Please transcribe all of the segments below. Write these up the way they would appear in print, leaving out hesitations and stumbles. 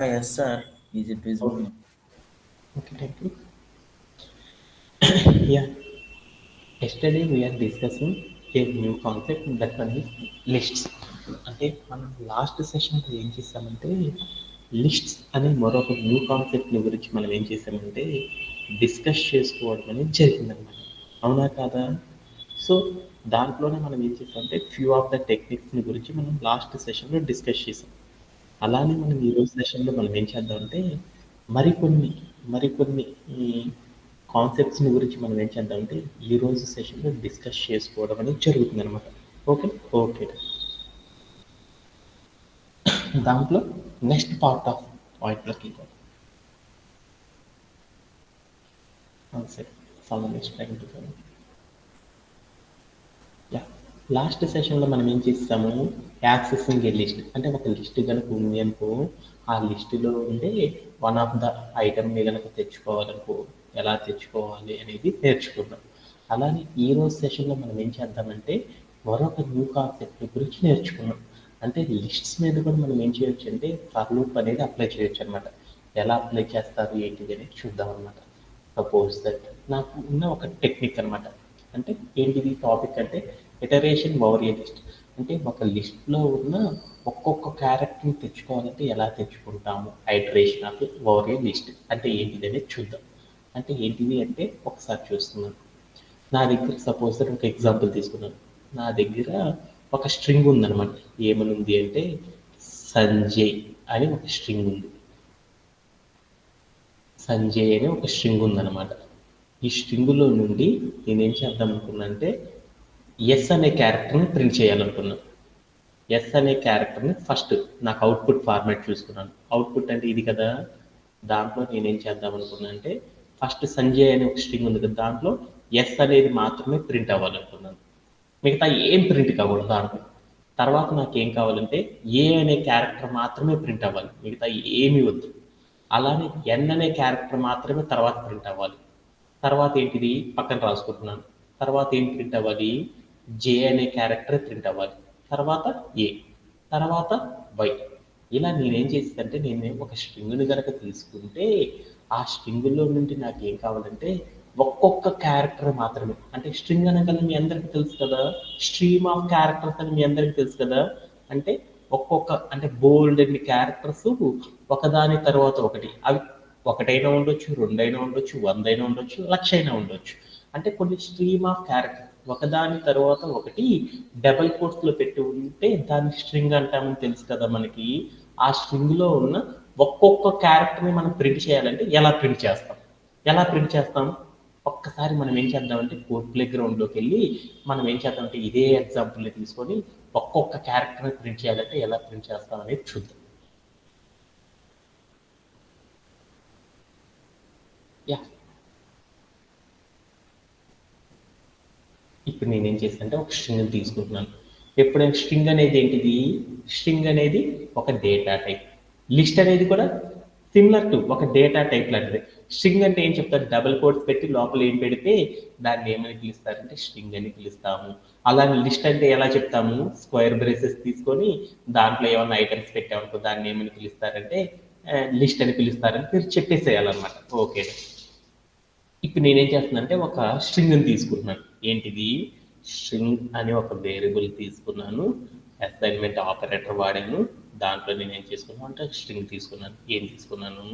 Yes, sir. Is it visible Okay, now? okay, thank you. Yeah, yesterday we are discussing a new concept that one is lists. అంటే మనం last సెషన్లో ఏం చేసామంటే lists అనే మరొక new కాన్సెప్ట్ని గురించి మనం ఏం చేసామంటే డిస్కస్ చేసుకోవడం అనేది జరిగిందనమాట. అవునా కాదా? సో దాంట్లోనే మనం ఏం చేసామంటే ఫ్యూ ఆఫ్ ద టెక్నిక్స్ని గురించి మనం లాస్ట్ సెషన్లో డిస్కస్ చేసాం. అలానే మనం ఈరోజు సెషన్లో మనం ఏం చేద్దామంటే మరికొన్ని మరికొన్ని ఈ కాన్సెప్ట్స్ని గురించి మనం ఏం చేద్దామంటే ఈరోజు సెషన్లో డిస్కస్ చేసుకోవడం అనేది జరుగుతుంది అనమాట. ఓకే ఓకే దాంట్లో నెక్స్ట్ పార్ట్ ఆఫ్ పాయింట్లోకి సరే follow next time yeah last సెషన్లో మనం ఏం చేస్తాము యాక్సెసింగ్ ఏ లిస్ట్ అంటే ఒక లిస్ట్ కనుక ఉంది అనుకో ఆ లిస్టులో ఉండే వన్ ఆఫ్ ద ఐటమ్ని కనుక తెచ్చుకోవాలనుకో ఎలా తెచ్చుకోవాలి అనేది నేర్చుకుందాం. అలానే ఈ రోజు సెషన్లో మనం ఏం చేద్దామంటే మరొక న్యూ కాన్సెప్ట్ గురించి నేర్చుకున్నాం. అంటే లిస్ట్స్ మీద కూడా మనం ఏం చేయొచ్చు అంటే ఫర్ లూప్ అనేది అప్లై చేయొచ్చు అనమాట. ఎలా అప్లై చేస్తారు ఏంటిది అనేది చూద్దాం అనమాట. సపోజ్ దట్ నాకు ఉన్న ఒక టెక్నిక్ అనమాట. అంటే ఏంటిది టాపిక్ అంటే ఇటరేషన్ ఓవర్ ఏ లిస్ట్. అంటే ఒక లిస్ట్లో ఉన్న ఒక్కొక్క క్యారెక్టర్ని తెచ్చుకోవాలంటే ఎలా తెచ్చుకుంటాము iteration of over a list అంటే ఏంటిది అనేది చూద్దాం. అంటే ఏంటిది అంటే ఒకసారి చూస్తున్నాను. నా దగ్గర సపోజ్ ఒక ఎగ్జాంపుల్ తీసుకున్నాను. నా దగ్గర ఒక స్ట్రింగ్ ఉందన్నమాట. ఏమని ఉంది అంటే సంజయ్ అని ఒక స్ట్రింగ్ ఉంది. సంజయ్ అనే ఒక స్ట్రింగ్ ఉందన్నమాట. ఈ స్ట్రింగులో నుండి నేనేం చేద్దాం అనుకున్నా అంటే ఎస్ అనే క్యారెక్టర్ని ప్రింట్ చేయాలనుకున్నాను. ఎస్ అనే క్యారెక్టర్ని ఫస్ట్ నాకు అవుట్పుట్ ఫార్మాట్ చూసుకున్నాను. అవుట్పుట్ అంటే ఇది కదా. దాంట్లో నేనేం చేద్దాం అనుకున్నా అంటే ఫస్ట్ సంజయ్ అనే ఒక స్ట్రింగ్ ఉంది కదా దాంట్లో ఎస్ అనేది మాత్రమే ప్రింట్ అవ్వాలనుకున్నాను. మిగతా ఏం ప్రింట్ కాకూడదు దాంట్లో. తర్వాత నాకేం కావాలంటే ఏ అనే క్యారెక్టర్ మాత్రమే ప్రింట్ అవ్వాలి. మిగతా ఏమీ వద్దు. అలానే ఎన్ అనే క్యారెక్టర్ మాత్రమే తర్వాత ప్రింట్ అవ్వాలి. తర్వాత ఏంటిది పక్కన రాసుకుంటున్నాను. తర్వాత ఏం ప్రింట్ అవ్వాలి జే అనే క్యారెక్టర్ ప్రింట్ అవ్వాలి. తర్వాత ఏ తర్వాత వై. ఇలా నేనేం చేసేదంటే నేను ఒక స్ట్రింగ్ని కనుక తీసుకుంటే ఆ స్ట్రింగ్లో నుండి నాకు ఏం కావాలంటే ఒక్కొక్క క్యారెక్టర్ మాత్రమే అంటే స్ట్రింగ్ అనగానే మీ అందరికీ తెలుసు కదా స్ట్రీమ్ ఆఫ్ క్యారెక్టర్స్ అని మీ అందరికీ తెలుసు కదా. అంటే ఒక్కొక్క అంటే బోల్డ్ అన్ని క్యారెక్టర్స్ ఒకదాని తర్వాత ఒకటి అవి ఒకటైనా ఉండొచ్చు రెండైనా ఉండొచ్చు వందైనా ఉండొచ్చు లక్ష అయినా ఉండొచ్చు. అంటే కొన్ని స్ట్రీమ్ ఆఫ్ క్యారెక్టర్ ఒకదాని తర్వాత ఒకటి డబల్ కోట్స్లో పెట్టి ఉంటే దాన్ని స్ట్రింగ్ అంటామని తెలుసు కదా మనకి. ఆ స్ట్రింగ్లో ఉన్న ఒక్కొక్క క్యారెక్టర్ని మనం ప్రింట్ చేయాలంటే ఎలా ప్రింట్ చేస్తాం ఎలా ప్రింట్ చేస్తాం ఒక్కసారి మనం ఏం చేద్దామంటే కోడ్ ప్లే గ్రౌండ్లోకి వెళ్ళి మనం ఏం చేద్దామంటే ఇదే ఎగ్జాంపుల్ని తీసుకొని ఒక్కొక్క క్యారెక్టర్ని ప్రింట్ చేయాలంటే ఎలా ప్రింట్ చేస్తాం అనేది చూద్దాం. యా ఇప్పుడు నేనేం చేస్తానంటే ఒక స్ట్రింగ్ తీసుకుంటున్నాను. ఎప్పుడైనా స్ట్రింగ్ అనేది ఏంటిది స్ట్రింగ్ అనేది ఒక డేటా టైప్. లిస్ట్ అనేది కూడా సిమిలర్ టు ఒక డేటా టైప్ లాంటిది. స్ట్రింగ్ అంటే ఏం చెప్తారు డబుల్ కోట్స్ పెట్టి లోపల ఏం పెడితే దాన్ని ఏమని పిలుస్తారంటే స్ట్రింగ్ అని పిలుస్తాము. అలానే లిస్ట్ అంటే ఎలా చెప్తాము స్క్వేర్ బ్రేసెస్ తీసుకొని దాంట్లో ఏమైనా ఐటమ్స్ పెట్టామనుకో దాన్ని ఏమని పిలుస్తారంటే లిస్ట్ అని పిలుస్తారని మీరు చెప్పేసేయాలన్నమాట. ఓకే ఇప్పుడు నేనేం చేస్తున్నానంటే ఒక స్ట్రింగ్ని తీసుకుంటున్నాను. ఏంటిది స్ట్రింగ్ అనే ఒక వేరియబుల్ తీసుకున్నాను. అసైన్మెంట్ ఆపరేటర్ వాడాను. దాంట్లో నేను ఏం చేసుకున్నాను అంటే స్ట్రింగ్ తీసుకున్నాను. ఏం తీసుకున్నాను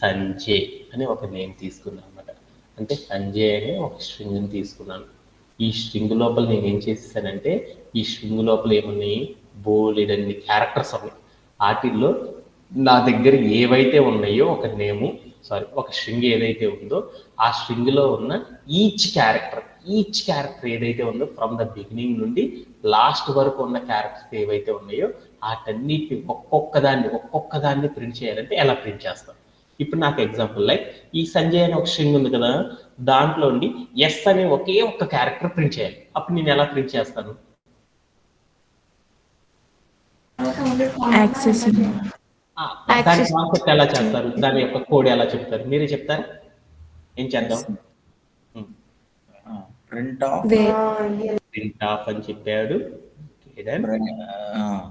సంజయ్ అనే ఒక నేమ్ తీసుకున్నాను అనమాట. అంటే సంజయ్ అనే ఒక స్ట్రింగ్ని తీసుకున్నాను. ఈ స్ట్రింగ్ లోపల నేను ఏం చేసేసానంటే ఈ స్ట్రింగ్ లోపల ఏమున్నాయి బోలెడన్ని క్యారెక్టర్స్ ఉన్నాయి. వాటిల్లో నా దగ్గర ఏవైతే ఉన్నాయో ఒక నేము ఒక స్ట్రింగ్ ఏదైతే ఉందో ఆ స్ట్రింగ్లో ఉన్న ఈచ్ క్యారెక్టర్ ఏదైతే ఉందో ఫ్రమ్ ద బిగినింగ్ నుండి లాస్ట్ వరకు ఉన్న క్యారెక్టర్స్ ఏవైతే ఉన్నాయో వాటన్నిటిని ఒక్కొక్కదాన్ని ప్రింట్ చేయాలంటే ఎలా ప్రింట్ చేస్తాం. ఇప్పుడు నాకు ఎగ్జాంపుల్ లైక్ ఈ సంజయ్ అనే ఒక స్ట్రింగ్ ఉంది కదా దాంట్లో ఉండి ఎస్ అనే ఒకే ఒక్క క్యారెక్టర్ ప్రింట్ చేయాలి. అప్పుడు నేను ఎలా ప్రింట్ చేస్తాను యాక్సెసింగ్ దాని యాక్సెస్ కాన్సెప్ట్ ఎలా చేస్తారు దాని యొక్క కోడ్ ఎలా చెప్తారు మీరే చెప్తారా ఏం చేద్దాం. Yes. Print of way print of అని చెప్పాడు.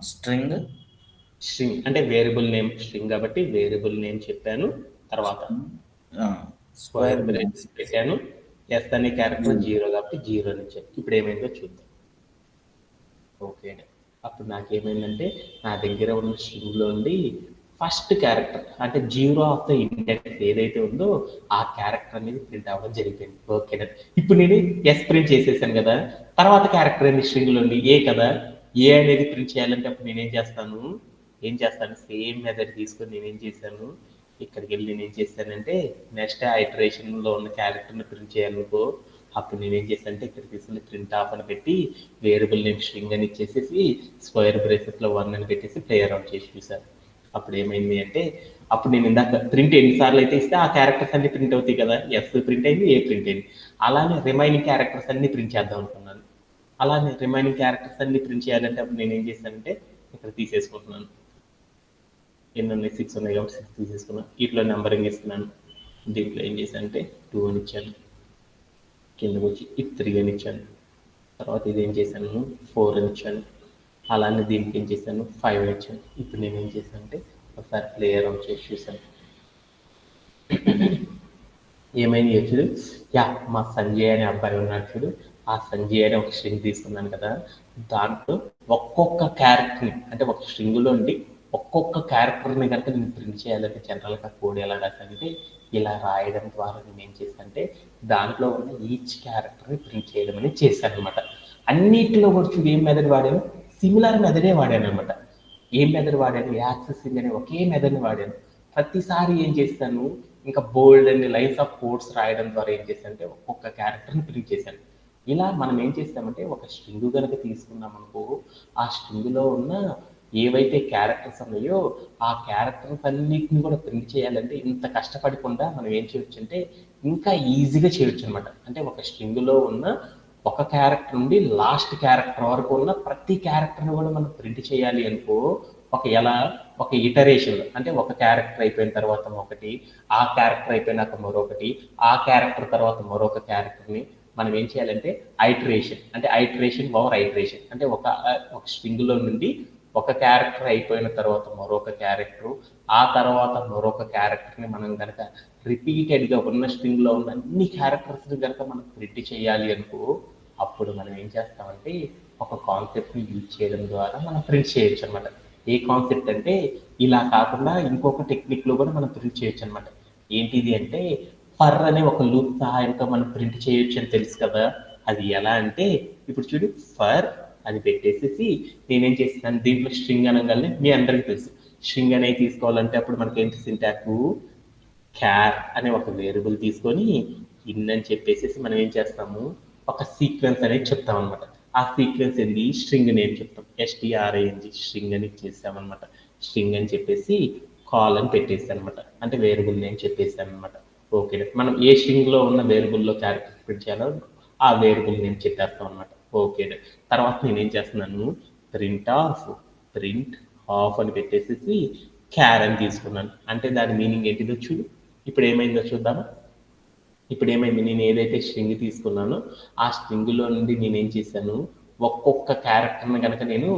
string. స్ట్రింగ్ అంటే వేరియబుల్ నేమ్ స్ట్రింగ్ కాబట్టి వేరియబుల్ నేమ్ చెప్పాను. తర్వాత స్క్వేర్ స్క్వేర్ బ్రేసెస్ పెట్టాను. ఎస్ అనే క్యారెక్టర్ 0 కాబట్టి 0 అని ఇచ్చాను. ఇప్పుడు ఏమైందో చూద్దాం. ఓకే. అప్పుడు నాకేమైందంటే నా దగ్గర ఉన్న స్ట్రింగ్లో ఉండి ఫస్ట్ క్యారెక్టర్ అంటే 0 ఆఫ్ ద ఇండెక్స్ ఏదైతే ఉందో ఆ క్యారెక్టర్ అనేది ప్రింట్ అవ్వడం జరిగిపోయింది. ఓకే. ఇప్పుడు నేను ఎస్ ప్రింట్ చేసేసాను కదా, తర్వాత క్యారెక్టర్ అనేది స్ట్రింగ్లో ఉండి ఏ కదా, ఏ అనేది ప్రింట్ చేయాలంటే అప్పుడు ఏం చేస్తాను సేమ్ మెథడ్ తీసుకొని నేనేం చేశాను, ఇక్కడికి వెళ్ళి నేనేం చేశానంటే నెక్స్ట్ ఐటరేషన్లో ఉన్న క్యారెక్టర్ని ప్రింట్ చేయాలనుకో, అప్పుడు నేనేం చేశానంటే ఇక్కడ తీసుకుని ప్రింట్ ఆఫ్ అని పెట్టి వేరియబుల్ నేమ్ స్ట్రింగ్ అని ఇచ్చేసేసి స్క్వేర్ బ్రేసెస్లో 1 అని పెట్టేసి ప్లే అరౌండ్ చేసి చూశాను. అప్పుడు ఏమైంది అంటే అప్పుడు నేను ఇందాక ప్రింట్ ఎన్నిసార్లు అయితే ఇస్తే ఆ క్యారెక్టర్స్ అన్ని ప్రింట్ అవుతాయి కదా, ఎస్ ప్రింట్ అయింది, ఏ ప్రింట్ అయింది. అలానే రిమైనింగ్ క్యారెక్టర్స్ అన్ని ప్రింట్ చేద్దాం అనుకున్నాను. అలానే రిమైనింగ్ క్యారెక్టర్స్ అన్ని ప్రింట్ చేయాలంటే అప్పుడు నేను ఏం చేశానంటే ఇక్కడ తీసేసుకుంటున్నాను. ఎన్ని ఉన్నాయి, 6 ఉన్నాయి కాబట్టి 6 తీసేసుకున్నాను. వీటిలో నెంబరింగ్ ఇస్తున్నాను. దీంట్లో ఏం చేశానంటే 2 అని ఇచ్చాను, కిందకు వచ్చి ఇది 3 అని ఇచ్చాను, తర్వాత ఇది ఏం చేశాను 4 అని ఇచ్చాను, అలానే దీనికి ఏం చేశాను 5 అని ఇచ్చాను. ఇప్పుడు నేను ఏం చేశాను అంటే ఒకసారి ప్లే అరౌండ్ చేసి చూశాను. ఏమైంది చూడు, మా సంజయ్ అనే అబ్బాయి ఉన్నాడు చూడు, ఆ సంజయ్ అనే ఒక స్ట్రింగ్ తీసుకున్నాను కదా, దాంట్లో ఒక్కొక్క క్యారెక్టర్ని అంటే ఒక స్ట్రింగ్లో ఉండి ఒక్కొక్క క్యారెక్టర్ని కనుక నేను ప్రింట్ చేయాలంటే జనరల్గా కోడ్ ఎలా రాశానంటే ఇలా రాయడం ద్వారా నేను ఏం చేశానంటే దాంట్లో ఉన్న ఈచ్ క్యారెక్టర్ని ప్రింట్ చేయడం అనేది చేశాను అనమాట. అన్నిటిలో కూడా చూడు ఏం మెథడ్ వాడాను, సిమిలర్ మెథడే వాడాను అనమాట. ఏం మెథడ్ వాడాను, యాక్సెసింగ్ అనే ఒకే మెథడ్ని వాడాను. ప్రతిసారి ఏం చేస్తాను ఇంకా బోల్డ్ అనే లైన్స్ ఆఫ్ కోడ్స్ రాయడం ద్వారా ఏం చేశానంటే ఒక్కొక్క క్యారెక్టర్ని ప్రింట్ చేశాను. ఇలా మనం ఏం చేస్తామంటే ఒక స్ట్రింగ్ కనుక తీసుకున్నాం అనుకో, ఆ స్ట్రింగ్లో ఉన్న ఏవైతే క్యారెక్టర్స్ ఉన్నాయో ఆ క్యారెక్టర్స్ అన్నిటిని కూడా ప్రింట్ చేయాలంటే ఇంత కష్టపడకుండా మనం ఏం చేయొచ్చు అంటే ఇంకా ఈజీగా చేయొచ్చు అనమాట. అంటే ఒక స్ట్రింగ్లో ఉన్న ఒక క్యారెక్టర్ నుండి లాస్ట్ క్యారెక్టర్ వరకు ఉన్న ప్రతి క్యారెక్టర్ని కూడా మనం ప్రింట్ చేయాలి అనుకో, ఒక ఇటరేషన్ అంటే ఒక క్యారెక్టర్ అయిపోయిన తర్వాత ఒకటి, ఆ క్యారెక్టర్ అయిపోయినాక మరొకటి, ఆ క్యారెక్టర్ తర్వాత మరొక క్యారెక్టర్ని మనం ఏం చేయాలంటే ఐటరేషన్ ఓవర్ ఐటరేషన్ అంటే ఒక స్ట్రింగ్లో నుండి ఒక క్యారెక్టర్ అయిపోయిన తర్వాత మరొక క్యారెక్టర్, ఆ తర్వాత మరొక క్యారెక్టర్ని మనం కనుక రిపీటెడ్గా ఉన్న స్ట్రింగ్లో ఉన్న అన్ని క్యారెక్టర్స్ని కనుక మనం ప్రింట్ చేయాలి అనుకో, అప్పుడు మనం ఏం చేస్తామంటే ఒక కాన్సెప్ట్ని యూజ్ చేయడం ద్వారా మనం ప్రింట్ చేయొచ్చు అనమాట. ఏ కాన్సెప్ట్ అంటే ఇలా కాకుండా ఇంకొక టెక్నిక్లో కూడా మనం ప్రింట్ చేయొచ్చు అనమాట. ఏంటిది అంటే ఫర్ అనే ఒక లూప్ సహాయంతో మనం ప్రింట్ చేయొచ్చు అని తెలుసు కదా. అది ఎలా అంటే ఇప్పుడు చూడు, ఫర్ అది పెట్టేసేసి నేనేం చేస్తాను దీంట్లో స్ట్రింగ్ అనగానే మీ అందరికీ తెలుసు స్ట్రింగ్ అనేది తీసుకోవాలంటే అప్పుడు మనకి ఏంటి సింటాక్స్, క్యార్ అనే ఒక వేరియబుల్ తీసుకొని ఇన్ అని చెప్పేసి మనం ఏం చేస్తాము ఒక సీక్వెన్స్ అనేది చెప్తాం అనమాట. ఆ సీక్వెన్స్ ఏంది, స్ట్రింగ్ నేమ్ చెప్తాం, STRING స్ట్రింగ్ అని చేస్తామన్నమాట. స్ట్రింగ్ అని చెప్పేసి కాల్ అని పెట్టేస్తాం అనమాట, అంటే వేరియబుల్ నేమ్ చెప్పేస్తాం అనమాట. ఓకే, మనం ఏ స్ట్రింగ్లో ఉన్న వేరియబుల్లో క్యారెక్టర్ ప్రింట్ చేయాలో ఆ వేరియబుల్ నేమ్ చెప్పేస్తాం అనమాట. ఓకే, తర్వాత నేనేం చేస్తున్నాను ప్రింట్ ఆఫ్ అని పెట్టేసి క్యార్ అని తీసుకున్నాను. అంటే దాని మీనింగ్ ఏంటిదో చూడు. ఇప్పుడు ఏమైందో చూద్దామా. ఇప్పుడు ఏమైంది, నేను ఏదైతే స్ట్రింగ్ తీసుకున్నానో ఆ స్ట్రింగ్లో నుండి నేనేం చేశాను ఒక్కొక్క క్యారెక్టర్ని కనుక నేను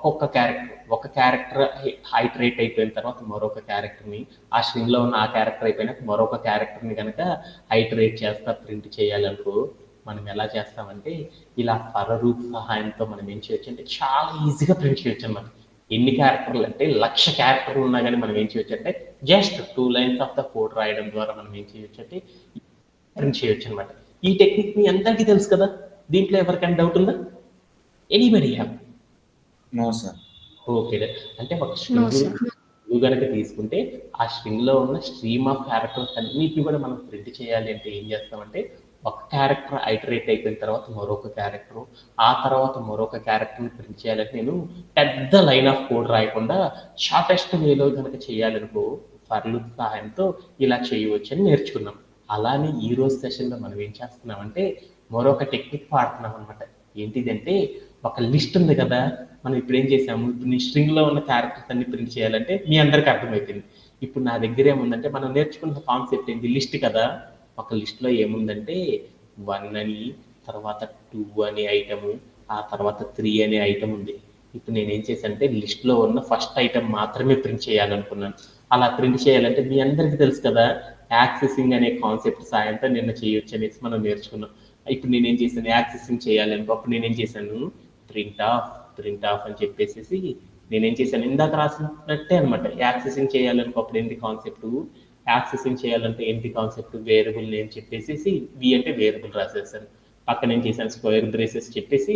ఒక క్యారెక్టర్ హైటరేట్ అయిపోయిన తర్వాత మరొక క్యారెక్టర్ని, ఆ స్ట్రింగ్లో ఉన్న ఆ క్యారెక్టర్ అయిపోయినాక మరొక క్యారెక్టర్ని కనుక హైటరేట్ చేస్తా ప్రింట్ చేయాలనుకో, మనం ఎలా చేస్తామంటే ఇలా ఫర్ లూప్ సహాయంతో మనం ఏం చేయొచ్చు అంటే చాలా ఈజీగా ప్రింట్ చేయొచ్చు అన్నమాట. ఎన్ని క్యారెక్టర్లు అంటే 1,00,000 క్యారెక్టర్లు ఉన్నా కానీ మనం ఏం చేయొచ్చు అంటే just 2 lines of the code రాయడం ద్వారా మనం ఏం చేయొచ్చు అంటే ప్రింట్ చేయొచ్చు అనమాట. ఈ టెక్నిక్ మీ అందరికీ తెలుసు కదా, దీంట్లో ఎవరికైనా డౌట్ ఉందా? Anybody have? No sir. Okay, అంటే ఒక స్ట్రింగ్ కనుక తీసుకుంటే ఆ స్ట్రింగ్ లో ఉన్న స్ట్రీమ్ ఆఫ్ క్యారెక్టర్స్ అన్నిటిని కూడా మనం ప్రింట్ చేయాలి అంటే ఏం చేస్తామంటే ఒక క్యారెక్టర్ ఐటరేట్ అయిపోయిన తర్వాత మరొక క్యారెక్టర్, ఆ తర్వాత మరొక క్యారెక్టర్ని ప్రింట్ చేయాలంటే నేను పెద్ద లైన్ ఆఫ్ కోడ్ రాయకుండా షార్టెస్ట్ వేలో కనుక చేయాలనుకో ఫర్ లూప్ సహాయంతో ఇలా చేయవచ్చు అని నేర్చుకున్నాం. అలానే ఈ రోజు సెషన్లో మనం ఏం చేస్తున్నామంటే మరొక టెక్నిక్ వాడుతున్నాం అనమాట. ఏంటిదంటే ఒక లిస్ట్ ఉంది కదా, మనం ఇప్పుడు ఏం చేసాము, ఇప్పుడు నీ స్ట్రింగ్లో ఉన్న క్యారెక్టర్స్ అన్ని ప్రింట్ చేయాలంటే మీ అందరికీ అర్థమైపోయింది. ఇప్పుడు నా దగ్గర ఏముందంటే మనం నేర్చుకున్న కాన్సెప్ట్ ఏంటి, లిస్ట్ కదా. ఒక లిస్ట్లో ఏముందంటే 1 అని, తర్వాత 2 అనే ఐటము, ఆ తర్వాత 3 అనే ఐటమ్ ఉంది. ఇప్పుడు నేనేం చేశానంటే లిస్ట్లో ఉన్న ఫస్ట్ ఐటమ్ మాత్రమే ప్రింట్ చేయాలనుకున్నాను. అలా ప్రింట్ చేయాలంటే మీ అందరికీ తెలుసు కదా, యాక్సెసింగ్ అనే కాన్సెప్ట్ సాయంతో నిన్న చేయొచ్చు అనేసి మనం నేర్చుకున్నాం. ఇప్పుడు నేనేం చేశాను, యాక్సెసింగ్ చేయాలని అప్పుడు నేనేం చేశాను, ప్రింట్ ఆఫ్ ప్రింట్ ఆఫ్ అని చెప్పేసి నేనేం చేశాను, ఇందాక రాసినట్టే అనమాట. యాక్సెసింగ్ చేయాలనుకో ఏంటి కాన్సెప్ట్, యాక్సెసింగ్ చేయాలంటే ఏంటి కాన్సెప్ట్, వేరియబుల్ నేమ్ చెప్పేసి వి అంటే వేరియబుల్ రాసేసాను. పక్కన ఏం చేశాను, స్క్వేర్ బ్రేసెస్ చెప్పేసి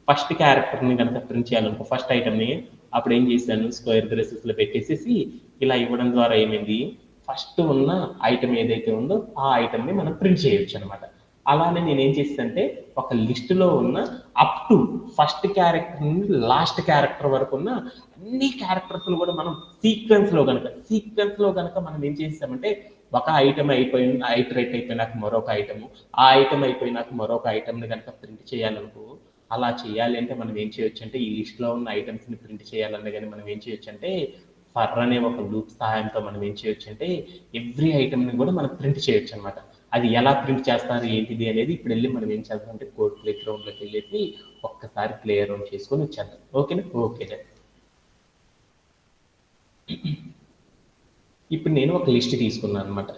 ఫస్ట్ క్యారెక్టర్ని కనుక ప్రింట్ చేయాలనుకో ఫస్ట్ ఐటమ్ని, అప్పుడు ఏం చేశాను, స్క్వేర్ బ్రేసెస్లో పెట్టేసేసి ఇలా ఇవ్వడం ద్వారా ఏమైంది, ఫస్ట్ ఉన్న ఐటమ్ ఏదైతే ఉందో ఆ ఐటమ్ని మనం ప్రింట్ చేయొచ్చు అనమాట. అలానే నేను ఏం చేస్తానంటే ఒక లిస్టులో ఉన్న అప్ టు ఫస్ట్ క్యారెక్టర్ నుండి లాస్ట్ క్యారెక్టర్ వరకు ఉన్న అన్ని క్యారెక్టర్స్ కూడా మనం సీక్వెన్స్ లో కనుక మనం ఏం చేస్తామంటే ఒక ఐటమ్ ఐటరేట్ అయిపోయినాక మరొక ఐటమ్, ఆ ఐటమ్ అయిపోయినాక మరొక ఐటమ్ని కనుక ప్రింట్ చేయాలనుకో, అలా చేయాలి అంటే మనం ఏం చేయొచ్చు అంటే ఈ లిస్ట్లో ఉన్న ఐటమ్స్ని ప్రింట్ చేయాలన్నా కానీ మనం ఏం చేయొచ్చు అంటే ఫర్ అనే ఒక లూప్ సహాయంతో మనం ఏం చేయొచ్చు అంటే ఎవ్రీ ఐటమ్ని కూడా మనం ప్రింట్ చేయొచ్చు అనమాట. అది ఎలా ప్రింట్ చేస్తారు ఏంటిది అనేది ఇప్పుడు వెళ్ళి మనం ఏం చేద్దాం అంటే కోడ్ ప్లే గ్రౌండ్లోకి వెళ్ళేసి ఒక్కసారి ప్లే అరౌండ్ చేసుకొని వచ్చేద్దాం. ఓకేనా? ఓకే. ఇప్పుడు నేను ఒక లిస్ట్ తీసుకున్నాను అనమాట.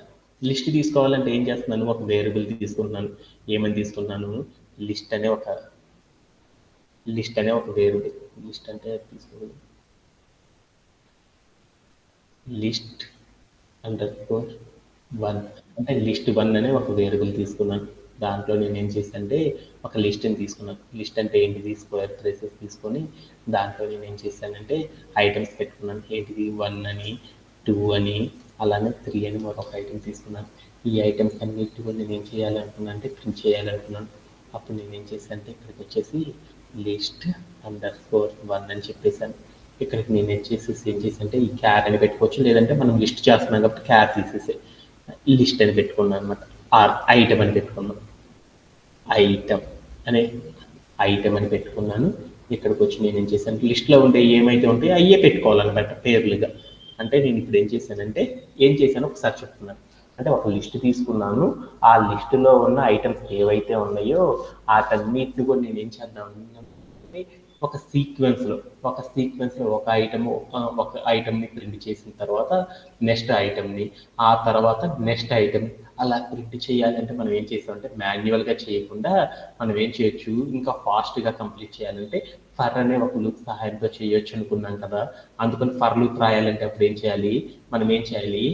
లిస్ట్ తీసుకోవాలంటే ఏం చేస్తున్నాను, ఒక వేరియబుల్ తీసుకుంటున్నాను. ఏమని తీసుకున్నాను, లిస్ట్ అనే ఒక వేరియబుల్. లిస్ట్ అంటే తీసుకోవాలి, లిస్ట్ అండర్స్కోర్ 1 అంటే లిస్ట్ 1 అనే ఒక వేరియబుల్ తీసుకున్నాను. దాంట్లో నేను ఏం చేశానంటే ఒక లిస్ట్ని తీసుకున్నాను. లిస్ట్ అంటే ఏంటిది, స్క్వేర్ బ్రేసెస్ తీసుకొని దాంట్లో నేను ఏం చేశానంటే ఐటమ్స్ పెట్టుకున్నాను. ఏంటిది 1 అని 2 అని అలానే 3 అని మరొక ఐటమ్ తీసుకున్నాను. ఈ ఐటమ్స్ అన్నిటి కూడా నేను ఏం చేయాలనుకున్నాను అంటే ప్రింట్ చేయాలనుకున్నాను. అప్పుడు నేను ఏం చేశానంటే ఇక్కడికి వచ్చేసి లిస్ట్ అండర్స్కోర్ 1 అని చెప్పేశాను. ఇక్కడికి నేను ఏం చేశానంటే ఈ క్యార్ అని పెట్టుకోవచ్చు, లేదంటే మనం లిస్ట్ చేస్తున్నాం కాబట్టి క్యార్ తీసేసి లిస్ట్ అని పెట్టుకున్నాను అనమాట. ఆర్ ఐటమ్ అని పెట్టుకున్నాను. ఐటమ్ అని పెట్టుకున్నాను. ఇక్కడికి వచ్చి నేను ఏం చేశాను, లిస్ట్లో ఉండే ఏమైతే ఉంటాయో అయ్యే పెట్టుకోవాలన్నమాట పేర్లుగా. అంటే నేను ఇప్పుడు ఏం చేశాను ఒకసారి చెప్తున్నాను. అంటే ఒక లిస్ట్ తీసుకున్నాను, ఆ లిస్టులో ఉన్న ఐటమ్స్ ఏవైతే ఉన్నాయో వాటన్నిటిని కూడా నేను ఏం చేద్దాం అంటే ఒక సీక్వెన్స్లో ఒక ఐటమ్ని ప్రింట్ చేసిన తర్వాత నెక్స్ట్ ఐటమ్ని, ఆ తర్వాత నెక్స్ట్ ఐటమ్ అలా ప్రింట్ చేయాలంటే మనం ఏం చేస్తామంటే మాన్యువల్గా చేయకుండా మనం ఏం చేయొచ్చు, ఇంకా ఫాస్ట్గా కంప్లీట్ చేయాలంటే ఫర్ అనే ఒక లూప్ సహాయంతో చేయొచ్చు అనుకున్నాం కదా. అందుకని ఫర్ లూప్ రాయాలంటే అప్పుడు మనం ఏం చేయాలి,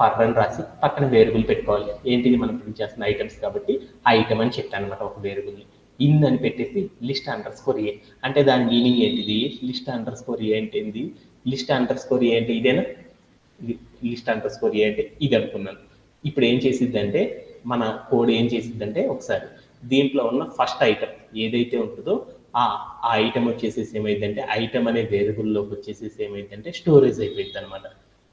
ఫర్ అని రాసి పక్కన వేరియబుల్ పెట్టుకోవాలి. ఏంటిది మనం ప్రింట్ చేస్తున్న ఐటమ్స్ కాబట్టి ఐటమ్ అని చెప్పాను అనమాట ఒక వేరియబుల్ని. ఇన్ అని పెట్టేసి లిస్ట్ అండర్స్కోర్ ఏ అంటే దాని మీనింగ్ ఏంటిది, లిస్ట్ అండర్స్కోర్ ఏ అంటే ఏంటి, లిస్ట్ అండర్స్కోర్ ఏ అంటే ఇదేనా, లిస్ట్ అండర్స్కోర్ ఏ అంటే ఇది అనుకున్నాను. ఇప్పుడు ఏం చేసిద్దంటే మన కోడ్ ఏం చేసిద్దంటే ఒకసారి దీంట్లో ఉన్న ఫస్ట్ ఐటమ్ ఏదైతే ఉంటుందో ఆ ఐటమ్ వచ్చేసేసి ఏమైందంటే ఐటమ్ అనే వేరియబుల్లోకి వచ్చేసేసి ఏమైందంటే స్టోరేజ్ అయిపోయింది అనమాట.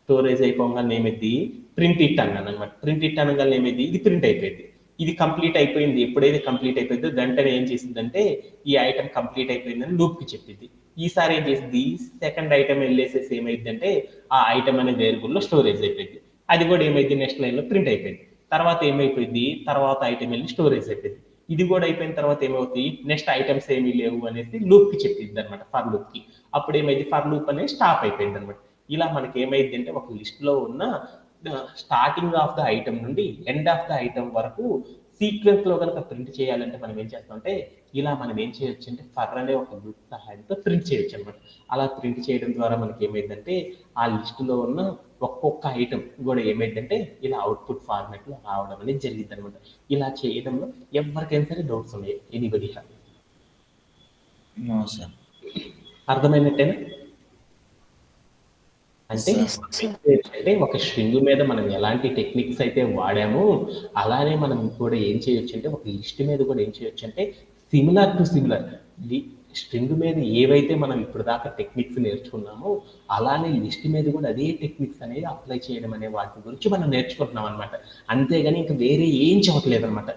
స్టోరేజ్ అయిపోగానే ఏమైంది, ప్రింట్ ఇట్ అన్నాను అనమాట. ప్రింట్ ఇట్ అనగానే ఏమైంది, ఇది ప్రింట్ అయిపోయింది. ఇది కంప్లీట్ అయిపోయింది. ఎప్పుడైతే కంప్లీట్ అయిపోయిందో వెంటనే ఏం చేసిందంటే ఈ ఐటమ్ కంప్లీట్ అయిపోయిందని లూప్కి చెప్పింది. ఈసారి ఏం చేసింది, సెకండ్ ఐటమ్ వెళ్ళేసేసి ఏమైందంటే ఆ ఐటమ్ అనే వేరియబుల్లో స్టోరేజ్ అయిపోయింది. అది కూడా ఏమైంది, నెక్స్ట్ లైన్లో ప్రింట్ అయిపోయింది. తర్వాత ఏమైపోయింది, తర్వాత ఐటమ్ వెళ్ళి స్టోరేజ్ అయిపోయింది. ఇది కూడా అయిపోయిన తర్వాత ఏమవుతుంది, నెక్స్ట్ ఐటమ్స్ ఏమీ లేవు అనేసి లూప్కి చెప్పింది అనమాట, ఫర్ లూప్కి. అప్పుడు ఏమైంది, ఫర్ లూప్ అనేది స్టాప్ అయిపోయింది అనమాట. ఇలా మనకి ఏమైంది అంటే ఒక లిస్ట్లో ఉన్న స్టార్టింగ్ ఆఫ్ ద ఐటమ్ నుండి ఎండ్ ఆఫ్ ద ఐటమ్ వరకు సీక్వెన్స్ లో కనుక ప్రింట్ చేయాలంటే మనం ఏం చేస్తామంటే ఇలా మనం ఏం చేయొచ్చు అంటే ఫర్ అనే ఒక లూప్ సహాయంతో ప్రింట్ చేయొచ్చు అనమాట. అలా ప్రింట్ చేయడం ద్వారా మనకి ఏమైందంటే ఆ లిస్టులో ఉన్న ఒక్కొక్క ఐటమ్ కూడా ఏమైందంటే ఇలా అవుట్పుట్ ఫార్మాట్ లో రావడం అనేది జరిగింది అనమాట. ఇలా చేయడంలో ఎవరికైనా సరే డౌట్స్ ఉన్నాయి, ఎనీబడి హ్యావ్? No sir. అర్థమైనట్టేనా? అంటే ఒక స్ట్రింగ్ మీద మనం ఎలాంటి టెక్నిక్స్ అయితే వాడామో అలానే మనం కూడా ఏం చేయొచ్చు అంటే ఒక లిస్ట్ మీద కూడా ఏం చేయొచ్చు అంటే సిమిలర్ స్ట్రింగ్ మీద ఏవైతే మనం ఇప్పుడు దాకా టెక్నిక్స్ నేర్చుకున్నామో అలానే లిస్ట్ మీద కూడా అదే టెక్నిక్స్ అనేది అప్లై చేయడం అనే వాటి గురించి మనం నేర్చుకుంటున్నాం అనమాట. అంతేగాని ఇంకా వేరే ఏం చెప్పట్లేదు అనమాట.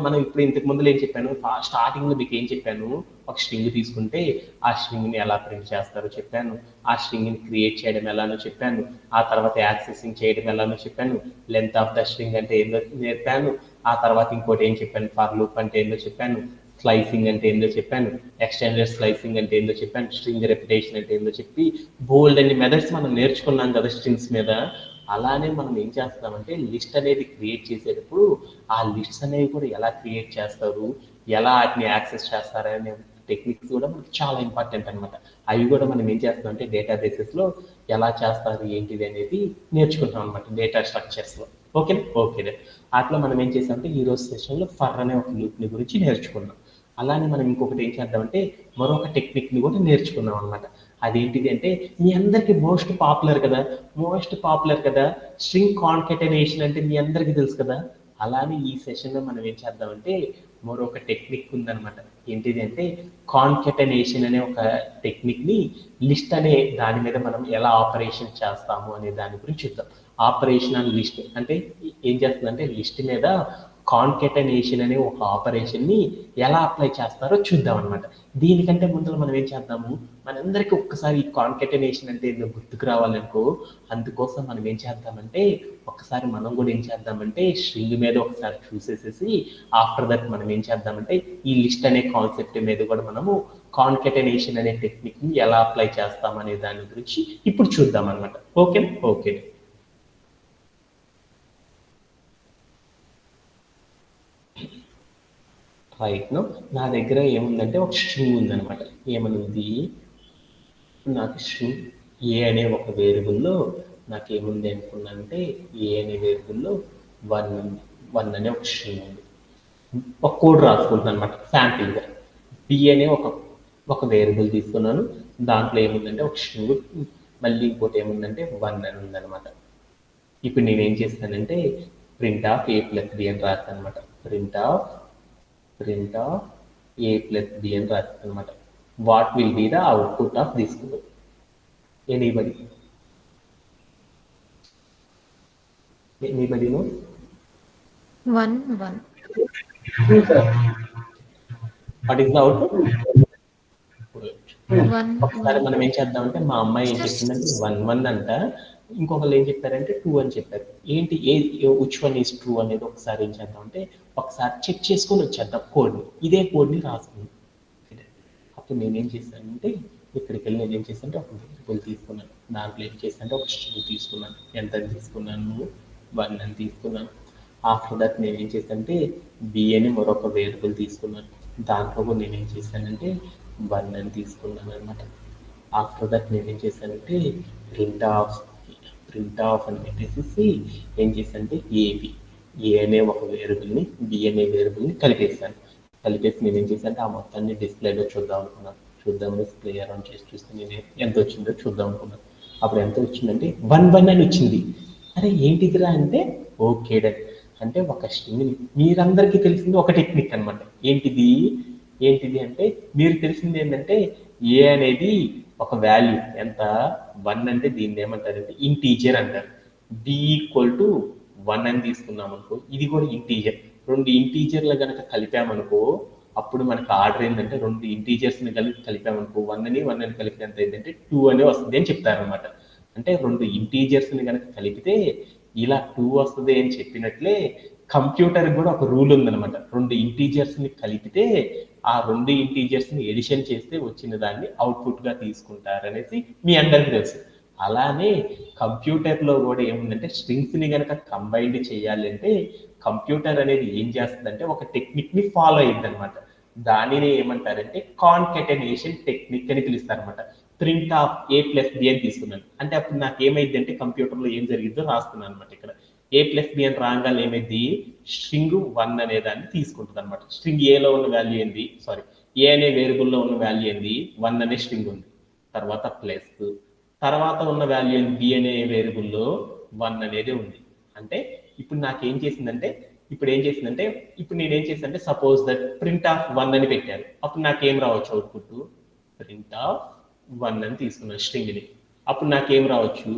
మనం ఇప్పుడు ఇంతకు ముందు ఏం చెప్పాను, స్టార్టింగ్ లో మీకు ఏం చెప్పాను, ఒక స్ట్రింగ్ తీసుకుంటే ఆ స్ట్రింగ్ ని ఎలా ప్రింట్ చేస్తారో చెప్పాను, ఆ స్ట్రింగ్ ని క్రియేట్ చేయడం ఎలానో చెప్పాను, ఆ తర్వాత యాక్సెసింగ్ చేయడం ఎలానో చెప్పాను, లెంత్ ఆఫ్ ద స్ట్రింగ్ అంటే ఏందో నేర్పాను, ఆ తర్వాత ఇంకోటి ఏం చెప్పాను, ఫర్ లూప్ అంటే ఏందో చెప్పాను, స్లైసింగ్ అంటే ఏందో చెప్పాను, ఎక్స్టెండెడ్ స్లైసింగ్ అంటే ఏందో చెప్పాను, స్ట్రింగ్ రెపిటేషన్ అంటే ఏందో చెప్పి బోల్డ్ అన్ని మెథడ్స్ మనం నేర్చుకున్నాం కదా స్ట్రింగ్స్ మీద. అలానే మనం ఏం చేస్తామంటే లిస్ట్ అనేది క్రియేట్ చేసేటప్పుడు ఆ లిస్ట్స్ అనేవి కూడా ఎలా క్రియేట్ చేస్తారు, ఎలా వాటిని యాక్సెస్ చేస్తారు అనే టెక్నిక్స్ కూడా మనకి చాలా ఇంపార్టెంట్ అనమాట. అవి కూడా మనం ఏం చేస్తాం అంటే డేటాబేసెస్లో ఎలా చేస్తారు ఏంటిది అనేది నేర్చుకుంటాం అనమాట, డేటా స్ట్రక్చర్స్లో. ఓకేనా? ఓకేనా. అట్లా మనం ఏం చేసామంటే ఈ రోజు సెషన్లో ఫర్ అనే ఒక లూప్ని గురించి నేర్చుకున్నాం. అలానే మనం ఇంకొకటి ఏం చేద్దామంటే మరొక టెక్నిక్ని కూడా నేర్చుకున్నాం అనమాట. అదేంటిది అంటే మీ అందరికీ మోస్ట్ పాపులర్ కదా స్ట్రింగ్ కాన్కెటనేషన్ అంటే మీ అందరికీ తెలుసు కదా. అలానే ఈ సెషన్లో మనం ఏం చేద్దామంటే మరొక టెక్నిక్ ఉందన్నమాట. ఏంటిది అంటే కాన్కెటనేషన్ అనే ఒక టెక్నిక్ని లిస్ట్ అనే దాని మీద మనం ఎలా ఆపరేషన్ చేస్తాము అనే దాని గురించి చూద్దాం. ఆపరేషన్ అండ్ లిస్ట్ అంటే ఏం చేస్తుందంటే లిస్ట్ మీద కాన్కెటనేషన్ అనే ఒక ఆపరేషన్ని ఎలా అప్లై చేస్తారో చూద్దాం అనమాట. దీనికంటే ముందు మనం ఏం చేద్దాము, మనందరికీ ఒక్కసారి ఈ కాన్కెటనేషన్ అంటే ఏదో గుర్తుకు రావాలనుకో, అందుకోసం మనం ఏం చేద్దామంటే ఒకసారి మనం కూడా ఏం చేద్దామంటే స్ట్రింగ్ మీద ఒకసారి చూసేసేసి ఆఫ్టర్ దట్ మనం ఏం చేద్దామంటే ఈ లిస్ట్ అనే కాన్సెప్ట్ మీద కూడా మనము కాన్కెటనేషన్ అనే టెక్నిక్ని ఎలా అప్లై చేస్తాం అనే దాని గురించి ఇప్పుడు చూద్దాం అనమాట. ఓకేనా? ఓకే. రైట్ నో నా దగ్గర ఏముందంటే ఒక స్ట్రింగ్ ఉందనమాట. ఏమనుంది, నాకు స్ట్రింగ్ ఏ అనే ఒక వేరియబుల్లో నాకు ఏముంది అనుకున్నానంటే ఏ అనే వేరియబుల్లో 1 ఉంది. 1 అనే ఒక స్ట్రింగ్ ఉంది. ఒక కోడ్ రాసుకుంటున్నాను అనమాట శాంపిల్గా. బి అనే ఒక వేరియబుల్ తీసుకున్నాను, దాంట్లో ఏముందంటే ఒక స్ట్రింగ్, మళ్ళీ ఇంకోటి ఏముందంటే 1 అని ఉందన్నమాట. ఇప్పుడు నేను ఏం చేస్తానంటే print of A plus B అని రాస్తాను అనమాట. Print of A plus B అని రాస్తాను అనమాట. What will be the output of this code? Anybody know? 1 1. What is the output? 1 ఒకసారి 1. మనం ఏం చేద్దామంటే మా అమ్మాయి ఏం చెప్పిందంటే 1 1 అంట, ఇంకొకళ్ళు ఏం చెప్పారంటే 2 అని చెప్పారు. ఏంటి విచ్ వన్ ఈస్ ట్రూ అనేది ఒకసారి ఏం చేద్దామంటే ఒకసారి చెక్ చేసుకొని వచ్చేద్దాం కోడ్ని. ఇదే కోడ్ని రాసుకుందాం. అప్పుడు నేనేం చేశానంటే ఇక్కడికి వెళ్ళి నేను ఏం చేశానంటే ఒక వేరియబుల్ తీసుకున్నాను, దాంట్లో ఏం చేశానంటే ఒక స్ట్రింగ్ తీసుకున్నాను. ఎంత తీసుకున్నాను? 1 అని తీసుకున్నాను. ఆఫ్టర్ దట్ నేను ఏం చేశానంటే బి అని మరొక వేరియబుల్ తీసుకున్నాను, దాంట్లో కూడా నేను ఏం చేశానంటే 1 అని తీసుకున్నాను అనమాట. ఆఫ్టర్ దట్ నేను ఏం చేశానంటే ప్రింట్ ఆఫ్ అని పెట్టేసి ఏం చేశానంటే ఏ అనే ఒక వేరియబుల్ని బి అనే వేరియబుల్ని కలిపేసి నేను ఏం చేశానంటే ఆ మొత్తాన్ని డిస్ప్లేలో చూద్దాం అనుకున్నాను. చూద్దామని ప్లే అరౌండ్ చేసి చూస్తే నేను ఎంత వచ్చిందో చూద్దాం అనుకున్నాను. అప్పుడు ఎంత వచ్చిందంటే 1 1 అని వచ్చింది. అరే ఏంటిదిరా అంటే ఓకే డన్. అంటే ఒక స్ట్రింగ్ని మీరందరికీ తెలిసింది ఒక టెక్నిక్ అనమాట. ఏంటిది అంటే మీరు తెలిసింది ఏంటంటే ఏ అనేది ఒక వాల్యూ ఎంత 1 అంటే దీన్ని ఏమంటారంటే ఇంటీజర్ అంటారు. బి ఈక్వల్ టు 1 అని తీసుకున్నాం అనుకో, ఇది కూడా ఇంటీజర్. 2 ఇంటీజర్లు కనుక కలిపామనుకో అప్పుడు మనకు ఆర్డర్ ఏంటంటే 2 ఇంటీజర్స్ని కలిపామనుకో 1 అని కలిపితే ఎంత ఏంటంటే 2 అనే వస్తుంది అని చెప్తారనమాట. అంటే 2 ఇంటీజర్స్ని కనుక కలిపితే ఇలా 2 వస్తుంది అని చెప్పినట్లే కంప్యూటర్ కూడా ఒక రూల్ ఉందనమాట. 2 ఇంటీజర్స్ని కలిపితే ఆ 2 ఇంటీజర్స్ని ఎడిషన్ చేస్తే వచ్చిన దాన్ని అవుట్పుట్గా తీసుకుంటారనేసి మీ అందరికీ తెలుసు. అలానే కంప్యూటర్లో కూడా ఏముందంటే స్ట్రింగ్స్ని కనుక కంబైన్డ్ చేయాలి అంటే కంప్యూటర్ అనేది ఏం చేస్తుందంటే ఒక టెక్నిక్ని ఫాలో అయ్యింది అనమాట. దానిని ఏమంటారంటే కాన్కెటనేషన్ టెక్నిక్ అని పిలుస్తారనమాట. Print of A plus B అని తీసుకున్నాను అంటే అప్పుడు నాకు ఏమైంది అంటే కంప్యూటర్లో ఏం జరిగిందో రాస్తున్నాను అనమాట. ఇక్కడ ఏ ప్లస్ బి అని రాగానే ఏమైంది, స్ట్రింగ్ 1 అనే దాన్ని తీసుకుంటుంది అనమాట. స్ట్రింగ్ ఏలో ఉన్న వాల్యూ ఏంది, ఏ అనే వేరియబుల్లో ఉన్న వాల్యూ ఏంది 1 అనే స్ట్రింగ్ ఉంది, తర్వాత ప్లస్ తర్వాత ఉన్న వాల్యూ ఏంది బి అనే వేరియబుల్లో 1 అనేది ఉంది. అంటే ఇప్పుడు నాకేం చేసిందంటే ఇప్పుడు నేనేం చేసిందంటే సపోజ్ దట్ ప్రింట్ ఆఫ్ 1 అని పెట్టాను. అప్పుడు నాకేం రావచ్చు అవుట్పుట్, ప్రింట్ ఆఫ్ 1 అని తీసుకున్నాను స్ట్రింగ్ని. అప్పుడు నాకేం రావచ్చు,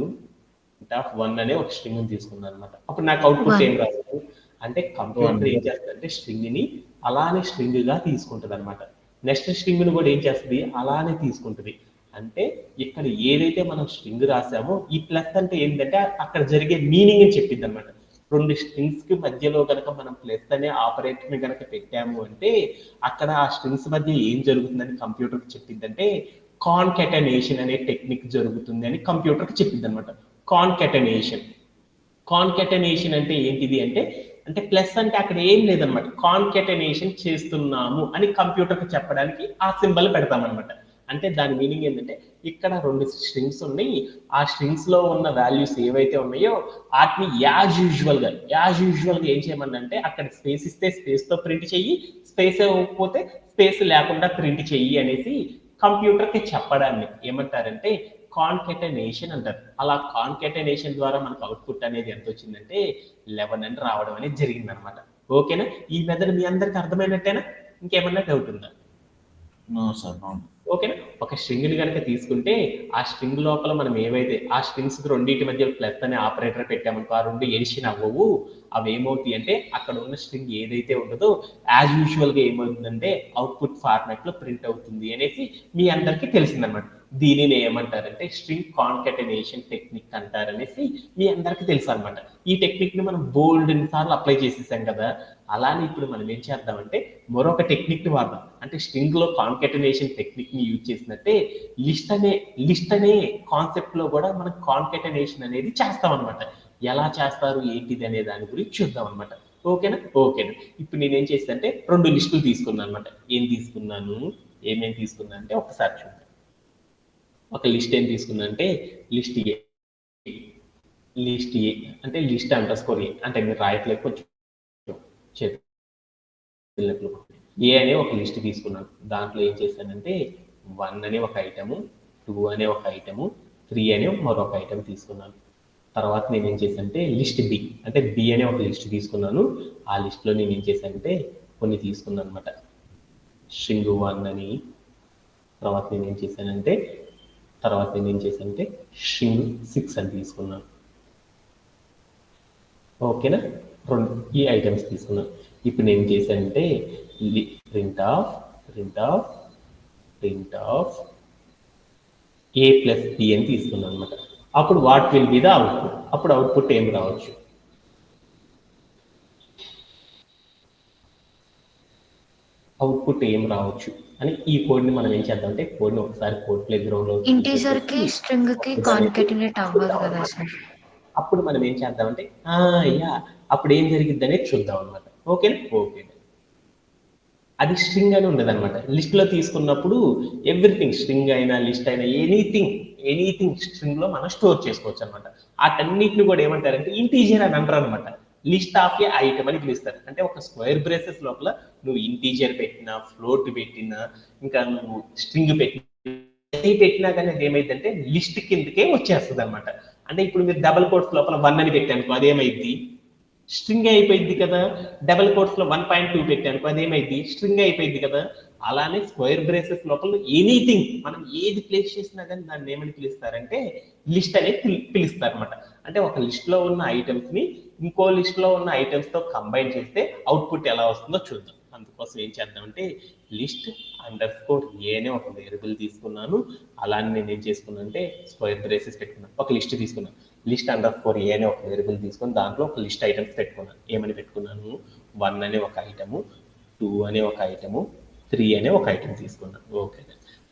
ప్రింట్ ఆఫ్ 1 అనే ఒక స్ట్రింగ్ తీసుకున్నాను అనమాట. అప్పుడు నాకు అవుట్పుట్ ఏం రావచ్చు అంటే కంప్యూటర్ ఏం చేస్తుందంటే స్ట్రింగ్ని అలానే స్ట్రింగ్గా తీసుకుంటుంది అనమాట. నెక్స్ట్ స్ట్రింగ్ని కూడా ఏం చేస్తుంది, అలానే తీసుకుంటుంది. అంటే ఇక్కడ ఏదైతే మనం స్ట్రింగ్ రాసామో ఈ ప్లస్ అంటే ఏంటంటే అక్కడ జరిగే మీనింగ్ అని చెప్పింది అనమాట. రెండు స్ట్రింగ్స్ కి మధ్యలో కనుక మనం ప్లస్ అనే ఆపరేటర్ ని కనుక పెట్టాము అంటే అక్కడ ఆ స్ట్రింగ్స్ మధ్య ఏం జరుగుతుందని కంప్యూటర్ చెప్పిందంటే కాన్కెటనేషన్ అనే టెక్నిక్ జరుగుతుంది అని కంప్యూటర్ కి చెప్పింది అనమాట. కాన్కెటనేషన్ కాన్కెటనేషన్ అంటే ఏంటిది అంటే ప్లస్ అంటే అక్కడ ఏం లేదనమాట, కాన్కెటనేషన్ చేస్తున్నాము అని కంప్యూటర్కి చెప్పడానికి ఆ సింబల్ పెడతామన్నమాట. అంటే దాని మీనింగ్ ఏంటంటే ఇక్కడ రెండు స్ట్రింగ్స్ ఉన్నాయి, ఆ స్ట్రింగ్స్ లో ఉన్న వాల్యూస్ ఏవైతే ఉన్నాయో వాటిని యాజ్ యూజువల్ గా ఏం చేయమనంటే అక్కడ స్పేస్ ఇస్తే స్పేస్ తో ప్రింట్ చెయ్యి, స్పేస్ ఇవ్వకపోతే స్పేస్ లేకుండా ప్రింట్ చెయ్యి అనేసి కంప్యూటర్కి చెప్పడాన్ని ఏమంటారంటే కాన్కెటనేషన్ అంటారు. అలా కాన్కెటనేషన్ ద్వారా మనకు అవుట్పుట్ అనేది ఎంత వచ్చిందంటే 11 అని రావడం అనేది జరిగింది అనమాట. ఓకేనా? ఈ మెథడ్ మీ అందరికి అర్థమైనట్టేనా? ఇంకేమన్నా డౌట్ ఉందా? No sir, no. ఓకేనా? ఒక స్ట్రింగ్ ని కనుక తీసుకుంటే ఆ స్ట్రింగ్ లోపల మనం ఏవైతే ఆ స్ట్రింగ్స్ రెండింటి మధ్య ప్లస్ అనే ఆపరేటర్ పెట్టామనుకో, ఆ రెండు ఎడిషన్ అవ్వవు. అవి ఏమవుతాయి అంటే అక్కడ ఉన్న స్ట్రింగ్ ఏదైతే ఉండదో యాజ్ యూజువల్ గా ఏమవుతుందంటే అవుట్పుట్ ఫార్మాట్ లో ప్రింట్ అవుతుంది అనేసి మీ అందరికీ తెలిసిందనమాట. దీనిని ఏమంటారంటే స్ట్రింగ్ కాన్కెటనేషన్ టెక్నిక్ అంటారనేసి మీ అందరికీ తెలుసు అనమాట. ఈ టెక్నిక్ ని మనం బోల్డ్ సార్లు అప్లై చేసేసాం కదా. అలానే ఇప్పుడు మనం ఏం చేద్దామంటే మరొక టెక్నిక్ ని వాడదాం. అంటే స్ట్రింగ్ లో కాన్కెటనేషన్ టెక్నిక్ ని యూజ్ చేసినట్టే లిస్ట్ అనే కాన్సెప్ట్ లో కూడా మనం కాన్కెటనేషన్ అనేది చేస్తాం అనమాట. ఎలా చేస్తారు ఏంటిది అనే దాని గురించి చూద్దాం అనమాట. ఓకేనా? ఓకేనా. ఇప్పుడు నేనేం చేస్తానంటే రెండు లిస్టులు తీసుకున్నాను అనమాట. ఏమేమి తీసుకున్నా అంటే ఒకసారి చూద్దాం. ఒక లిస్ట్ ఏం తీసుకున్నా అంటే లిస్ట్ ఏ అంటే లిస్ట్ అండర్స్కోర్ ఏ అంటే మీరు రాయట్లేదు, కొంచెం చేతులకు ఏ అనే ఒక లిస్ట్ తీసుకున్నాను. దాంట్లో ఏం చేశానంటే 1 అనే ఒక ఐటము, 2 అనే ఒక ఐటము, 3 అనే మరొక ఐటమ్ తీసుకున్నాను. తర్వాత నేను ఏం చేశానంటే లిస్ట్ బి అంటే బి అనే ఒక లిస్ట్ తీసుకున్నాను. ఆ లిస్ట్ లో నేను ఏం చేశానంటే కొన్ని తీసుకున్నాను అనమాట. స్ట్రింగ్ 1 అని, తర్వాత నేను ఏం చేశానంటే స్ట్రింగ్ 6 అని తీసుకున్నాను. ఓకేనా? ఈ ఐటమ్స్ తీసుకున్నాను. ఇప్పుడు నేను ఏం చేశానంటే print of A plus B అని తీసుకున్నాను అనమాట. అప్పుడు what will be the output? అప్పుడు అవుట్పుట్ ఏం రావచ్చు? అని ఈ కోడ్ ని మనం ఏం చేద్దాం అంటే కోడ్ ని ఒకసారి కోడ్ ప్లే గ్రౌండ్ లో ఇంటీజర్ కి స్ట్రింగ్ కి కాన్కెటినేట్ అవ్వదు కదా సార్. అప్పుడు మనం ఏం చేద్దామంటే అప్పుడు ఏం జరిగిద్ది అనేది చూద్దాం అనమాట. ఓకేనా? ఓకే. అది స్ట్రింగ్ అని ఉండదు అనమాట. లిస్ట్ లో తీసుకున్నప్పుడు ఎవ్రీథింగ్, స్ట్రింగ్ అయినా లిస్ట్ అయినా ఎనీథింగ్ స్ట్రింగ్ లో మనం స్టోర్ చేసుకోవచ్చు అనమాట. వాటన్నిటిని కూడా ఏమంటారంటే ఇంటీజర్ అని అంటారు అనమాట. లిస్ట్ ఆఫ్ ఏ ఐటమ్ అని పిలుస్తారు. అంటే ఒక స్క్వేర్ బ్రేసెస్ లోపల నువ్వు ఇంటీజర్ పెట్టినా, ఫ్లోట్ పెట్టినా, ఇంకా నువ్వు స్ట్రింగ్ పెట్టినా కానీ అది ఏమైందంటే లిస్ట్ కిందకే వచ్చేస్తుంది అనమాట. అంటే ఇప్పుడు మీరు డబల్ కోట్స్ లోపల 1 అని పెట్టానుకో అదేమైంది? స్ట్రింగ్ అయిపోయింది కదా. డబల్ కోట్స్ లో 1.2 పెట్టానుకో అదేమైంది? స్ట్రింగ్ అయిపోయింది కదా. అలానే స్క్వేర్ బ్రేసెస్ లోపల ఎనీథింగ్ మనం ఏది ప్లేస్ చేసినా కానీ దాన్ని ఏమని పిలుస్తారంటే లిస్ట్ అనేది పిలుస్తారు అనమాట. అంటే ఒక లిస్ట్ లో ఉన్న ఐటమ్స్ ని ఇంకో లిస్ట్ లో ఉన్న ఐటమ్స్ తో కంబైన్ చేస్తే అవుట్పుట్ ఎలా వస్తుందో చూద్దాం. అందుకోసం ఏం చేద్దామంటే లిస్ట్ అండర్స్కోర్ ఏ అనే ఒక వేరియబుల్ తీసుకున్నాను. అలానే నేను ఏం చేసుకున్నాను అంటే స్క్వేర్ బ్రేసెస్ పెట్టుకున్నాను. ఒక లిస్ట్ తీసుకున్నాను. లిస్ట్ అండర్స్కోర్ ఏ అనే ఒక వేరియబుల్ తీసుకొని దాంట్లో ఒక లిస్ట్ ఐటమ్స్ పెట్టుకున్నాను. ఏమని పెట్టుకున్నాను? 1 అనే ఒక ఐటము, 2 అనే ఒక ఐటము, 3 అనే ఒక ఐటమ్ తీసుకున్నాను. ఓకే.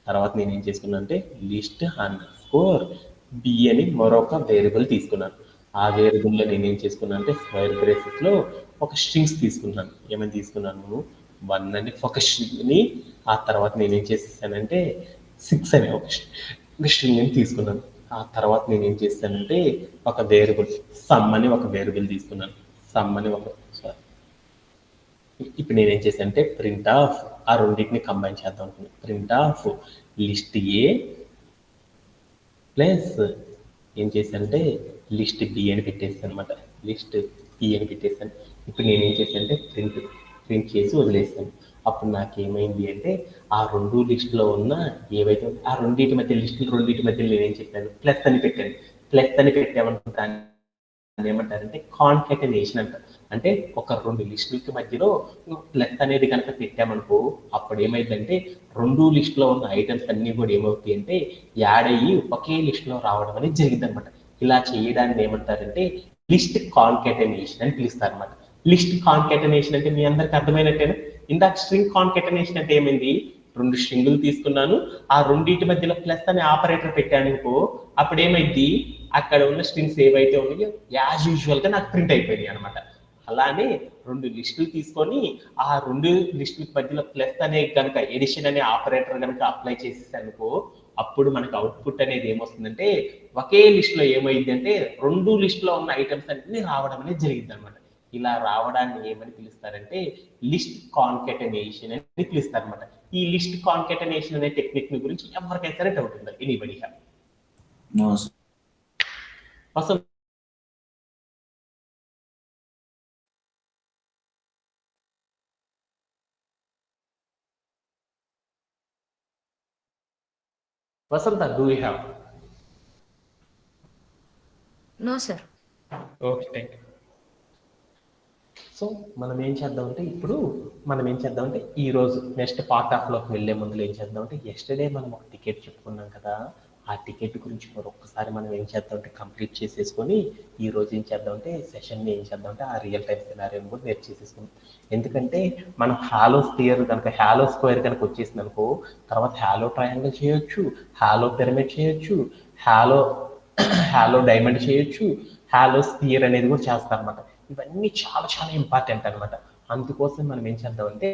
తర్వాత నేను ఏం చేసుకున్నాను అంటే లిస్ట్ అండర్స్కోర్ బి అని మరొక వేరియబుల్ తీసుకున్నాను. ఆ వేరియబుల్లో నేను ఏం చేసుకున్నాను అంటే స్క్వేర్ బ్రేసెస్ లో ఒక స్ట్రింగ్స్ తీసుకున్నాను. ఏమని తీసుకున్నాను? 1 అని ఒక స్ట్రింగ్ ని, ఆ తర్వాత నేను ఏం చేసేసానంటే 6 అనే ఒక స్ట్రింగ్ ని తీసుకున్నాను. ఆ తర్వాత నేను ఏం చేస్తానంటే ఒక వేరియబుల్ సమ్ అని ఒక వేరియబుల్ తీసుకున్నాను. ఇప్పుడు నేను ఏం చేశానంటే ప్రింట్ ఆఫ్ ఆ రెండింటిని కంబైన్ చేద్దాం అనుకున్నాను. Print of list A plus ఏం చేశానంటే లిస్ట్ బి అని పెట్టేస్తాను అనమాట. లిస్ట్ బి అని పెట్టేస్తాను. ఇప్పుడు నేను ఏం చేశానంటే ప్రింట్ చేసి వదిలేస్తాను. అప్పుడు నాకేమైంది అంటే ఆ రెండు లిస్టులో ఉన్న ఏవైతే ఆ రెండింటి మధ్య నేనేం చెప్పాను? ప్లస్ అని పెట్టాను. ప్లస్ అని పెట్టామనుకుంటాను ఏమంటారంటే కాన్కెటనేషన్ అంటారు. అంటే ఒక రెండు లిస్టులకి మధ్యలో ప్లస్ అనేది కనుక పెట్టామనుకో అప్పుడు ఏమైందంటే రెండు లిస్టులో ఉన్న ఐటమ్స్ అన్ని కూడా ఏమవుతాయి అంటే యాడ్ అయ్యి ఒకే లిస్టులో రావడం అనేది జరిగింది అనమాట. ఇలా చేయడాన్ని ఏమంటారంటే లిస్ట్ కాన్కెటనేషన్ అని పిలుస్తారు అనమాట. లిస్ట్ కాన్కెటనేషన్ అంటే మీ అందరికి అర్థమైనట్టేనా? ఇందాక స్ట్రింగ్ కాన్కెటనేషన్ అంటే ఏమైంది, 2 స్ట్రింగులు తీసుకున్నాను, ఆ రెండింటి మధ్యలో ప్లస్ అనే ఆపరేటర్ పెట్టాను అనుకో, అప్పుడు ఏమైంది, అక్కడ ఉన్న స్ట్రింగ్స్ ఏవైతే ఉన్నాయో యాజ్ యూజువల్ గా నాకు ప్రింట్ అయిపోయినాయి అనమాట. అలానే 2 లిస్టులు తీసుకొని ఆ 2 లిస్టుల మధ్యలో ప్లస్ అనే కనుక ఎడిషన్ అనే ఆపరేటర్ కనుక అప్లై చేసేసానుకో, అప్పుడు మనకు అవుట్పుట్ అనేది ఏమొస్తుందంటే ఒకే లిస్ట్ లో ఏమైంది అంటే 2 లిస్ట్ లో ఉన్న ఐటమ్స్ అన్ని రావడం అనేది జరిగింది అనమాట. ఇలా రావడాన్ని ఏమని పిలుస్తారంటే లిస్ట్ కాన్కెటనేషన్ అని పిలుస్తారు అనమాట. ఈ లిస్ట్ కాన్కెటనేషన్ అనే టెక్నిక్ గురించి ఎవరికైనా సరే డౌట్ ఉందా? Anybody have? No sir. Vasanth Vasantha, do you have? No sir. Okay, thank you. So మనం ఏం చేద్దామంటే ఇప్పుడు ఈ రోజు నెక్స్ట్ పార్ట్ ఆఫ్ లోకి వెళ్ళే ముందు ఏం చేద్దామంటే ఎస్టర్డే మనం ఒక టికెట్ చెప్పుకున్నాం కదా, ఆ టికెట్ గురించి మరొకసారి మనం ఏం చేద్దామంటే కంప్లీట్ చేసేసుకొని ఈ రోజు ఏం చేద్దామంటే సెషన్ని ఏం చేద్దామంటే ఆ రియల్ టైం సినారియోని కూడా నేర్చేసేసుకుందాం. ఎందుకంటే మనం హాలో స్పియర్ కనుక హాలో స్క్వేర్ కనుక వచ్చేసింది అనుకో, తర్వాత హాలో ట్రయాంగిల్ చేయొచ్చు, హాలో పిరమిడ్ చేయొచ్చు, హాలో డైమండ్ చేయొచ్చు, హాలో స్పియర్ అనేది కూడా చేస్తారన్నమాట. ఇవన్నీ చాలా చాలా ఇంపార్టెంట్ అనమాట. అందుకోసం మనం ఏం చేద్దామంటే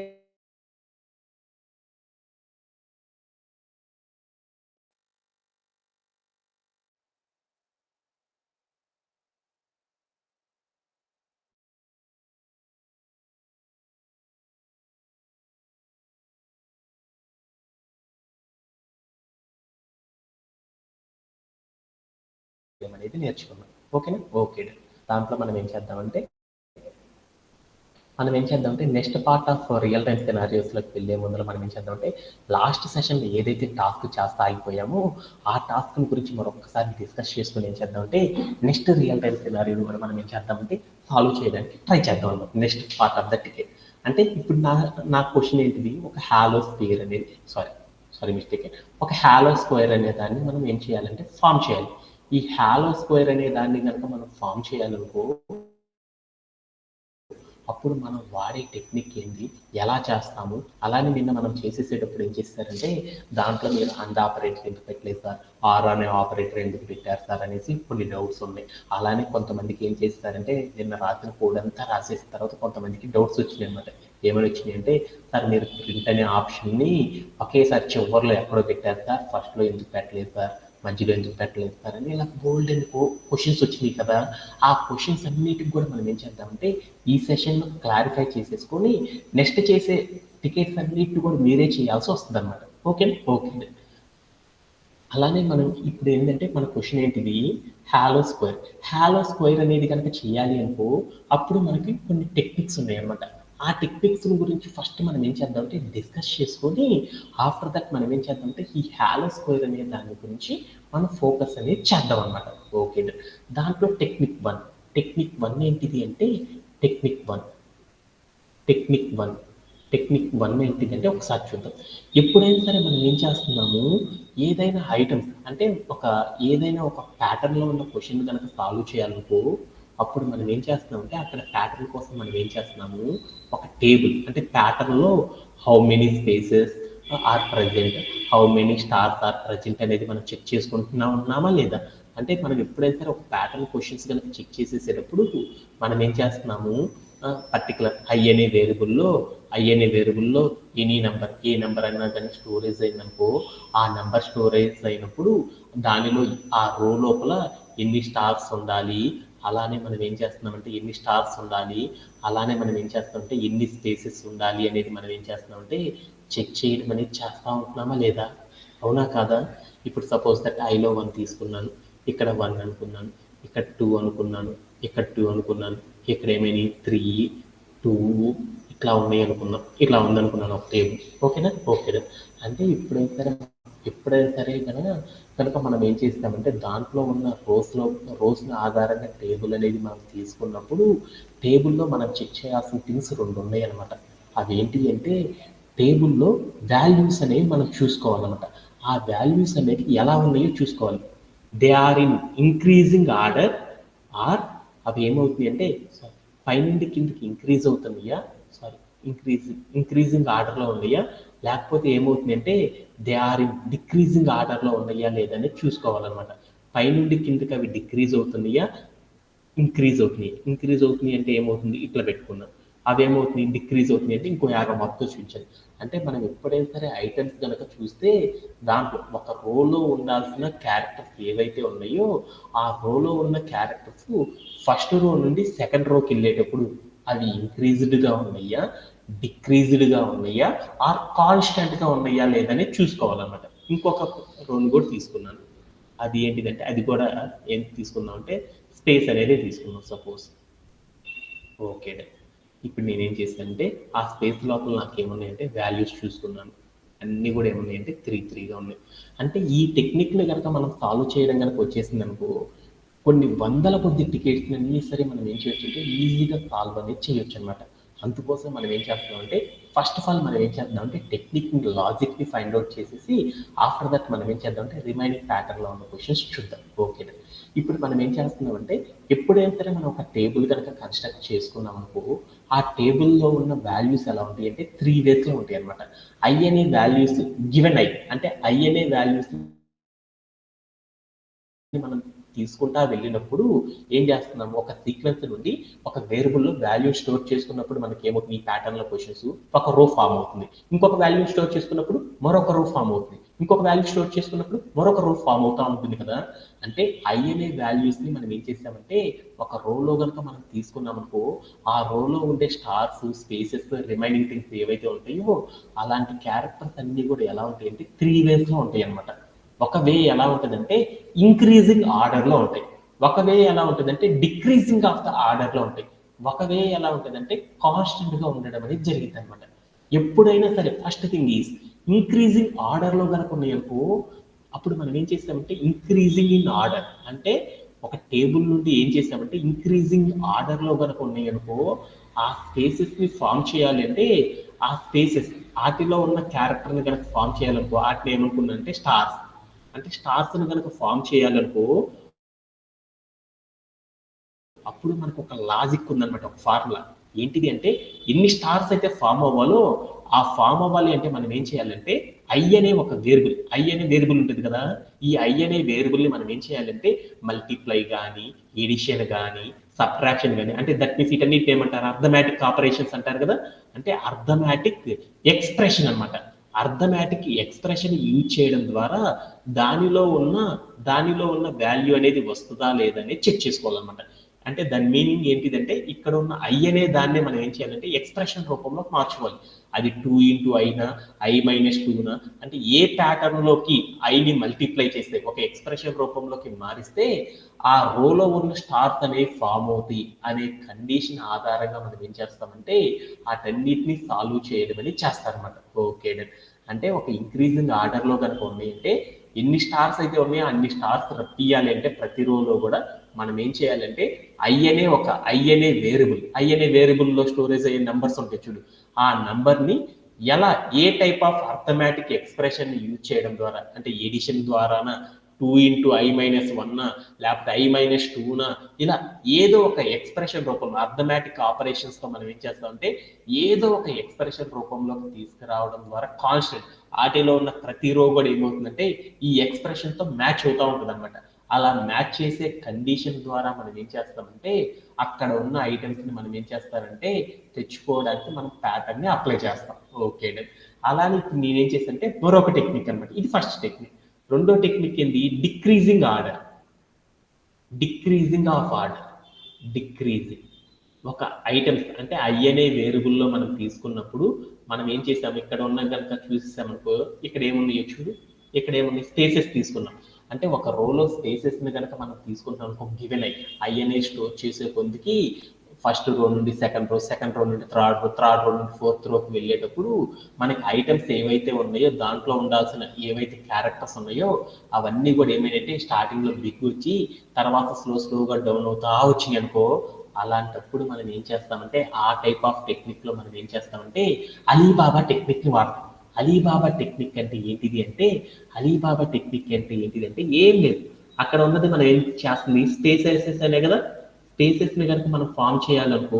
అనేది నేర్చుకున్నాం. ఓకేనా? ఓకే. దాంట్లో మనం ఏం చేద్దామంటే next part of real time సినారియోస్లోకి వెళ్ళే ముందర మనం ఏం చేద్దామంటే లాస్ట్ సెషన్లో ఏదైతే టాస్క్ చేస్తా అయిపోయామో ఆ టాస్క్ గురించి మరొకసారి డిస్కస్ చేసుకుని ఏం చేద్దామంటే నెక్స్ట్ రియల్ టైం సినారియోని కూడా మనం ఏం చేద్దామంటే సాల్వ్ చేయడానికి ట్రై చేద్దాం అన్నమాట. Next part of the ticket అంటే ఇప్పుడు నా క్వశ్చన్ ఏంటిది, ఒక హాలో స్పియర్ అనేది ఒక హాలో స్క్వేర్ అనే దాన్ని మనం ఏం చేయాలంటే ఫామ్ చేయాలి. ఈ హాలో స్క్వేర్ అనే దాన్ని కనుక మనం ఫామ్ చేయాలనుకో, అప్పుడు మనం వాడే టెక్నిక్ ఏంటి, ఎలా చేస్తాము, అలానే నిన్న మనం చేసేసేటప్పుడు ఏం చేస్తారంటే దాంట్లో మీరు అండ్ ఆపరేటర్ ఎందుకు పెట్టలేదు సార్, ఆర్ అనే ఆపరేటర్ ఎందుకు పెట్టారు సార్ అనేసి కొన్ని డౌట్స్ ఉన్నాయి. అలానే కొంతమందికి ఏం చేస్తారంటే నిన్న రాత్రి కోడ్ అంతా రాసేసిన తర్వాత కొంతమందికి డౌట్స్ వచ్చినాయి అనమాట. ఏమైనా వచ్చినాయి అంటే సార్ మీరు ప్రింట్ అనే ఆప్షన్ని ఒకేసారి చివరిలో ఎక్కడో పెట్టారు సార్, ఫస్ట్లో ఎందుకు పెట్టలేదు సార్, మధ్యలో ఎందుకు పెట్టలేదు సార్ అని ఇలా బోల్డ్ అండ్ క్వశ్చన్స్ వచ్చినాయి కదా. ఆ క్వశ్చన్స్ అన్నిటికి కూడా మనం ఏం చేద్దామంటే ఈ సెషన్లో క్లారిఫై చేసేసుకొని నెక్స్ట్ చేసే టికెట్స్ అన్నిటిని కూడా మీరే చేయాల్సి వస్తుంది అనమాట. ఓకే. అలానే మనం ఇప్పుడు ఏంటంటే మన క్వశ్చన్ ఏంటిది, హాలో స్క్వేర్ అనేది కనుక చేయాలి అనుకో, అప్పుడు మనకి కొన్ని టెక్నిక్స్ ఉన్నాయి అనమాట. ఆ టెక్నిక్స్ గురించి ఫస్ట్ మనం ఏం చేద్దామంటే డిస్కస్ చేసుకొని ఆఫ్టర్ దట్ మనం ఏం చేద్దామంటే ఈ హాలో స్క్వేర్ అనే దాని గురించి మనం ఫోకస్ అనేది చేద్దాం అనమాట. ఓకే. దాంట్లో టెక్నిక్ వన్ ఏంటిది అంటే టెక్నిక్ వన్ ఏంటిదంటే ఒకసారి చూద్దాం. ఎప్పుడైనా సరే మనం ఏం చేస్తున్నాము, ఏదైనా ఐటమ్స్ అంటే ఏదైనా ఒక ప్యాటర్న్లో ఉన్న క్వశ్చన్ కనుక సాల్వ్ చేయాలనుకో, అప్పుడు మనం ఏం చేస్తున్నామంటే అక్కడ ప్యాటర్న్ కోసం మనం ఏం చేస్తున్నాము, ఒక టేబుల్ అంటే ప్యాటర్న్లో how many spaces are present, how many stars are present అనేది మనం చెక్ చేసుకుంటున్నామా లేదా. అంటే మనం ఎప్పుడైతే ఒక ప్యాటర్న్ క్వశ్చన్స్ కనుక చెక్ చేసేసేటప్పుడు మనం ఏం చేస్తున్నాము, పర్టికులర్ ఐ అనే వేరియబుల్లో ఎనీ నెంబర్, ఏ నెంబర్ అయినా కానీ స్టోరేజ్ అయిందనుకో, ఆ నెంబర్ స్టోరేజ్ అయినప్పుడు దానిలో ఆ రో లోపల ఎన్ని స్టార్స్ ఉండాలి, అలానే మనం ఏం చేస్తున్నామంటే ఎన్ని స్టార్స్ ఉండాలి, అలానే మనం ఏం చేస్తామంటే ఎన్ని స్పేసెస్ ఉండాలి అనేది మనం ఏం చేస్తున్నామంటే చెక్ చేయడం అనేది చేస్తూ ఉంటున్నామా లేదా. అవునా కాదా? ఇప్పుడు సపోజ్ దట్ ఐలో 1 తీసుకున్నాను, ఇక్కడ 1 అనుకున్నాను, ఇక్కడ 2 అనుకున్నాను, ఇక్కడ 2 అనుకున్నాను, ఇక్కడ ఏమైనా 3, 2 ఇట్లా ఉన్నాయి అనుకున్నాం, ఇట్లా ఉందనుకున్నాను ఒక టేబుల్. ఓకేనా? అంటే ఎప్పుడైనా సరే కనుక మనం ఏం చేస్తామంటే దాంట్లో ఉన్న రోస్ని ఆధారంగా టేబుల్ అనేది మనం తీసుకున్నప్పుడు టేబుల్లో మనం చెక్ చేయాల్సిన థింగ్స్ 2 ఉన్నాయి అనమాట. అవేంటి అంటే టేబుల్లో వాల్యూస్ అనేవి మనం చూసుకోవాలన్నమాట. ఆ వాల్యూస్ అనేవి ఎలా ఉన్నాయో చూసుకోవాలి. They are in increasing order or అవి ఏమవుతుంది అంటే పైనుండి కిందకి ఇంక్రీజ్ అవుతున్నాయా, ఇంక్రీజింగ్ ఆర్డర్లో ఉన్నాయా, లేకపోతే ఏమవుతుంది అంటే దే ఆర్ ఇన్ డిక్రీజింగ్ ఆర్డర్లో ఉన్నాయా లేదని చూసుకోవాలన్నమాట. పైనుండి కిందకి అవి డిక్రీజ్ అవుతున్నాయా, ఇంక్రీజ్ అవుతున్నాయి అంటే ఏమవుతుంది, ఇట్లా పెట్టుకున్నాం. అవి ఏమవుతుంది, డిక్రీజ్ అవుతుంది అంటే ఇంకో 50 మొత్తం చూపించాలి. అంటే మనం ఎప్పుడైనా సరే ఐటమ్స్ కనుక చూస్తే దాంట్లో ఒక రోలో ఉండాల్సిన క్యారెక్టర్స్ ఏవైతే ఉన్నాయో ఆ రోలో ఉన్న క్యారెక్టర్స్ ఫస్ట్ రో నుండి సెకండ్ రోకి వెళ్ళేటప్పుడు అవి ఇంక్రీజ్డ్గా ఉన్నాయా, డిక్రీజ్డ్గా ఉన్నాయా, ఆర్ కాన్స్టెంట్గా ఉన్నాయా లేదని చూసుకోవాలన్నమాట. ఇంకొక రోని కూడా తీసుకున్నాను. అది ఏంటిదంటే అది కూడా ఏం తీసుకున్నాం అంటే స్పేస్ అనేది తీసుకున్నాం సపోజ్. ఓకే, ఇప్పుడు నేనేం చేశానంటే ఆ స్పేస్ లోపల నాకు ఏమున్నాయంటే వాల్యూస్ చూసుకున్నాను. అన్నీ కూడా ఏమున్నాయంటే 3గా ఉన్నాయి. అంటే ఈ టెక్నిక్ని కనుక మనం సాల్వ్ చేయడం కనుక వచ్చేసింది అనుకో, కొన్ని వందల కొద్ది టికెట్స్ అన్నీ సరే మనం ఏం చేయొచ్చు అంటే ఈజీగా సాల్వ్ అనేది చేయొచ్చు అనమాట. అందుకోసం మనం ఏం చేస్తామంటే ఫస్ట్ ఆఫ్ ఆల్ మనం ఏం చేద్దామంటే టెక్నిక్ని లాజిక్ని ఫైండ్ అవుట్ చేసేసి ఆఫ్టర్ దట్ మనం ఏం చేద్దామంటే రిమైనింగ్ ప్యాటర్న్లో ఉన్న క్వశ్చన్స్ చూద్దాం. ఓకేనా, ఇప్పుడు మనం ఏం చేస్తున్నామంటే ఎప్పుడైనా సరే మనం ఒక టేబుల్ కనుక కన్స్ట్రక్ట్ చేసుకున్నాం అనుకో, ఆ టేబుల్లో ఉన్న వాల్యూస్ ఎలా ఉంటాయి అంటే 3 వేస్లో ఉంటాయి అనమాట. ఐ అనే వాల్యూస్ గివెన్ ఐ అంటే ఐ అనే వాల్యూస్ మనం తీసుకుంటా వెళ్ళినప్పుడు ఏం చేస్తున్నాము, ఒక సీక్వెన్స్ నుండి ఒక వేరియబుల్లో వాల్యూ స్టోర్ చేసుకున్నప్పుడు మనకి ఏమవుతుంది, ఈ ప్యాటర్న్లో క్వశ్చన్స్ ఒక రో ఫామ్ అవుతుంది. ఇంకొక వాల్యూ స్టోర్ చేసుకున్నప్పుడు మరొక రో ఫామ్ అవుతుంది. ఇంకొక వాల్యూ స్టోర్ చేసుకున్నప్పుడు మరొక రో ఫామ్ అవుతూ ఉంటుంది కదా. అంటే ఐ అనే వాల్యూస్ని మనం ఏం చేసామంటే ఒక రోలో కనుక మనం తీసుకున్నామనుకో, ఆ రోలో ఉండే స్టార్స్, స్పేసెస్, రిమైనింగ్ థింగ్స్ ఏవైతే ఉంటాయో అలాంటి క్యారెక్టర్స్ అన్నీ కూడా ఎలా ఉంటాయి అంటే 3 వేస్లో ఉంటాయి అనమాట. ఒక వే ఎలా ఉంటుందంటే ఇంక్రీజింగ్ ఆర్డర్లో ఉంటాయి, ఒక వే ఎలా ఉంటుందంటే డిక్రీజింగ్ ఆఫ్ ద ఆర్డర్లో ఉంటాయి, ఒక వే ఎలా ఉంటుందంటే కాన్స్టెంట్గా ఉండడం అనేది జరిగింది అనమాట. ఎప్పుడైనా సరే ఫస్ట్ థింగ్ ఈజ్ ఇంక్రీజింగ్ ఆర్డర్లో కనుక ఉన్నాయనుకో, అప్పుడు మనం ఏం చేస్తామంటే ఇంక్రీజింగ్ ఇన్ ఆర్డర్ అంటే ఒక టేబుల్ నుండి ఏం చేసామంటే ఇంక్రీజింగ్ ఆర్డర్లో కనుక ఉన్నాయనుకో, ఆ స్పేసెస్ని ఫామ్ చేయాలి అంటే ఆ స్పేసెస్ వాటిలో ఉన్న క్యారెక్టర్ని కనుక ఫామ్ చేయాలనుకో వాటిని ఏమనుకున్నానంటే స్టార్స్ అంటే స్టార్స్ని కనుక ఫామ్ చేయాలనుకో అప్పుడు మనకు ఒక లాజిక్ ఉందన్నమాట, ఒక ఫార్ములా. ఏంటిది అంటే ఎన్ని స్టార్స్ అయితే ఫామ్ అవ్వాలో ఆ ఫామ్ అవ్వాలి అంటే మనం ఏం చేయాలంటే ఐ అనే ఒక వేరియబుల్, ఐ అనే వేరియబుల్ ఉంటుంది కదా, ఈ ఐ అనే వేరియబుల్ని మనం ఏం చేయాలంటే మల్టిప్లై కానీ, ఎడిషన్ కానీ, సబ్ట్రాక్షన్ కానీ, అంటే దట్ మీన్స్ వీటన్నిటిని ఏమంటారు, అర్థమెటిక్ ఆపరేషన్స్ అంటారు కదా. అంటే అర్థమెటిక్ ఎక్స్ప్రెషన్ అనమాట. అర్థమెటిక్ ఎక్స్ప్రెషన్ యూజ్ చేయడం ద్వారా దానిలో ఉన్న వాల్యూ అనేది వస్తుందా లేదని చెక్ చేసుకోవాలన్నమాట. అంటే దాని మీనింగ్ ఏంటిదంటే ఇక్కడ ఉన్న ఐ అనే దాన్నే మనం ఏం చేయాలంటే ఎక్స్ప్రెషన్ రూపంలో మార్చుకోవాలి. అది 2 ఇంటూ ఐనా, I-2నా, అంటే ఏ ప్యాటర్న్లోకి ఐని మల్టిప్లై చేస్తే ఒక ఎక్స్ప్రెషన్ రూపంలోకి మారిస్తే ఆ రోలో ఉన్న స్టార్స్ అనేవి ఫామ్ అవుతాయి అనే కండిషన్ ఆధారంగా మనం ఏం చేస్తామంటే వాటన్నిటిని సాల్వ్ చేయడం అనేది చేస్తారనమాట. ఓకే, అంటే ఒక ఇంక్రీజింగ్ ఆర్డర్లో కనుక ఉన్నాయంటే ఎన్ని స్టార్స్ అయితే ఉన్నాయో అన్ని స్టార్స్ రప్పియాలి అంటే ప్రతి రోలో కూడా మనం ఏం చేయాలంటే ఐ అనే వేరియబుల్లో స్టోరేజ్ అయ్యే నెంబర్స్ ఉంటాయి చూడు, ఆ నంబర్ని ఎలా ఏ type of arithmetic expression use చేయడం ద్వారా, అంటే ఎడిషన్ ద్వారానా, 2 ఇంటూ I-1నా, లేకపోతే I-2నా, ఇలా ఏదో ఒక ఎక్స్ప్రెషన్ రూపంలో అర్థమెటిక్ ఆపరేషన్స్తో మనం ఏం చేస్తామంటే ఏదో ఒక ఎక్స్ప్రెషన్ రూపంలోకి తీసుకురావడం ద్వారా కాన్స్టెంట్ వాటిలో ఉన్న ప్రతి రో కూడా ఏమవుతుందంటే ఈ ఎక్స్ప్రెషన్తో మ్యాచ్ అవుతూ ఉంటుంది అనమాట. అలా మ్యాచ్ చేసే కండిషన్ ద్వారా మనం ఏం చేస్తామంటే అక్కడ ఉన్న ఐటమ్స్ని మనం ఏం చేస్తారంటే తెచ్చుకోవడానికి మనం ప్యాటర్న్ని అప్లై చేస్తాం. ఓకే, అలానే ఇప్పుడు నేనేం చేస్తానంటే మరొక టెక్నిక్ అనమాట. ఇది ఫస్ట్ టెక్నిక్. రెండో టెక్నిక్ ఏంది, డిక్రీజింగ్ ఆఫ్ ఆర్డర్. డిక్రీజింగ్ ఒక ఐటమ్స్ అంటే ఐ అనే వేరియబుల్లో మనం తీసుకున్నప్పుడు మనం ఏం చేసాం, ఇక్కడ ఉన్న కనుక చూసామనుకో ఇక్కడ ఏమున్నాయో చూడు, ఇక్కడ ఏమున్నాయి స్పేసెస్ తీసుకున్నాం. అంటే ఒక రోలో స్పేసెస్ని కనుక మనం తీసుకుంటాం అనుకో, గివెన్ ఐ అనే స్టోర్ చేసే కొద్దికి ఫస్ట్ రో నుండి సెకండ్ రో నుండి థర్డ్ రో నుండి ఫోర్త్ రోకి వెళ్ళేటప్పుడు మనకి ఐటమ్స్ ఏవైతే ఉన్నాయో దాంట్లో ఉండాల్సిన ఏవైతే క్యారెక్టర్స్ ఉన్నాయో అవన్నీ కూడా ఏమైనా స్టార్టింగ్లో బిగ్ వచ్చి తర్వాత స్లోగా డౌన్ అవుతా వచ్చినాయి అనుకో, అలాంటప్పుడు మనం ఏం చేస్తామంటే ఆ టైప్ ఆఫ్ టెక్నిక్లో మనం ఏం చేస్తామంటే అలీబాబా టెక్నిక్ని వాడతాం. అలీబాబా టెక్నిక్ అంటే ఏంటిది అంటే ఏం లేదు, అక్కడ ఉన్నది మనం ఏం చేస్తుంది స్పేసెస్ అనే కదా, స్పేసెస్ని కనుక మనం ఫామ్ చేయాలనుకో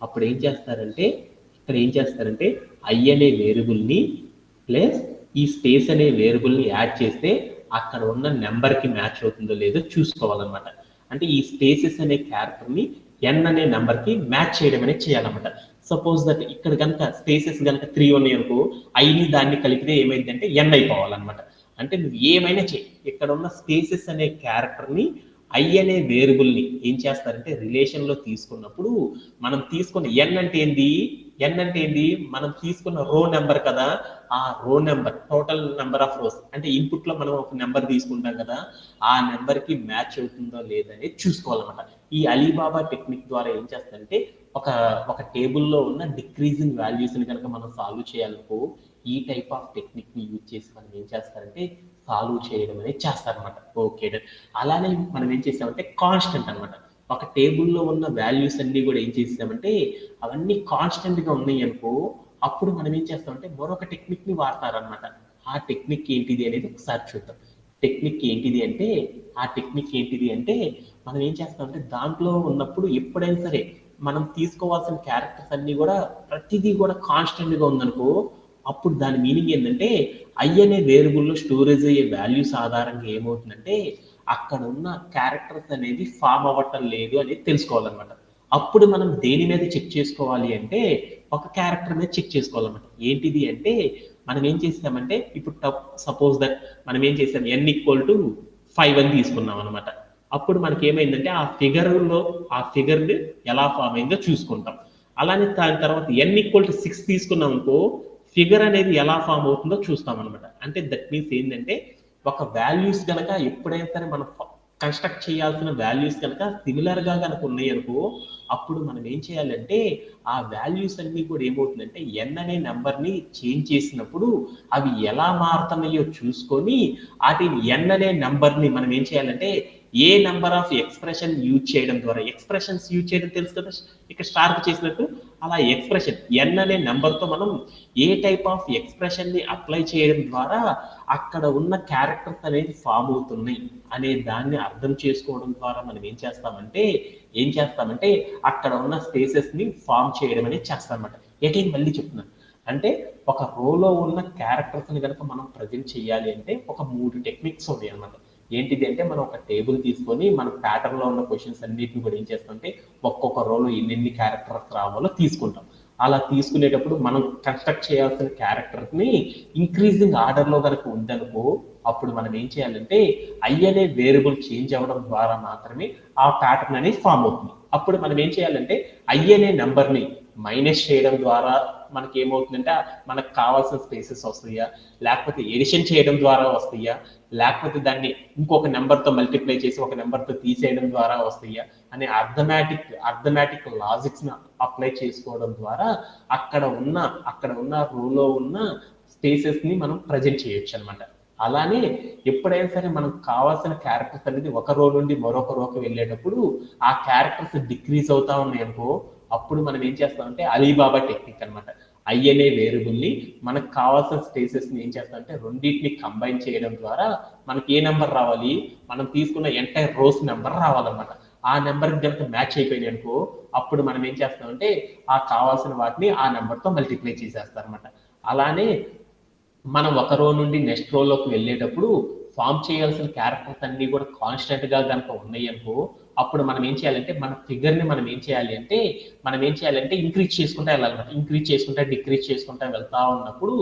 అప్పుడు ఏం చేస్తారంటే ఇక్కడ ఏం చేస్తారంటే ఐ అనే వేరియబుల్ని ప్లస్ ఈ స్పేస్ అనే వేరియబుల్ని యాడ్ చేస్తే అక్కడ ఉన్న నెంబర్కి మ్యాచ్ అవుతుందో లేదో చూసుకోవాలన్నమాట. అంటే ఈ స్పేసెస్ అనే క్యారెక్టర్ని ఎన్ అనే నెంబర్కి మ్యాచ్ చేయడం అనేది చేయాలన్నమాట. సపోజ్ దట్ ఇక్కడ కనుక స్పేసెస్ కనుక 3 ఉన్నాయి అనుకో ఐని దాన్ని కలిపితే ఏమైందంటే ఎన్ అయిపోవాలన్నమాట. అంటే నువ్వు ఏమైనా చేయి, ఇక్కడ ఉన్న స్పేసెస్ అనే క్యారెక్టర్ని ఐ అనే వేరియబుల్ని ఏం చేస్తారంటే రిలేషన్లో తీసుకున్నప్పుడు మనం తీసుకున్న ఎన్ అంటే ఏంది మనం తీసుకున్న రో నెంబర్ కదా, ఆ రో number total number of rose అంటే ఇన్పుట్ లో మనం ఒక నెంబర్ తీసుకుంటాం కదా, ఆ నెంబర్ కి మ్యాచ్ అవుతుందో లేదనేది చూసుకోవాలన్నమాట. ఈ అలీబాబా టెక్నిక్ ద్వారా ఏం చేస్తారంటే ఒక టేబుల్లో ఉన్న డిక్రీజింగ్ వాల్యూస్ ని కనుక మనం సాల్వ్ చేయాలనుకో ఈ టైప్ ఆఫ్ టెక్నిక్ ని యూజ్ చేసి మనం ఏం చేస్తారంటే సాల్వ్ చేయడం అనేది చేస్తారనమాట. ఓకే, అలానే మనం ఏం చేసామంటే కాన్స్టెంట్ అనమాట. ఒక టేబుల్లో ఉన్న వాల్యూస్ అన్ని కూడా ఏం చేసామంటే అవన్నీ కాన్స్టెంట్ గా ఉన్నాయి అనుకో అప్పుడు మనం ఏం చేస్తామంటే మరొక టెక్నిక్ ని వాడతారనమాట. ఆ టెక్నిక్ ఏంటిది అనేది ఒకసారి చూద్దాం. టెక్నిక్ ఏంటిది అంటే మనం ఏం చేస్తామంటే దాంట్లో ఉన్నప్పుడు ఎప్పుడైనా సరే మనం తీసుకోవాల్సిన క్యారెక్టర్స్ అన్ని కూడా ప్రతిదీ కూడా కాన్స్టెంట్ గా ఉందనుకో అప్పుడు దాని మీనింగ్ ఏంటంటే ఐ అనే వేరియబుల్లో స్టోరేజ్ అయ్యే వాల్యూస్ ఆధారంగా ఏమవుతుందంటే అక్కడ ఉన్న క్యారెక్టర్స్ అనేది ఫామ్ అవ్వటం లేదు అనేది తెలుసుకోవాలన్నమాట. అప్పుడు మనం దేని మీద చెక్ చేసుకోవాలి అంటే ఒక క్యారెక్టర్ మీద చెక్ చేసుకోవాలన్నమాట. ఏంటిది అంటే మనం ఏం చేసామంటే ఇప్పుడు సపోజ్ దట్ మనం ఏం చేసాం n=5 అని తీసుకున్నాం అనమాట. అప్పుడు మనకి ఏమైందంటే ఆ ఫిగర్ ఎలా ఫామ్ అయిందో చూసుకుంటాం. అలానే దాని తర్వాత n=6 తీసుకున్నాం అనుకో ఫిగర్ అనేది ఎలా ఫామ్ అవుతుందో చూస్తాం అనమాట. అంటే దట్ మీన్స్ ఏంటంటే ఒక వాల్యూస్ కనుక ఎప్పుడైనా సరే మనం కన్స్ట్రక్ట్ చేయాల్సిన వాల్యూస్ కనుక సిమిలర్ గా కనుక ఉన్నాయి అనుకో అప్పుడు మనం ఏం చేయాలంటే ఆ వాల్యూస్ అన్ని కూడా ఏమవుతుందంటే ఎన్ అనే నెంబర్ ని చేంజ్ చేసినప్పుడు అవి ఎలా మారుతున్నాయో చూసుకొని వాటిని ఎన్ అనే నెంబర్ ని మనం ఏం చేయాలంటే ఏ నెంబర్ ఆఫ్ ఎక్స్ప్రెషన్ యూజ్ చేయడం ద్వారా, ఎక్స్ప్రెషన్స్ యూజ్ చేయడం తెలుసు కదా ఇక్కడ స్టార్ట్ చేసినట్టు, అలా ఎక్స్ప్రెషన్ ఎన్ అనే నెంబర్తో మనం ఏ టైప్ ఆఫ్ ఎక్స్ప్రెషన్ ని అప్లై చేయడం ద్వారా అక్కడ ఉన్న క్యారెక్టర్స్ అనేది ఫామ్ అవుతున్నాయి అనే దాన్ని అర్థం చేసుకోవడం ద్వారా మనం ఏం చేస్తామంటే అక్కడ ఉన్న స్పేసెస్ ని ఫామ్ చేయడం అనేది చేస్తామన్నమాట. ఎగైన్ మళ్ళీ చెప్తున్నాను, అంటే ఒక రోలో ఉన్న క్యారెక్టర్స్ ని కనుక మనం ప్రజెంట్ చేయాలి అంటే ఒక 3 టెక్నిక్స్ ఉన్నాయి అన్నమాట. ఏంటిది అంటే మనం ఒక టేబుల్ తీసుకొని మన ప్యాటర్న్ లో ఉన్న క్వశ్చన్స్ అన్నిటిని కూడా ఏం చేస్తామంటే ఒక్కొక్క రోలో ఎన్ని క్యారెక్టర్స్ రావాలో తీసుకుంటాం. అలా తీసుకునేటప్పుడు మనం కన్స్ట్రక్ట్ చేయాల్సిన క్యారెక్టర్స్ ని ఇంక్రీజింగ్ ఆర్డర్ లో కనుక ఉందనుకో అప్పుడు మనం ఏం చేయాలంటే ఐ అనే వేరియబుల్ చేంజ్ అవ్వడం ద్వారా మాత్రమే ఆ ప్యాటర్న్ అనేది ఫామ్ అవుతుంది. అప్పుడు మనం ఏం చేయాలంటే ఐ అనే నెంబర్ ని మైనస్ చేయడం ద్వారా మనకి ఏమవుతుందంటే మనకు కావాల్సిన స్పేసెస్ వస్తాయా, లేకపోతే ఎడిషన్ చేయడం ద్వారా వస్తాయా, లేకపోతే దాన్ని ఇంకొక నెంబర్తో మల్టిప్లై చేసి ఒక నెంబర్తో తీసేయడం ద్వారా వస్తాయా అనే అర్థమెటిక్ లాజిక్స్ ని అప్లై చేసుకోవడం ద్వారా అక్కడ ఉన్న రోలో ఉన్న స్పేసెస్ ని మనం ప్రజెంట్ చేయొచ్చు అనమాట. అలానే ఎప్పుడైనా సరే మనకు కావాల్సిన క్యారెక్టర్స్ అనేది ఒక రో నుండి మరొక రోకి వెళ్ళేటప్పుడు ఆ క్యారెక్టర్స్ డిక్రీజ్ అవుతా ఉన్నాయి అనుకో అప్పుడు మనం ఏం చేస్తామంటే అలీబాబా టెక్నిక్ అనమాట. ఐ అనే వేరియబుల్ ని మనకు కావాల్సిన స్పేసెస్ ని ఏం చేస్తామంటే రెండింటిని కంబైన్ చేయడం ద్వారా మనకి ఏ నెంబర్ రావాలి, మనం తీసుకున్న ఎంటైర్ రోస్ నెంబర్ రావాలన్నమాట. ఆ నెంబర్ కనుక మ్యాచ్ అయిపోయినాయి అనుకో అప్పుడు మనం ఏం చేస్తామంటే ఆ కావాల్సిన వాటిని ఆ నెంబర్తో మల్టిప్లై చేసేస్తాం అనమాట. అలానే మనం ఒక రో నుండి నెక్స్ట్ రోలోకి వెళ్ళేటప్పుడు ఫామ్ చేయాల్సిన క్యారెక్టర్స్ అన్ని కూడా కాన్స్టెంట్ గా కనుక ఉన్నాయి అనుకో అప్పుడు మనం ఏం చేయాలంటే మన ఫిగర్ ని మనం ఏం చేయాలంటే ఇంక్రీజ్ చేసుకుంటా వెళ్ళాలన్నమాట. ఇంక్రీజ్ చేసుకుంటా డిక్రీజ్ చేసుకుంటా వెళ్తా ఉన్నప్పుడు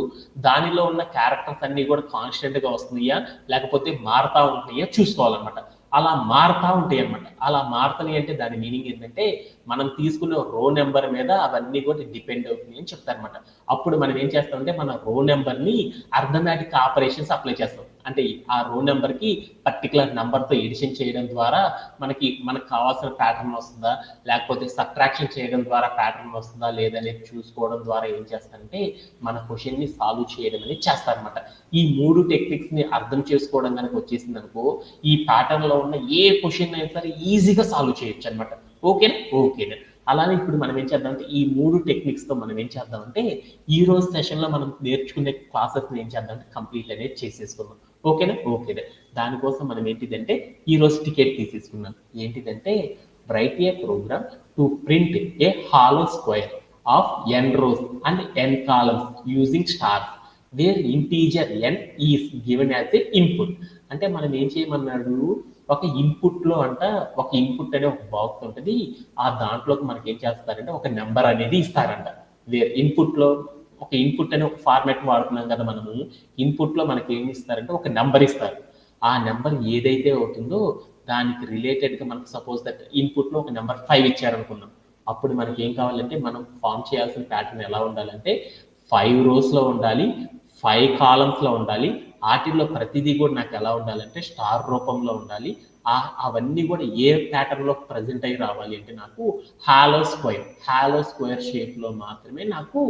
దానిలో ఉన్న క్యారెక్టర్స్ అన్ని కూడా కాన్స్టెంట్ గా వస్తున్నాయా లేకపోతే మారుతా ఉంటున్నాయా చూసుకోవాలన్నమాట. అలా మారుతా ఉంటాయి అనమాట. అలా మారుతున్నాయి అంటే దాని మీనింగ్ ఏంటంటే మనం తీసుకునే రో నెంబర్ మీద అవన్నీ కూడా డిపెండ్ అవుతున్నాయి అని చెప్తారనమాట. అప్పుడు మనం ఏం చేస్తామంటే మన రో నెంబర్ ని అర్థమెటిక్ ఆపరేషన్స్ అప్లై చేస్తాం. అంటే ఆ రో నెంబర్ కి పర్టికులర్ నెంబర్ తో ఎడిషన్ చేయడం ద్వారా మనకు కావాల్సిన ప్యాటర్న్ వస్తుందా లేకపోతే సబ్ట్రాక్షన్ చేయడం ద్వారా ప్యాటర్న్ వస్తుందా లేదనేది చూసుకోవడం ద్వారా ఏం చేస్తారంటే మన క్వశ్చన్ ని సాల్వ్ చేయడం అనేది చేస్తారనమాట. ఈ 3 టెక్నిక్స్ ని అర్థం చేసుకోవడం కనుక వచ్చేసింది అనుకో ఈ ప్యాటర్న్ లో ఉన్న ఏ క్వశ్చన్ అయినా సరే ఈజీగా సాల్వ్ చేయొచ్చు అనమాట. ఓకేనా. అలానే ఇప్పుడు మనం ఏం చేద్దామంటే ఈ 3 టెక్నిక్స్ తో మనం ఏం చేద్దామంటే ఈ రోజు సెషన్ లో మనం నేర్చుకునే క్లాసెస్ ఏం చేద్దామంటే కంప్లీట్ అనేది చేసేసుకుందాం. ఓకేనా. దానికోసం మనం ఏంటిదంటే ఈ రోజు టికెట్ తీసేసుకున్నాం. ఏంటిదంటే write a program to print a hollow square of n rows and n columns using stars where integer n is given as a input. అంటే మనం ఏం చేయమన్నాడు, ఒక ఇన్పుట్ లో అంట ఒక ఇన్పుట్ అనే ఒక బాక్స్ ఉంటుంది, ఆ దాంట్లోకి మనకి ఏం చేస్తారంటే ఒక నెంబర్ అనేది ఇస్తారంట. వేరే ఇన్పుట్ లో ఒక ఇన్పుట్ అనే ఒక ఫార్మాట్ వాడుతున్నాం కదా మనము, ఇన్పుట్ లో మనకి ఏమి ఇస్తారంటే ఒక నెంబర్ ఇస్తారు. ఆ నెంబర్ ఏదైతే అవుతుందో దానికి రిలేటెడ్ గా మనకు సపోజ్ దట్ ఇన్పుట్ లో ఒక నెంబర్ 5 ఇచ్చారనుకున్నాం. అప్పుడు మనకి ఏం కావాలంటే మనం ఫామ్ చేయాల్సిన ప్యాటర్న్ ఎలా ఉండాలంటే 5 rows లో ఉండాలి, 5 columns లో ఉండాలి. వాటిల్లో ప్రతిదీ కూడా నాకు ఎలా ఉండాలంటే స్టార్ రూపంలో ఉండాలి. అవన్నీ కూడా ఏ ప్యాటర్న్ లో ప్రజెంట్ అయ్యి రావాలి అంటే నాకు హాలో స్క్వేర్ షేప్ లో మాత్రమే నాకు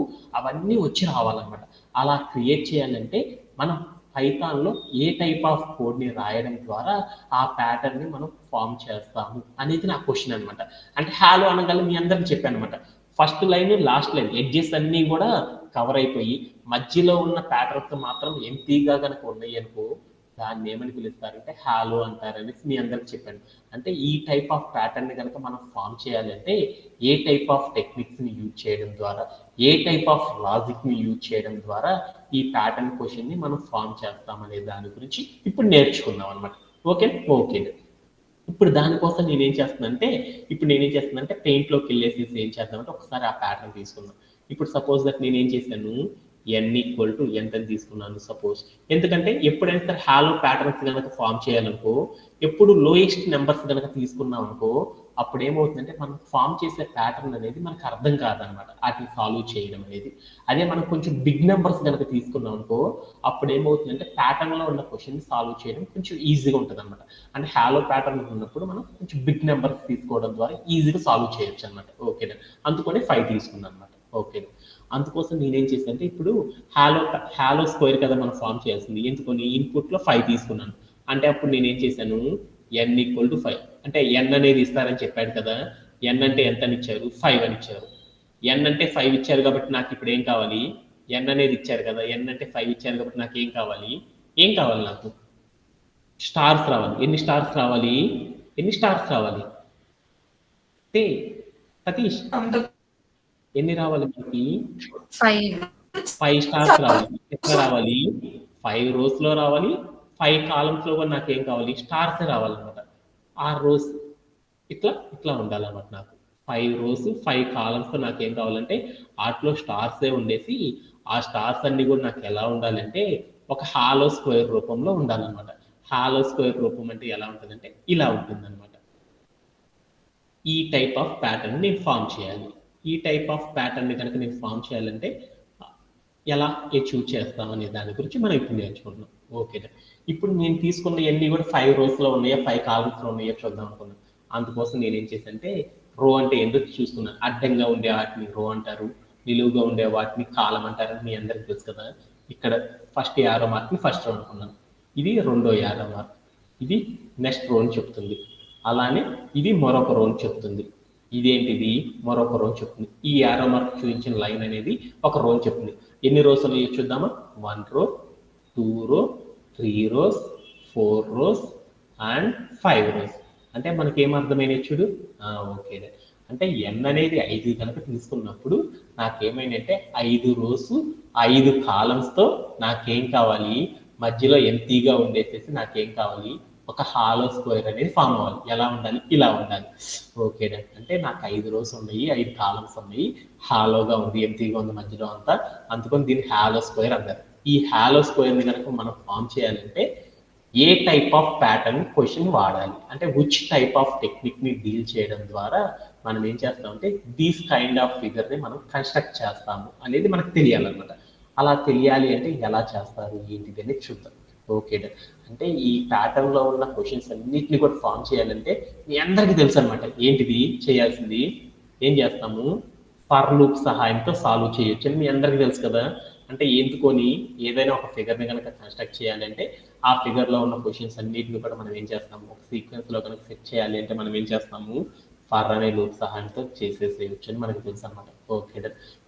అవన్నీ వచ్చి రావాలన్నమాట. అలా క్రియేట్ చేయాలంటే మనం పైథాన్ లో ఏ టైప్ ఆఫ్ కోడ్ ని రాయడం ద్వారా ఆ ప్యాటర్న్ ని మనం ఫామ్ చేస్తాము అనేది నా క్వశ్చన్ అనమాట. అంటే హాలో అనగానే మీ అందరికి చెప్పాను అనమాట, first line last line edges అన్ని కూడా కవర్ అయిపోయి మధ్యలో ఉన్న ప్యాటర్న్స్ మాత్రం ఎంటీగా కనుక ఉన్నాయి అనుకో దాన్ని ఏమని పిలుస్తారంటే హాలో అంటారనేసి మీ అందరికి చెప్పాను. అంటే ఈ టైప్ ఆఫ్ ప్యాటర్న్ ని కనుక మనం ఫామ్ చేయాలంటే ఏ టైప్ ఆఫ్ టెక్నిక్స్ ని యూజ్ చేయడం ద్వారా, ఏ టైప్ ఆఫ్ లాజిక్ ని యూజ్ చేయడం ద్వారా ఈ ప్యాటర్న్ క్వశ్చన్ ని మనం ఫామ్ చేస్తాం అనే దాని గురించి ఇప్పుడు నేర్చుకుందాం అనమాట. ఓకే. ఇప్పుడు దానికోసం నేనేం చేస్తున్నానంటే పెయింట్ లోకి వెళ్ళేసి ఏం చేద్దామంటే ఒకసారి ఆ ప్యాటర్న్ తీసుకుందాం. ఇప్పుడు సపోజ్ దట్ నేనేం చేశాను, n ఈక్వల్ టు ఎంత తీసుకున్నాను సపోజ్. ఎందుకంటే ఎప్పుడైనా సరే హాలో ప్యాటర్న్స్ కనుక ఫామ్ చేయాలనుకో, ఎప్పుడు లోయెస్ట్ నెంబర్స్ కనుక తీసుకున్నాం అనుకో, అప్పుడు ఏమవుతుందంటే మనం ఫామ్ చేసే ప్యాటర్న్ అనేది మనకు అర్థం కాదనమాట, వాటిని సాల్వ్ చేయడం అనేది. అదే మనం కొంచెం బిగ్ నెంబర్స్ కనుక తీసుకున్నాం అనుకో, అప్పుడు ఏమవుతుందంటే ప్యాటర్న్ లో ఉన్న క్వశ్చన్ సాల్వ్ చేయడం కొంచెం ఈజీగా ఉంటుంది అనమాట. అంటే హాలో ప్యాటర్న్ ఉన్నప్పుడు మనం కొంచెం బిగ్ నెంబర్స్ తీసుకోవడం ద్వారా ఈజీగా సాల్వ్ చేయొచ్చు అనమాట. ఓకేనా, అందుకని 5 తీసుకున్నాను అనమాట. ఓకే, అందుకోసం నేనేం చేశానంటే ఇప్పుడు హాలో స్క్వేర్ కదా మనం ఫామ్ చేయాల్సింది, ఎందుకని ఇన్పుట్ లో 5 తీసుకున్నాను. అంటే అప్పుడు నేనేం చేశాను, n ఈక్వల్ టు 5. అంటే n అనేది ఇస్తారని చెప్పాడు కదా, n అంటే ఎంత అని ఇచ్చారు, 5 అని ఇచ్చారు. n అంటే 5 ఇచ్చారు కాబట్టి నాకు ఇప్పుడు ఏం కావాలి, n అనేది ఇచ్చారు కదా, n అంటే 5 ఇచ్చారు కాబట్టి నాకు ఏం కావాలి నాకు స్టార్స్ రావాలి. ఎన్ని స్టార్స్ రావాలి సతీష్, ఎన్ని రావాలి మనకి, 5 స్టార్స్ రావాలి. ఎట్లా రావాలి, 5 rows లో రావాలి, 5 columns లో కూడా నాకు ఏం కావాలి, స్టార్స్ రావాలన్నమాట. 6 rows ఇట్లా ఉండాలన్నమాట. నాకు 5 rows 5 columns తో నాకు ఏం కావాలంటే వాటిలో స్టార్సే ఉండేసి, ఆ స్టార్స్ అన్ని కూడా నాకు ఎలా ఉండాలంటే ఒక హాలో స్క్వేర్ రూపంలో ఉండాలన్నమాట. హాలో స్క్వేర్ రూపం అంటే ఎలా ఉంటుందంటే ఇలా ఉంటుందన్నమాట. ఈ టైప్ ఆఫ్ ప్యాటర్న్ నేను ఫామ్ చేయాలి. ఈ టైప్ ఆఫ్ ప్యాటర్న్ ని కనుక నేను ఫామ్ చేయాలంటే ఎలా అచీవ్ చేస్తాం అనే దాని గురించి మనం ఇప్పుడు నేర్చుకుంటున్నాం. ఓకే, ఇప్పుడు నేను తీసుకున్న ఎన్ని కూడా 5 rows లో ఉన్నాయో 5 columns లో ఉన్నాయో చూద్దాం అనుకున్నాను. అందుకోసం నేనేం చేశానంటే రో అంటే ఎందుకు చూసుకున్నాను, అడ్డంగా ఉండే వాటిని రో అంటారు, నిలువుగా ఉండే వాటిని కాలం అంటారని మీ అందరికి తెలుసు కదా. ఇక్కడ ఫస్ట్ యారో మార్క్ ని ఫస్ట్ రో అనుకున్నాను, ఇది రెండో యారో మార్క్, ఇది నెక్స్ట్ రో అని చెప్తుంది. అలానే ఇది మరొక రో అని చెప్తుంది, ఇదేంటిది మరొక రో చెప్తుంది. ఈ యారో మార్క్ చూపించిన లైన్ అనేది ఒక రో చెప్తుంది. ఎన్ని రోస్ ఉన్నాయో చూద్దామా, 1 row 2 row 3 rows 4 rows and 5 rows. అంటే మనకి ఏమర్థమైనా చూడు. ఓకే, అంటే n అనేది 5 కనుక తీసుకున్నప్పుడు నాకేమైందంటే 5 rows 5 columns తో నాకేం కావాలి, మధ్యలో ఎంటీగా ఉండేసేసి నాకేం కావాలి, ఒక హాలో స్క్వేర్ అనేది ఫామ్ అవ్వాలి. ఎలా ఉండాలి, ఇలా ఉండాలి. ఓకే, అంటే నాకు 5 rows ఉన్నాయి, 5 columns ఉన్నాయి, హాలోగా ఉంది, ఎంటీగా ఉంది మధ్యలో అంతా, అందుకని దీన్ని హాలో స్క్వేర్ అంటారు. ఈ హాలో స్క్వేర్ ని కనుక మనం ఫామ్ చేయాలంటే ఏ టైప్ ఆఫ్ ప్యాటర్న్ క్వశ్చన్ వాడాలి, అంటే విచ్ టైప్ ఆఫ్ టెక్నిక్ ని డీల్ చేయడం ద్వారా మనం ఏం చేస్తామంటే దీస్ కైండ్ ఆఫ్ ఫిగర్ ని మనం కన్స్ట్రక్ట్ చేస్తాము అనేది మనకు తెలియాలన్నమాట. అలా తెలియాలి అంటే ఎలా చేస్తారు ఏంటిది అనేది చూద్దాం. ఓకే, అంటే ఈ ప్యాటర్న్ లో ఉన్న క్వశ్చన్స్ అన్నిటిని కూడా ఫామ్ చేయాలంటే మీ అందరికీ తెలుసు అనమాట. ఏంటిది చేయాల్సింది, ఏం చేస్తాము, ఫర్ లూప్ సహాయంతో సాల్వ్ చేయొచ్చు అని మీ అందరికీ తెలుసు కదా. అంటే ఎందుకొని ఏదైనా ఒక ఫిగర్ ని కనుక కన్స్ట్రక్ట్ చేయాలంటే ఆ ఫిగర్ లో ఉన్న క్వశ్చన్స్ అన్నిటిని కూడా మనం ఏం చేస్తాము, ఒక సీక్వెన్స్ లో కనుక సెట్ చేయాలి అంటే మనం ఏం చేస్తాము, ఫర్ అనే లూప్ సహాయంతో చేసేసేయచ్చు అని మనకు తెలుసు అనమాట. ఓకే,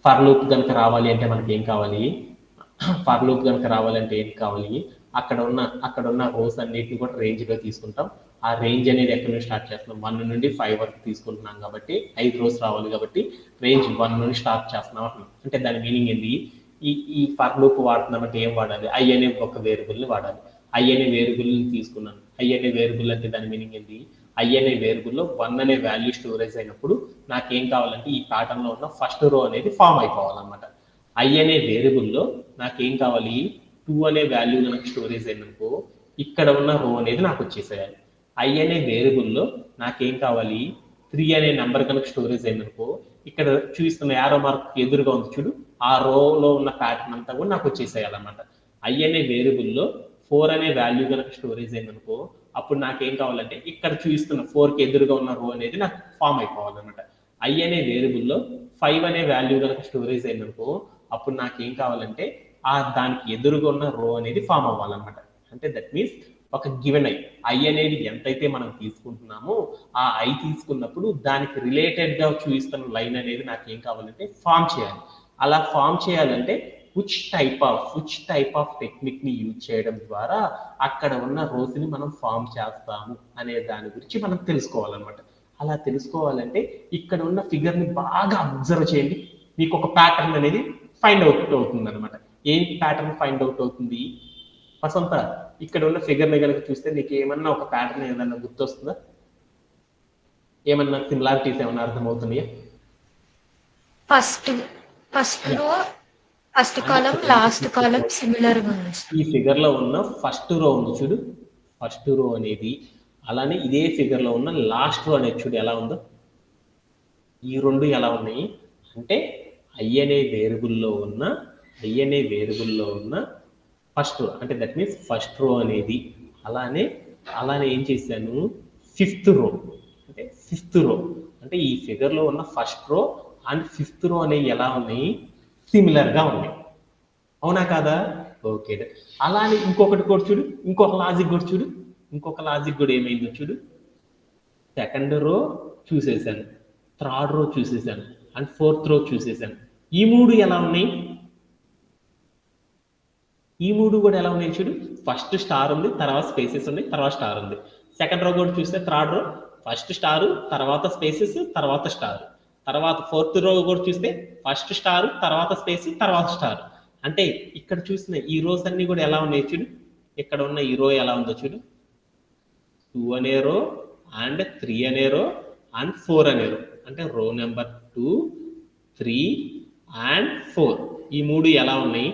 ఫర్ లూప్ కనుక రావాలి అంటే మనకి ఏం కావాలి, అక్కడ ఉన్న రోస్ అన్నిటిని కూడా రేంజ్ గా తీసుకుంటాం, ఆ రేంజ్ అనేది ఎక్కడి నుంచి స్టార్ట్ చేస్తున్నాం, 1 నుండి 5 వరకు తీసుకుంటున్నాం కాబట్టి 5 రోస్ రావాలి కాబట్టి రేంజ్ 1 నుండి స్టార్ట్ చేస్తున్నాం అంటున్నాం. అంటే దాని మీనింగ్ ఏంటి, ఈ ఫర్ లూప్ వాడుతున్నాం అంటే ఏం వాడాలి, ఐ అనే ఒక వేరియబుల్ని వాడాలి. ఐ అనే వేరియబుల్ని తీసుకున్నాను. ఐ అనే వేరియబుల్ అంటే దాని మీనింగ్ ఏంటి, ఐ అనే వేరియబుల్లో 1 అనే వాల్యూ స్టోరేజ్ అయినప్పుడు నాకేం కావాలంటే ఈ ప్యాటర్న్ లో ఉన్న ఫస్ట్ రో అనేది ఫామ్ అయిపోవాలన్నమాట. ఐ అనే వేరియబుల్లో నాకేం కావాలి, 2 అనే వాల్యూ కనుక స్టోరేజ్ అయిననుకో ఇక్కడ ఉన్న రో అనేది నాకు వచ్చేసేయాలి. ఐ అనే వేరియబుల్లో నాకేం కావాలి, 3 అనే నెంబర్ కనుక స్టోరేజ్ అయిందనుకో ఇక్కడ చూపిస్తున్న యారో మార్క్ ఎదురుగా ఉంది చూడు, ఆ రోలో ఉన్న ప్యాటర్న్ అంతా కూడా నాకు వచ్చేసేయాలన్నమాట. ఐ అనే వేరియబుల్లో 4 అనే వాల్యూ కనుక స్టోరేజ్ అయిందనుకో అప్పుడు నాకేం కావాలంటే ఇక్కడ చూపిస్తున్న 4కి ఎదురుగా ఉన్న రో అనేది నాకు ఫామ్ అయిపోవాలన్నమాట. ఐ అనే వేరియబుల్లో 5 అనే వాల్యూ కనుక స్టోరేజ్ అయిందనుకో అప్పుడు నాకేం కావాలంటే దానికి ఎదురుగా ఉన్న రో అనేది ఫామ్ అవ్వాలన్నమాట. అంటే దట్ మీన్స్ ఒక గివెన్ ఐ అనేది ఎంతైతే మనం తీసుకుంటున్నామో ఆ ఐ తీసుకున్నప్పుడు దానికి రిలేటెడ్ గా చూపిస్తున్న లైన్ అనేది నాకు ఏం కావాలంటే ఫామ్ చేయాలి. అలా ఫామ్ చేయాలంటే విచ్ టైప్ ఆఫ్ టెక్నిక్ ని యూజ్ చేయడం ద్వారా అక్కడ ఉన్న రోస్ ని మనం ఫామ్ చేస్తాము అనే దాని గురించి మనం తెలుసుకోవాలన్నమాట. అలా తెలుసుకోవాలంటే ఇక్కడ ఉన్న ఫిగర్ ని బాగా అబ్జర్వ్ చేయండి, మీకు ఒక ప్యాటర్న్ అనేది ఫైండ్ అవుట్ అవుతుంది అనమాట. ఏం ప్యాటర్న్ ఫైండ్ అవుట్ అవుతుంది, వసంత ఇక్కడ ఉన్న ఫిగర్ ని కనుక చూస్తే నీకు ఏమన్నా ఒక ప్యాటర్న్ ఏదన్నా గుర్తొస్తుందా, ఏమన్నా సిమిలారిటీస్ ఏమన్నా అర్థమవుతున్నాయా? ఫస్ట్ లో ఫస్ట్ కాలం లాస్ట్ కాలం సిమిలర్ గా ఉంది. ఈ ఫిగర్ లో ఉన్న ఫస్ట్ రో ఉంది చూడు, ఫస్ట్ రో అనేది అలానే ఇదే ఫిగర్ లో ఉన్న లాస్ట్ రో అనేది చూడు ఎలా ఉందో. ఈ రెండు ఎలా ఉన్నాయి అంటే ఐ అనే వేరియబుల్లో ఉన్న ఫస్ట్ రో అంటే దట్ మీన్స్ ఫస్ట్ రో అనేది అలానే ఏం చేశాను ఫిఫ్త్ రో అంటే ఈ ఫిగర్ లో ఉన్న ఫస్ట్ రో అండ్ ఫిఫ్త్ రో అనేవి ఎలా ఉన్నాయి, సిమిలర్ గా ఉన్నాయి, అవునా కాదా? ఓకే. అలానే ఇంకొకటి కూడా చూడు, ఇంకొక లాజిక్ కూడా ఏమైందో చూడు. Second row చూసేసాను, third row చూసేసాను and fourth రో చూసేసాను. ఈ మూడు ఎలా ఉన్నాయి, ఈ మూడు కూడా ఎలా ఉన్నాయి చూడు. ఫస్ట్ స్టార్ ఉంది, తర్వాత స్పేసెస్ ఉన్నాయి, తర్వాత స్టార్ ఉంది. సెకండ్ రో కూడా చూస్తే థర్డ్ రో ఫస్ట్ స్టార్, తర్వాత స్పేసెస్, తర్వాత స్టార్. తర్వాత ఫోర్త్ రో కూడా చూస్తే ఫస్ట్ స్టార్, తర్వాత స్పేస్, తర్వాత స్టార్. అంటే ఇక్కడ చూసిన ఈ రోస్ అన్ని కూడా ఎలా ఉన్నాయి చూడు. ఇక్కడ ఉన్న ఈ రో ఎలా ఉందో చూడు. 2 అనే రో అండ్ 3 అనే రో అండ్ 4 అనే రో. అంటే రో నెంబర్ 2, 3 అండ్ 4 ఈ మూడు ఎలా ఉన్నాయి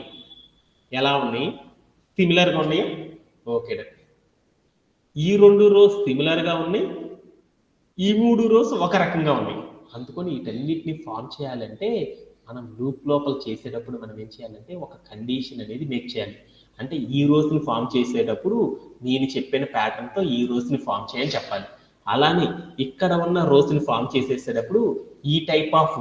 సిమిలర్ గా ఉన్నాయా? ఓకే. ఈ రెండు రోస్ సిమిలర్ గా ఉన్నాయి, ఈ మూడు రోస్ ఒక రకంగా ఉన్నాయి. అందుకని వీటన్నిటిని ఫామ్ చేయాలంటే మనం లూప్ లోపల చేసేటప్పుడు మనం ఏం చేయాలంటే ఒక కండిషన్ అనేది మేక్ చేయాలి. అంటే ఈ రోజుని ఫామ్ చేసేటప్పుడు నేను చెప్పిన ప్యాటర్న్ తో ఈ రోజుని ఫామ్ చేయని చెప్పాలి. అలానే ఇక్కడ ఉన్న రోజుని ఫామ్ చేసేసేటప్పుడు ఈ టైప్ ఆఫ్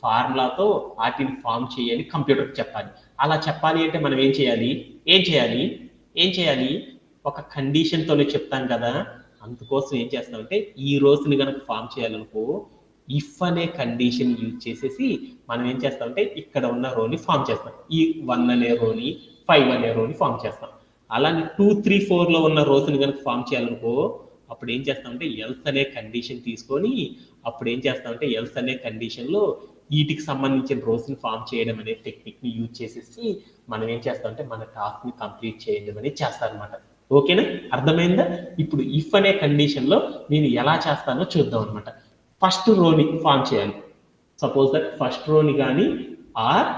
ఫార్ములాతో వాటిని ఫామ్ చేయాలి, కంప్యూటర్కి చెప్పాలి. అలా చెప్పాలి అంటే మనం ఏం చేయాలి ఒక కండిషన్ తోనే చెప్తాం కదా. అందుకోసం ఏం చేస్తామంటే ఈ రోజుని కనుక ఫామ్ చేయాలనుకో ఇఫ్ అనే కండిషన్ యూజ్ చేసేసి మనం ఏం చేస్తామంటే ఇక్కడ ఉన్న రోని ఫామ్ చేస్తాం. ఈ 1 అనే రోని 5 అనే రోని ఫామ్ చేస్తాం. అలానే 2, 3, 4 లో ఉన్న రోజుని కనుక ఫామ్ చేయాలనుకో అప్పుడు ఏం చేస్తామంటే ఎల్స్ అనే కండిషన్ తీసుకొని అప్పుడు ఏం చేస్తామంటే ఎల్స్ అనే కండిషన్ లో వీటికి సంబంధించిన రోజుని ఫామ్ చేయడం అనే టెక్నిక్ ని యూజ్ చేసేసి మనం ఏం చేస్తామంటే మన టాస్క్ ని కంప్లీట్ చేయడం అనేది చేస్తారనమాట. ఓకేనా, అర్థమైందా? ఇప్పుడు ఇఫ్ అనే కండిషన్ లో నేను ఎలా చేస్తానో చూద్దాం అనమాట. ఫస్ట్ రోని ఫామ్ చేయాలి. సపోజ్ దట్ ఫస్ట్ రోని కానీ ఆర్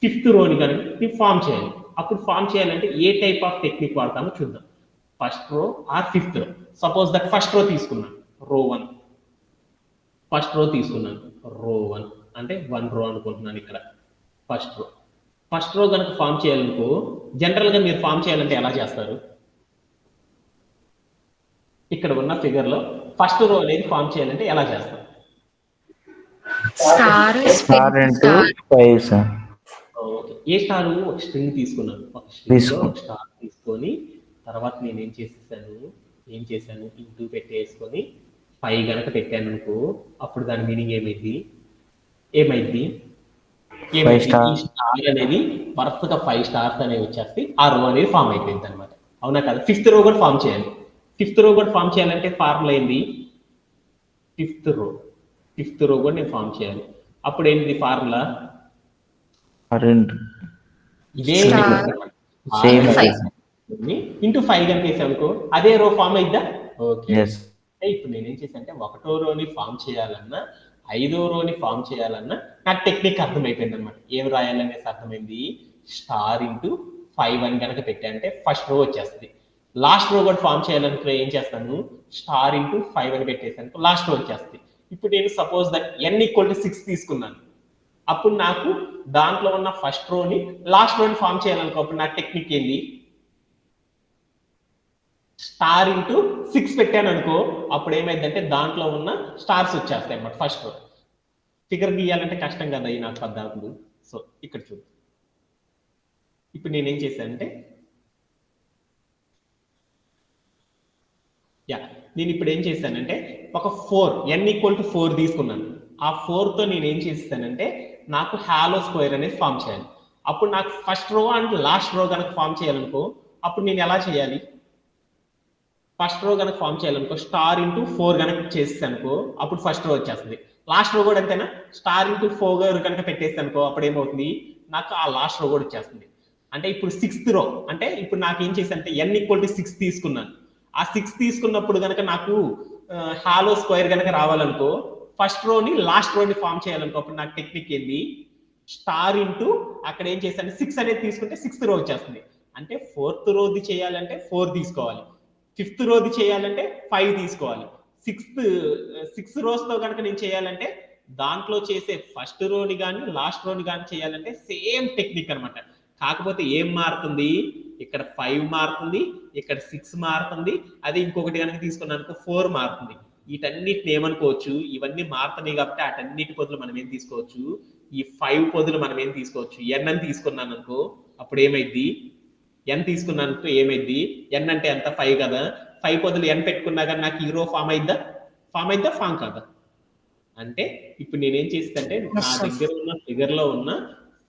ఫిఫ్త్ రోని కానీ ఫామ్ చేయాలి. అప్పుడు ఫామ్ చేయాలంటే ఏ టైప్ ఆఫ్ టెక్నిక్ వాడతామో చూద్దాం. ఫస్ట్ రో ఆర్ ఫిఫ్త్ రో. సపోజ్ దట్ ఫస్ట్ రో తీసుకున్నాను, రో 1. ఫస్ట్ రో తీసుకున్నాను, రో 1 అంటే 1 రో అనుకుంటున్నాను. ఇక్కడ ఫస్ట్ రో కనుక ఫామ్ చేయాలనుకో జనరల్ గా మీరు ఫామ్ చేయాలంటే ఎలా చేస్తారు? ఇక్కడ ఉన్న ఫిగర్ లో ఫస్ట్ రో అనేది ఫామ్ చేయాలంటే ఎలా చేస్తారు? ఏ స్టార్ ఒక స్ట్రింగ్ తీసుకున్నాను, ఒక స్ట్రింగ్ లో ఒక స్టార్ తీసుకొని తర్వాత నేను ఏం చేశాను ఇంటూ పెట్టేసుకొని 5 గనక పెట్టాను అనుకో అప్పుడు దాని మీనింగ్ ఏమైంది ఈ స్టార్ అనేది వరుసగా 5 స్టార్స్ అనేవి వచ్చేస్తే ఆ రో అనేది ఫామ్ అయిపోయింది అనమాట. అవునా కదా? ఫిఫ్త్ రో కూడా ఫామ్ చేయాలి. ఫిఫ్త్ రో కూడా ఫామ్ చేయాలంటే ఫార్ములా ఏంది? ఫిఫ్త్ రో కూడా నేను ఫామ్ చేయాలి. అప్పుడు ఏంటి ఫార్ములా? ఇదే స్టార్ సేమ్ ఇంటూ 5 కనుక వేసాం అనుకో అదే రో ఫామ్ అయిద్దా? ఓకే. ఎస్. ఇప్పుడు నేనేం చేశానంటే 1వ రోని ఫామ్ చేయాలన్నా 5వ రోని ఫామ్ చేయాలన్నా నాకు టెక్నిక్ అర్థమైపోయింది అనమాట. ఏం రాయాలనేసి అర్థమైంది. స్టార్ ఇంటూ 5 అని కనుక పెట్టానంటే ఫస్ట్ రో వచ్చేస్తుంది. లాస్ట్ రో కూడా ఫామ్ చేయాలనుకున్న ఏం చేస్తాను, స్టార్ ఇంటూ 5 అని పెట్టేసాను, లాస్ట్ రో వచ్చేస్తుంది. ఇప్పుడు నేను suppose that n equal to 6 తీసుకున్నాను. అప్పుడు నాకు దాంట్లో ఉన్న ఫస్ట్ రోని లాస్ట్ రోని ఫామ్ చేయాలనుకో అప్పుడు నాకు టెక్నిక్ ఏంది, స్టార్ ఇంటూ 6 పెట్టాను అనుకో అప్పుడు ఏమైందంటే దాంట్లో ఉన్న స్టార్స్ వచ్చేస్తాయి అన్నమాట ఫస్ట్ రో. ఫిగర్ గీయాలంటే కష్టం కదా ఈ నాకు పద్దాకులు. సో ఇక్కడ చూడు, ఇప్పుడు నేనేం చేశానంటే నేను ఇప్పుడు ఏం చేశానంటే ఒక 4 n ఈక్వల్ టు 4 తీసుకున్నాను. ఆ 4తో నేను ఏం చేస్తానంటే నాకు హాలో స్క్వేర్ అనేది ఫామ్ చేయాలి. అప్పుడు నాకు ఫస్ట్ రో అండ్ లాస్ట్ రో కనుక ఫామ్ చేయాలనుకో అప్పుడు నేను ఎలా చేయాలి, ఫస్ట్ రో కనుక ఫామ్ చేయాలనుకో స్టార్ ఇంటూ 4 కనుక చేస్తానుకో అప్పుడు ఫస్ట్ రో వచ్చేస్తుంది. లాస్ట్ రో కూడా అంతేనా, స్టార్ ఇంటూ 4 కనుక పెట్టేస్తానుకో అప్పుడు ఏమవుతుంది, నాకు ఆ లాస్ట్ రో కూడా వచ్చేస్తుంది. అంటే ఇప్పుడు 6th రో అంటే ఇప్పుడు నాకు ఏం చేశానంటే n ఈక్వల్ టు 6 తీసుకున్నాను. ఆ 6 తీసుకున్నప్పుడు కనుక నాకు హాలో స్క్వేర్ కనుక రావాలనుకో ఫస్ట్ రోని లాస్ట్ రోని ఫామ్ చేయాలనుకో అప్పుడు నాకు టెక్నిక్ ఏంది, స్టార్ ఇంటూ అక్కడ ఏం చేశాను 6 అనేది తీసుకుంటే 6th రో వచ్చేస్తుంది. అంటే 4th రోది చేయాలంటే 4 తీసుకోవాలి, 5th రోది చేయాలంటే 5 తీసుకోవాలి. 6 రోస్ తో కనుక నేను చేయాలంటే దాంట్లో చేసే ఫస్ట్ రోని కానీ లాస్ట్ రోని కానీ చేయాలంటే సేమ్ టెక్నిక్ అనమాట. కాకపోతే ఏం మారుతుంది, ఇక్కడ 5 మారుతుంది, ఇక్కడ 6 మారుతుంది, అది ఇంకొకటి కనుక తీసుకున్నానుకో 4 మారుతుంది. వీటన్నిటిని ఏమనుకోవచ్చు, ఇవన్నీ మారుతున్నాయి కాబట్టి అటన్నిటి పొదులు మనం ఏం తీసుకోవచ్చు, ఈ 5 పొదులు మనం ఏం తీసుకోవచ్చు, n అని తీసుకున్నాను అనుకో అప్పుడు ఏమైంది, n తీసుకున్నాను అనుకో ఏమైంది, n అంటే ఎంత 5 కదా, 5 పొదులు n పెట్టుకున్నా కానీ నాకు ఈ రో ఫామ్ అయిద్దా, ఫామ్ కాదా? అంటే ఇప్పుడు నేనేం చేస్తానంటే నా దగ్గర ఉన్న ఫిగర్ లో ఉన్న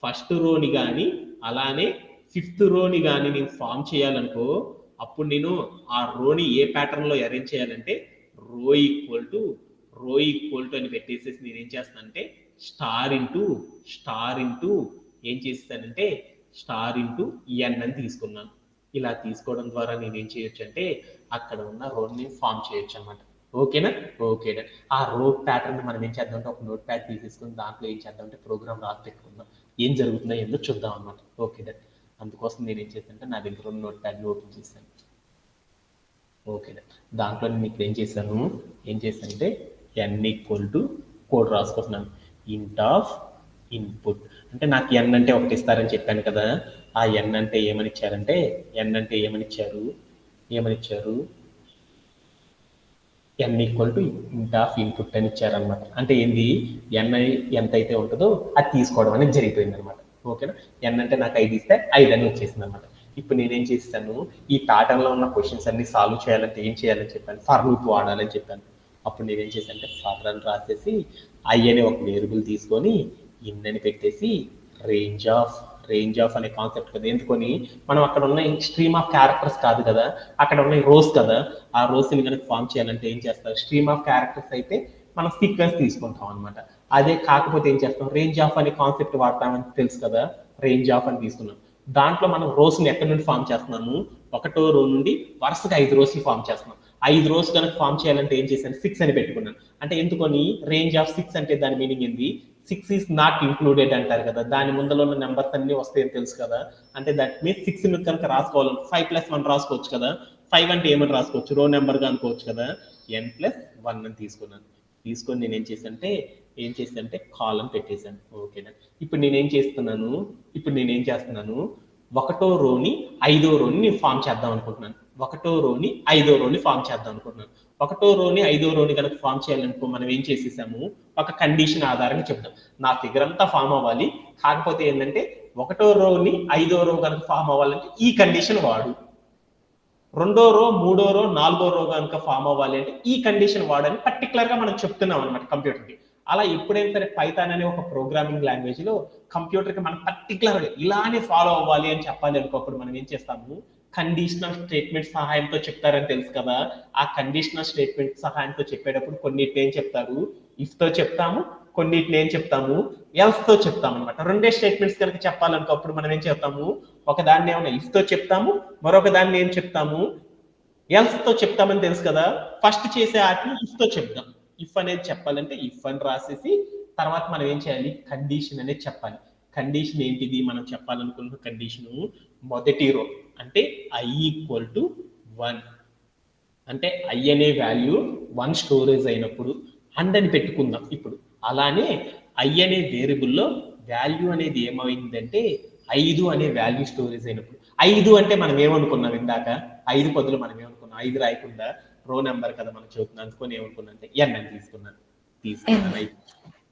ఫస్ట్ రోని కానీ అలానే 5th రోని కానీ నేను ఫామ్ చేయాలనుకో అప్పుడు నేను ఆ రోని ఏ ప్యాటర్న్ లో అరేంజ్ చేయాలంటే రో ఈక్వల్ టు అని పెట్టేసేసి నేను ఏం చేస్తానంటే స్టార్ ఇంటూ ఏం చేస్తానంటే స్టార్ ఇంటూ n అని తీసుకున్నాను. ఇలా తీసుకోవడం ద్వారా నేను ఏం చేయొచ్చు అంటే అక్కడ ఉన్న రోని ఫామ్ చేయొచ్చు అనమాట. ఓకేనా? ఓకేనా? ఆ రో ప్యాటర్న్ మనం ఏం చేద్దామంటే ఒక నోట్ ప్యాడ్ తీసేసుకుని దాంట్లో ఏం చేద్దామంటే ప్రోగ్రామ్ రాసి పెట్టుకుందాం, ఏం జరుగుతుందో ఏందో చూద్దాం అనమాట. ఓకేనా? అందుకోసం నేను ఏం చేస్తానంటే నా దగ్గర ఉన్న నోట్ ప్యాడ్ని ఓపెన్ చేశాను. ఓకేనా? దాంట్లో నేను ఇప్పుడు ఏం చేశానంటే n ఈక్వల్ టు కోడ్ రాసుకుంటున్నాను. ఇంట్ ఆఫ్ ఇన్పుట్ అంటే నాకు n అంటే ఒకటి ఇస్తారని చెప్పాను కదా, ఆ n అంటే ఏమనిచ్చారు n ఈక్వల్ టు ఇంట్ ఆఫ్ ఇన్పుట్ అని ఇచ్చారనమాట. అంటే ఏంది, n ఎంత అయితే ఉంటుందో అది తీసుకోవడం అనేది జరిగిపోయింది అనమాట. ఓకేనా? n అంటే నాకు 5 ఇస్తే 5 అని వచ్చేసింది అనమాట. ఇప్పుడు నేనేం చేస్తాను, ఈ ప్యాటర్న్ లో ఉన్న క్వశ్చన్స్ అన్ని సాల్వ్ చేయాలంటే ఏం చేయాలని చెప్పాను, ఫర్ లూప్ వాడాలని చెప్పాను. అప్పుడు నేనేం చేశానంటే ఫర్ అని రాసేసి i అనే ఒక వేరియబుల్ తీసుకొని ఇన్ అని పెట్టేసి రేంజ్ ఆఫ్ అనే కాన్సెప్ట్ కదా, ఎందుకొని మనం అక్కడ ఉన్న స్ట్రీమ్ ఆఫ్ క్యారెక్టర్స్ కాదు కదా, అక్కడ ఉన్న రోస్ కదా, ఆ రోస్ ని కనుక ఫామ్ చేయాలంటే ఏం చేస్తారు, స్ట్రీమ్ ఆఫ్ క్యారెక్టర్స్ అయితే మనం సీక్వెన్స్ తీసుకుంటాం అనమాట. అదే కాకపోతే ఏం చేస్తాం, రేంజ్ ఆఫ్ అనే కాన్సెప్ట్ వాడతామని తెలుసు కదా, రేంజ్ ఆఫ్ అని తీసుకున్నాం. దాంట్లో మనం రోస్ ని ఎక్కడి నుండి ఫామ్ చేస్తున్నాము, 1వ రో నుండి వరుసగా 5 రోస్ ని ఫామ్ చేస్తున్నాం. 5 రోస్ కనుక ఫామ్ చేయాలంటే ఏం చేశాను, 6 అని పెట్టుకున్నాను. అంటే ఎందుకొని రేంజ్ ఆఫ్ 6 అంటే దాని మీనింగ్ ఏంది, 6 ఈస్ నాట్ ఇంక్లూడెడ్ అంటారు కదా, దాని ముందర ఉన్న నెంబర్స్ అన్ని వస్తాయని తెలుసు కదా. అంటే దట్ మీన్స్ 6 కనుక రాసుకోవాలంటే 5+1 రాసుకోవచ్చు కదా. 5 అంటే ఏమని రాసుకోవచ్చు, రో నెంబర్ గా అనుకోవచ్చు కదా. n+1 అని తీసుకొని నేను ఏం చేశానంటే కాలం పెట్టేశాను. ఓకేనా? ఇప్పుడు నేనేం చేస్తున్నాను, 1వ రోని 5వ రోని నేను ఫామ్ చేద్దాం అనుకుంటున్నాను. 1వ రోని 5వ రోని ఫామ్ చేద్దాం అనుకుంటున్నాను. 1వ రోని 5వ రోని కనుక ఫామ్ చేయాలనుకో మనం ఏం చేసేసాము, ఒక కండిషన్ ఆధారంగా చెప్తాం. నా ఫిగర్ అంతా ఫామ్ అవ్వాలి, కాకపోతే ఏంటంటే 1వ రోని 5వ రో కనుక ఫామ్ అవ్వాలంటే ఈ కండిషన్ వాడు, 2వ రో 3వ రో 4వ రో కనుక ఫామ్ అవ్వాలి అంటే ఈ కండిషన్ వాడని పర్టికులర్ గా మనం చెప్తున్నాం అనమాట కంప్యూటర్కి. అలా ఎప్పుడైనా సరే పైథాన్ అనే ఒక ప్రోగ్రామింగ్ లాంగ్వేజ్ లో కంప్యూటర్ కి మనం పర్టికులర్ గా ఇలానే ఫాలో అవ్వాలి అని చెప్పాలి అనుకోప్పుడు మనం ఏం చేస్తాము, కండిషనల్ స్టేట్మెంట్ సహాయంతో చెప్తారని తెలుసు కదా. ఆ కండిషనల్ స్టేట్మెంట్ సహాయంతో చెప్పేటప్పుడు కొన్నిటిని ఏం చెప్తారు, ఇఫ్ తో చెప్తాము, కొన్నిటిని ఏం చెప్తాము, ఎల్స్ తో చెప్తాము అనమాట. రెండే స్టేట్మెంట్స్ కనుక చెప్పాలనుకో అప్పుడు మనం ఏం చెప్తాము, ఒక దాన్ని ఏమన్నా ఇఫ్ తో చెప్తాము, మరొక దాన్ని ఏం చెప్తాము, ఎల్స్ తో చెప్తామని తెలుసు కదా. ఫస్ట్ చేసే వాటిని ఇఫ్ తో చెప్తాం. ఇఫ్ అనేది చెప్పాలంటే ఇఫ్ అని రాసేసి తర్వాత మనం ఏం చేయాలి, కండిషన్ అనేది చెప్పాలి. కండిషన్ ఏంటిది, మనం చెప్పాలనుకున్న కండిషను మొదటి రో అంటే i = 1 అంటే i అనే వాల్యూ 1 స్టోరేజ్ అయినప్పుడు అండ్ అని పెట్టుకుందాం. ఇప్పుడు అలానే i అనే వేరియబుల్లో వాల్యూ అనేది ఏమైందంటే 5 అనే వాల్యూ స్టోరేజ్ అయినప్పుడు. 5 అంటే మనం ఏమనుకున్నాం ఇందాక, 5 బదులు మనం ఏమనుకున్నాం, 5 రాయకుండా రో నెంబర్ కదా మనం చదువుతున్నాం, అందుకొని ఏమనుకున్నా అంటే n అని తీసుకున్నాను.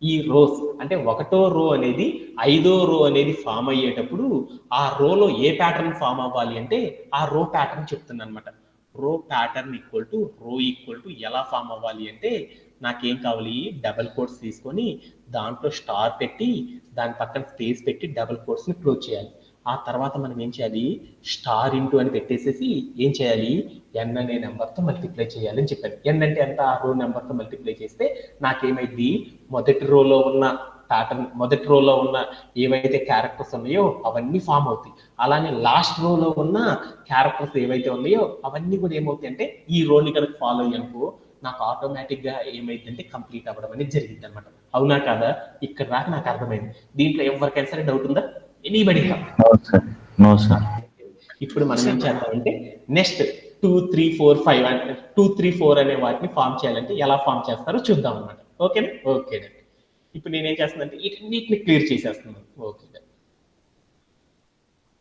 ఈ రోస్ అంటే ఒకటో రో అనేది 5వ రో అనేది ఫామ్ అయ్యేటప్పుడు ఆ రోలో ఏ ప్యాటర్న్ ఫామ్ అవ్వాలి అంటే ఆ రో ప్యాటర్న్ చెప్తున్నాను అనమాట. రో ప్యాటర్న్ రో ఎలా ఫామ్ అవ్వాలి అంటే నాకేం కావాలి, డబుల్ కోట్స్ తీసుకొని దాంట్లో స్టార్ పెట్టి దాని పక్కన స్పేస్ పెట్టి డబుల్ కోట్స్ ని క్లోజ్ చేయాలి. ఆ తర్వాత మనం ఏం చేయాలి, స్టార్ ఇంటూ అని పెట్టేసేసి ఏం చేయాలి, n అనే నెంబర్తో మల్టిప్లై చేయాలి అని చెప్పాను. n అంటే ఎంత, ఆ రో నెంబర్తో మల్టిప్లై చేస్తే నాకేమైంది, మొదటి రోలో ఉన్న ప్యాటర్న్, మొదటి రోలో ఉన్న ఏవైతే క్యారెక్టర్స్ ఉన్నాయో అవన్నీ ఫామ్ అవుతాయి. అలానే లాస్ట్ రోలో ఉన్న క్యారెక్టర్స్ ఏవైతే ఉన్నాయో అవన్నీ కూడా ఏమవుతాయి అంటే ఈ రోని కనుక ఫాలో అయ్యానుకో నాకు ఆటోమేటిక్ గా ఏమైందంటే కంప్లీట్ అవ్వడం అనేది జరిగింది అనమాట. అవునా కాదా, ఇక్కడ రాక నాకు అర్థమైంది. దీంట్లో ఎవరికైనా సరే డౌట్ ఉందా, ఎనీబడి? No sir. ఇప్పుడు మనం ఏం చేద్దామంటే నెక్స్ట్ 2, 3, 4, 5 అంటే 2, 3, 4 అనే వాటిని ఫామ్ చేయాలంటే ఎలా ఫామ్ చేస్తారో చూద్దాం అనమాట. ఓకేనా? ఓకే. ఇప్పుడు నేనేం చేస్తానంటే వీటిని క్లియర్ చేసేస్తున్నాను. ఓకే.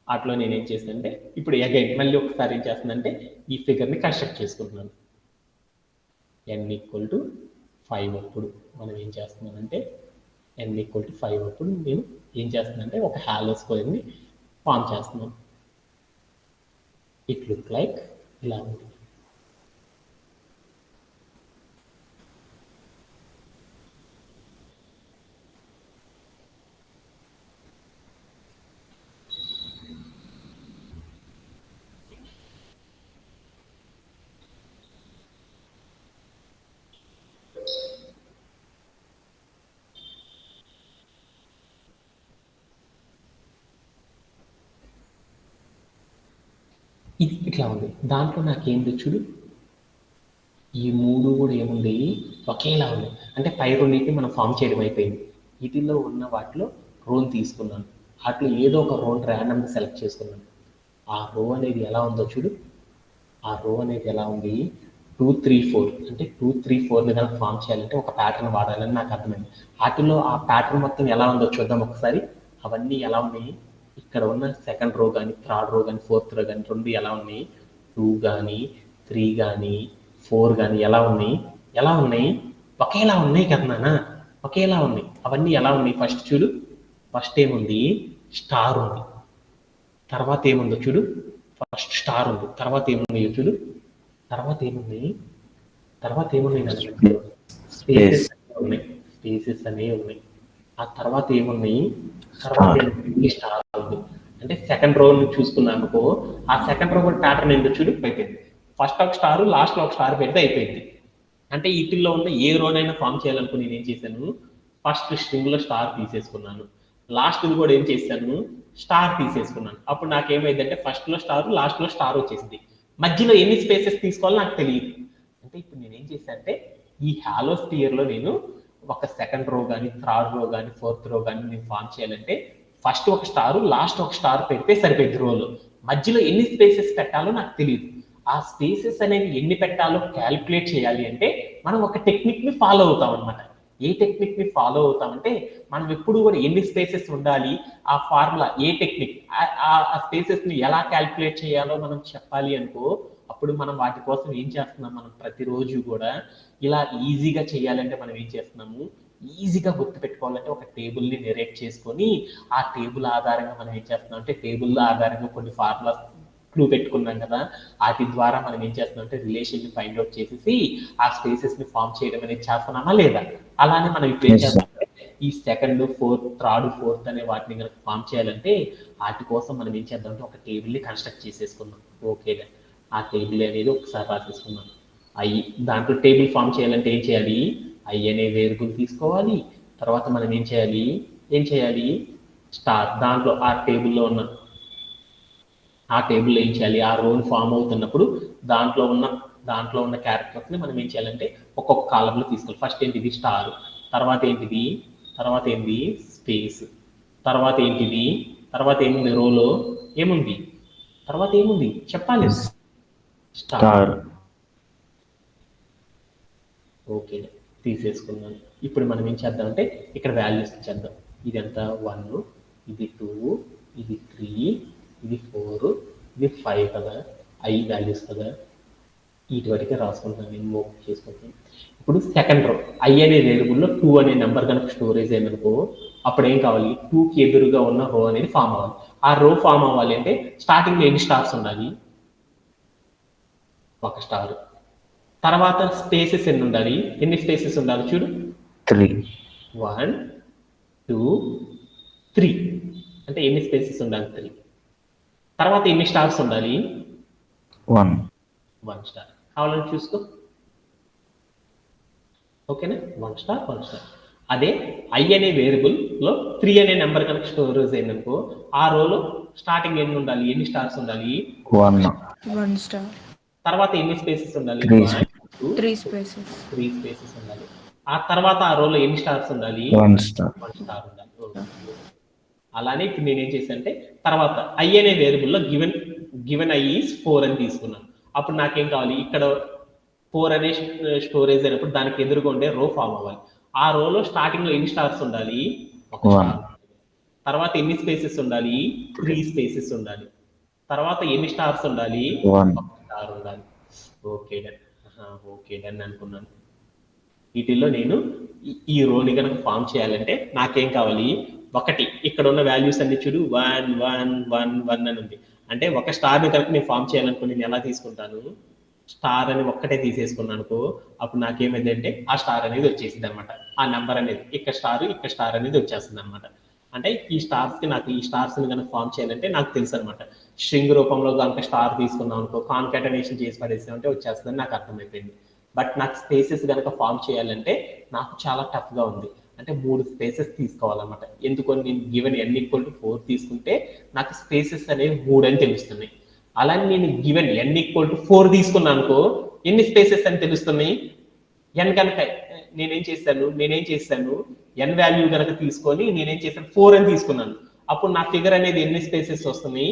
అట్లో నేనేం చేస్తానంటే ఇప్పుడు అగైన్ మళ్ళీ ఒకసారి ఏం చేస్తానంటే ఈ ఫిగర్ని కన్స్ట్రక్ట్ చేసుకుంటున్నాను. n = 5 అప్పుడు మనం ఏం చేస్తున్నానంటే n = 5 అప్పుడు నేను ఏం చేస్తున్నానంటే ఒక హాలో స్క్వేర్ని ఫామ్ చేస్తున్నాను. ఇట్ లుక్ లైక్ ఇలా ఉంటుంది. ఇది ఇట్లా ఉంది. దాంట్లో నాకేంది చూడు, ఈ మూడు కూడా ఏముంది, ఒకేలా ఉంది. అంటే పై రెండింటిని మనం ఫామ్ చేయడం అయిపోయింది. వీటిల్లో ఉన్న వాటిలో రోని తీసుకున్నాను, వాటిలో ఏదో ఒక రోని ర్యాండమ్గా సెలెక్ట్ చేసుకున్నాను. ఆ రో అనేది ఎలా ఉందో చూడు, ఆ రో అనేది ఎలా ఉంది, 2, 3, 4 అంటే 2, 3, 4ని కనుక ఫామ్ చేయాలంటే ఒక ప్యాటర్న్ వాడాలని నాకు అర్థమైంది. వాటిలో ఆ ప్యాటర్న్ మొత్తం ఎలా ఉందో చూద్దాం ఒకసారి. అవన్నీ ఎలా ఉన్నాయి, ఇక్కడ ఉన్న సెకండ్ రో కానీ, థర్డ్ రో కానీ, ఫోర్త్ రో కానీ రెండు ఎలా ఉన్నాయి, 2 కానీ 3 కానీ 4 కానీ ఎలా ఉన్నాయి, ఒకేలా ఉన్నాయి కదా నాన్న, ఒకేలా ఉన్నాయి. అవన్నీ ఎలా ఉన్నాయి ఫస్ట్ చూడు. ఫస్ట్ ఏముంది, స్టార్ ఉంది. తర్వాత ఏముందో చూడు, ఫస్ట్ స్టార్ ఉంది. తర్వాత ఏమున్నాయో చూడు, తర్వాత ఏమున్నాయి స్పేసెస్ ఉన్నాయి, స్పేసెస్ అనేవి ఉన్నాయి. ఆ తర్వాత ఏమున్నాయి, తర్వాత స్టార్ ఉంది. అంటే సెకండ్ రో చూసుకున్నాను అనుకో, ఆ సెకండ్ రో కూడా ప్యాటర్న్ ఏంటో చూడు అయిపోయింది. ఫస్ట్ ఒక స్టార్, లాస్ట్ లో ఒక స్టార్ పెడితే అయిపోయింది. అంటే వీటిల్లో ఉన్న ఏ రోనైనా ఫామ్ చేయాలనుకుని నేను ఏం చేశాను, ఫస్ట్ స్ట్రింగ్ లో స్టార్ తీసేసుకున్నాను, లాస్ట్ కూడా ఏం చేశాను, స్టార్ తీసేసుకున్నాను. అప్పుడు నాకేమైందంటే ఫస్ట్ లో స్టార్, లాస్ట్ లో స్టార్ వచ్చేసింది. మధ్యలో ఎన్ని స్పేసెస్ తీసుకోవాలో నాకు తెలియదు. అంటే ఇప్పుడు నేను ఏం చేశాను అంటే ఈ హాలో స్పియర్ లో నేను ఒక సెకండ్ రో కానీ, థర్డ్ రో కానీ, ఫోర్త్ రో కానీ నేను ఫామ్ చేయాలంటే ఫస్ట్ ఒక స్టార్, లాస్ట్ ఒక స్టార్ పెడితే సరిపోయింది రోలో. మధ్యలో ఎన్ని స్పేసెస్ పెట్టాలో నాకు తెలియదు. ఆ స్పేసెస్ అనేవి ఎన్ని పెట్టాలో క్యాలిక్యులేట్ చేయాలి అంటే మనం ఒక టెక్నిక్ ని ఫాలో అవుతాం అనమాట. ఏ టెక్నిక్ ని ఫాలో అవుతామంటే మనం ఎప్పుడు కూడా ఎన్ని స్పేసెస్ ఉండాలి, ఆ ఫార్ములా ఏ టెక్నిక్, ఆ స్పేసెస్ ని ఎలా క్యాలిక్యులేట్ చేయాలో మనం చెప్పాలి అనుకో, అప్పుడు మనం వాటి కోసం ఏం చేస్తున్నాం, మనం ప్రతిరోజు కూడా ఇలా ఈజీగా చేయాలంటే మనం ఏం చేస్తున్నాము, ఈజీగా గుర్తుపెట్టుకోవాలంటే ఒక టేబుల్ ని నెరేట్ చేసుకొని ఆ టేబుల్ ఆధారంగా మనం ఏం చేస్తున్నాం అంటే టేబుల్ ఆధారంగా కొన్ని ఫార్ములాస్ క్లూ పెట్టుకున్నాం కదా, వాటి ద్వారా మనం ఏం చేస్తున్నాం అంటే రిలేషన్ ని ఫైండ్ అవుట్ చేసేసి ఆ స్పేసెస్ ని ఫామ్ చేయడం అనేది చేస్తున్నామా లేదా. అలానే మనం ఇప్పుడు ఏం చేస్తాం, ఈ సెకండ్, ఫోర్త్, థర్డ్, ఫోర్త్ అనే వాటిని కనుక ఫామ్ చేయాలంటే వాటి కోసం మనం ఏం చేద్దామంటే ఒక టేబుల్ని కన్స్ట్రక్ట్ చేసేసుకుందాం. ఓకే, ఆ టేబుల్ అనేది ఒకసారి రాసేసుకుందాం. దాంట్లో టేబుల్ ఫామ్ చేయాలంటే ఏం చేయాలి? ఐ అనే వేరియబుల్ తీసుకోవాలి. తర్వాత మనం ఏం చేయాలి? స్టార్, దాంట్లో ఆ టేబుల్లో ఏం చేయాలి? ఆ రోల్ ఫామ్ అవుతున్నప్పుడు దాంట్లో ఉన్న క్యారెక్టర్స్ని మనం ఏం చేయాలంటే ఒక్కొక్క కాలంలో తీసుకోవాలి. ఫస్ట్ ఏంటిది? స్టార్. తర్వాత ఏంటి? స్పేస్. తర్వాత ఏముంది? రోలో ఏముంది? తర్వాత ఏముంది చెప్పాలి? స్టార్. ఓకే, తీసేసుకున్నాను. ఇప్పుడు మనం ఏం చేద్దామంటే ఇక్కడ వాల్యూస్ ఇచ్చేద్దాం. ఇదంతా 1, ఇది 2, ఇది 3, ఇది 4, ఇది 5 కదా, ఐ వాల్యూస్ కదా. వీటి వరకే రాసుకుంటాను నేను, మూవ్ చేసుకుంటాను. ఇప్పుడు సెకండ్ రో, ఐ అనే వేరియబుల్లో 2 అనే నెంబర్ కనుక స్టోరేజ్ అయిందనుకో, అప్పుడు ఏం కావాలి? 2కి ఎదురుగా ఉన్న రో అనేది ఫామ్ అవ్వాలి. ఆ రో ఫామ్ అవ్వాలి అంటే స్టార్టింగ్లో ఎన్ని స్టార్స్ ఉండాలి? ఒక స్టార్. తర్వాత స్పేసెస్ ఎన్ని ఉండాలి? ఎన్ని స్పేసెస్ ఉండాలి చూడు? 3. 1, 2, 3. అంటే ఎన్ని స్పేసెస్ ఉండాలి? 3. తర్వాత ఎన్ని స్టార్స్ ఉండాలి? 1 స్టార్. కావాలని చూసుకో. ఓకేనా? 1 స్టార్. అదే ఐ అనే వేరియబుల్ లో 3 అనే నెంబర్ కనుక స్టోరేజ్ అయిందనుకో, ఆ రోలో స్టార్టింగ్ ఎన్ని ఉండాలి? ఎన్ని స్టార్స్ ఉండాలి? 1 స్టార్. తర్వాత ఎన్ని స్పేసెస్ ఉండాలి? 3 స్పేసెస్. 3 స్పేసెస్ ఉండాలి. ఆ తర్వాత ఆ రోలో ఎన్ని స్టార్స్ ఉండాలి? 1 స్టార్. 1 స్టార్ ఉండాలి. అలానే ఇప్పుడు నేనేం చేశానంటే తర్వాత ఐ అనే వేరియబుల్లో గివెన్ ఐ ఈస్ 4 అని తీసుకున్నాను. అప్పుడు నాకేం కావాలి? ఇక్కడ 4 అనే స్టోరేజ్ అయినప్పుడు దానికి ఎదురుగా ఉండే రో ఫామ్ అవ్వాలి. ఆ రోలో స్టార్టింగ్ లో ఎన్ని స్టార్స్ ఉండాలి? 1 స్టార్. తర్వాత ఎన్ని స్పేసెస్ ఉండాలి? 3 స్పేసెస్ ఉండాలి. తర్వాత ఎన్ని స్టార్స్ ఉండాలి? 1 స్టార్ ఉండాలి. ఓకే డన్ అనుకున్నాను. వీటిల్లో నేను ఈ రోని కనుక ఫామ్ చేయాలంటే నాకేం కావాలి? ఒకటి, ఇక్కడ ఉన్న వాల్యూస్ అన్ని చూడు, 1 1 1 1 అని ఉంది. అంటే ఒక స్టార్ని కనుక నేను ఫామ్ చేయాలనుకో నేను ఎలా తీసుకుంటాను? స్టార్ అని ఒక్కటే తీసేసుకున్నాను అనుకో, అప్పుడు నాకేమైంది అంటే ఆ స్టార్ అనేది వచ్చేసింది అనమాట. ఆ నెంబర్ అనేది ఇక్కడ స్టార్ అనేది వచ్చేస్తుంది అనమాట. అంటే ఈ స్టార్స్ని కనుక ఫామ్ చేయాలంటే నాకు తెలుసు అనమాట. స్ట్రింగ్ రూపంలో కనుక స్టార్ తీసుకున్నాం అనుకో, కాన్కాటనేషన్ చేసి పడేసామంటే వచ్చేస్తుందని నాకు అర్థమైపోయింది. బట్ నాకు స్పేసెస్ కనుక ఫామ్ చేయాలంటే నాకు చాలా టఫ్గా ఉంది. అంటే 3 స్పేసెస్ తీసుకోవాలన్నమాట. ఎందుకని? నేను గివెన్ n=4 తీసుకుంటే నాకు స్పేసెస్ అనేవి 3 అని తెలుస్తున్నాయి. అలానే నేను గివెన్ n=4 తీసుకున్నాను అనుకో, ఎన్ని స్పేసెస్ అని తెలుస్తున్నాయి? n కనుక నేనేం చేశాను? n వాల్యూ కనుక తీసుకొని నేనేం చేశాను? 4 అని తీసుకున్నాను. అప్పుడు నా ఫిగర్ అనేది ఎన్ని స్పేసెస్ వస్తున్నాయి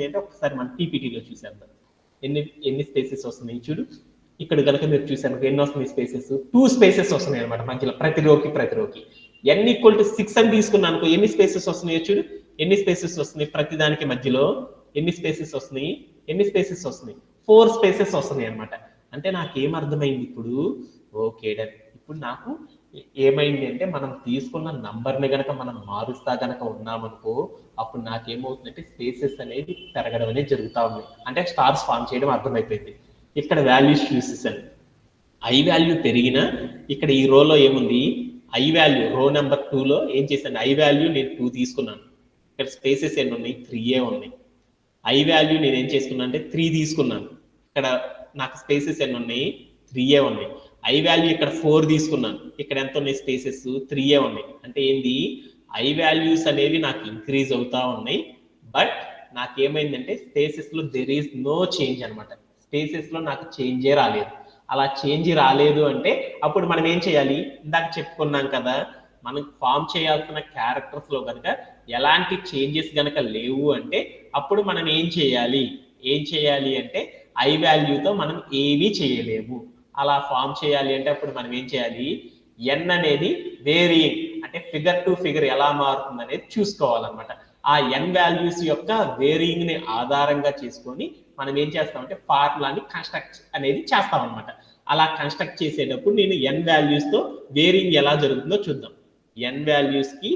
అంటే ఒకసారి మన పీపీటీలో చూసేద్దాం. ఎన్ని స్పేసెస్ వస్తున్నాయి చూడు. ఇక్కడ కనుక మీరు చూసాను ఎన్ని వస్తున్నాయి స్పేసెస్? 2 స్పేసెస్ వస్తున్నాయి అనమాట మధ్యలో, ప్రతి రోకి. n=6 అని తీసుకున్నాను, ఎన్ని స్పేసెస్ వస్తున్నాయో చూడు. ఎన్ని స్పేసెస్ వస్తున్నాయి ప్రతి దానికి మధ్యలో? ఎన్ని స్పేసెస్ వస్తున్నాయి? 4 స్పేసెస్ వస్తున్నాయి అనమాట. అంటే నాకేం అర్థమైంది ఇప్పుడు? Okay done. ఇప్పుడు నాకు ఏమైంది అంటే మనం తీసుకున్న నంబర్ని కనుక మనం మారుస్తా కనుక ఉన్నామనుకో, అప్పుడు నాకేమవుతుందంటే స్పేసెస్ అనేది పెరగడం అనేది జరుగుతూ ఉంది. అంటే స్టార్స్ ఫామ్ చేయడం అర్థమైపోయింది. ఇక్కడ వాల్యూస్ చూసేసాను. ఐ వాల్యూ పెరిగినా ఇక్కడ ఈ రోలో ఏముంది? ఐ వాల్యూ రో నెంబర్ 2లో ఏం చేశాను? ఐ వాల్యూ నేను 2 తీసుకున్నాను. ఇక్కడ స్పేసెస్ ఎన్ని ఉన్నాయి? 3 ఉన్నాయి. ఐ వాల్యూ నేను ఏం చేసుకున్నాను అంటే 3 తీసుకున్నాను. ఇక్కడ నాకు స్పేసెస్ ఎన్ని ఉన్నాయి? 3 ఉన్నాయి. ఐ వాల్యూ ఇక్కడ 4 తీసుకున్నాను. ఇక్కడ ఎంత ఉన్నాయి స్పేసెస్? 3 ఉన్నాయి. అంటే ఏంది? ఐ వాల్యూస్ అనేవి నాకు ఇంక్రీజ్ అవుతా ఉన్నాయి. బట్ నాకేమైందంటే స్పేసెస్ లో దెర్ ఈస్ నో చేంజ్ అనమాట. స్పేసెస్ లో నాకు చేంజే రాలేదు. అలా చేంజ్ రాలేదు అంటే అప్పుడు మనం ఏం చేయాలి? ఇందాక చెప్పుకున్నాం కదా, మనం ఫామ్ చేయాల్సిన క్యారెక్టర్స్ లో కనుక ఎలాంటి చేంజెస్ కనుక లేవు అంటే అప్పుడు మనం ఏం చేయాలి అంటే ఐ వాల్యూతో మనం ఏమీ చేయలేము. అలా ఫామ్ చేయాలి అంటే అప్పుడు మనం ఏం చేయాలి? ఎన్ అనేది వేరియింగ్, అంటే ఫిగర్ టు ఫిగర్ ఎలా మారుతుంది అనేది చూసుకోవాలన్నమాట. ఆ ఎన్ వాల్యూస్ యొక్క వేరియింగ్ ని ఆధారంగా చేసుకొని మనం ఏం చేస్తామంటే ఫార్ములాని కన్స్ట్రక్ట్ అనేది చేస్తాం అనమాట. అలా కన్స్ట్రక్ట్ చేసేటప్పుడు నేను ఎన్ వాల్యూస్ తో వేరియింగ్ ఎలా జరుగుతుందో చూద్దాం. ఎన్ వాల్యూస్ కి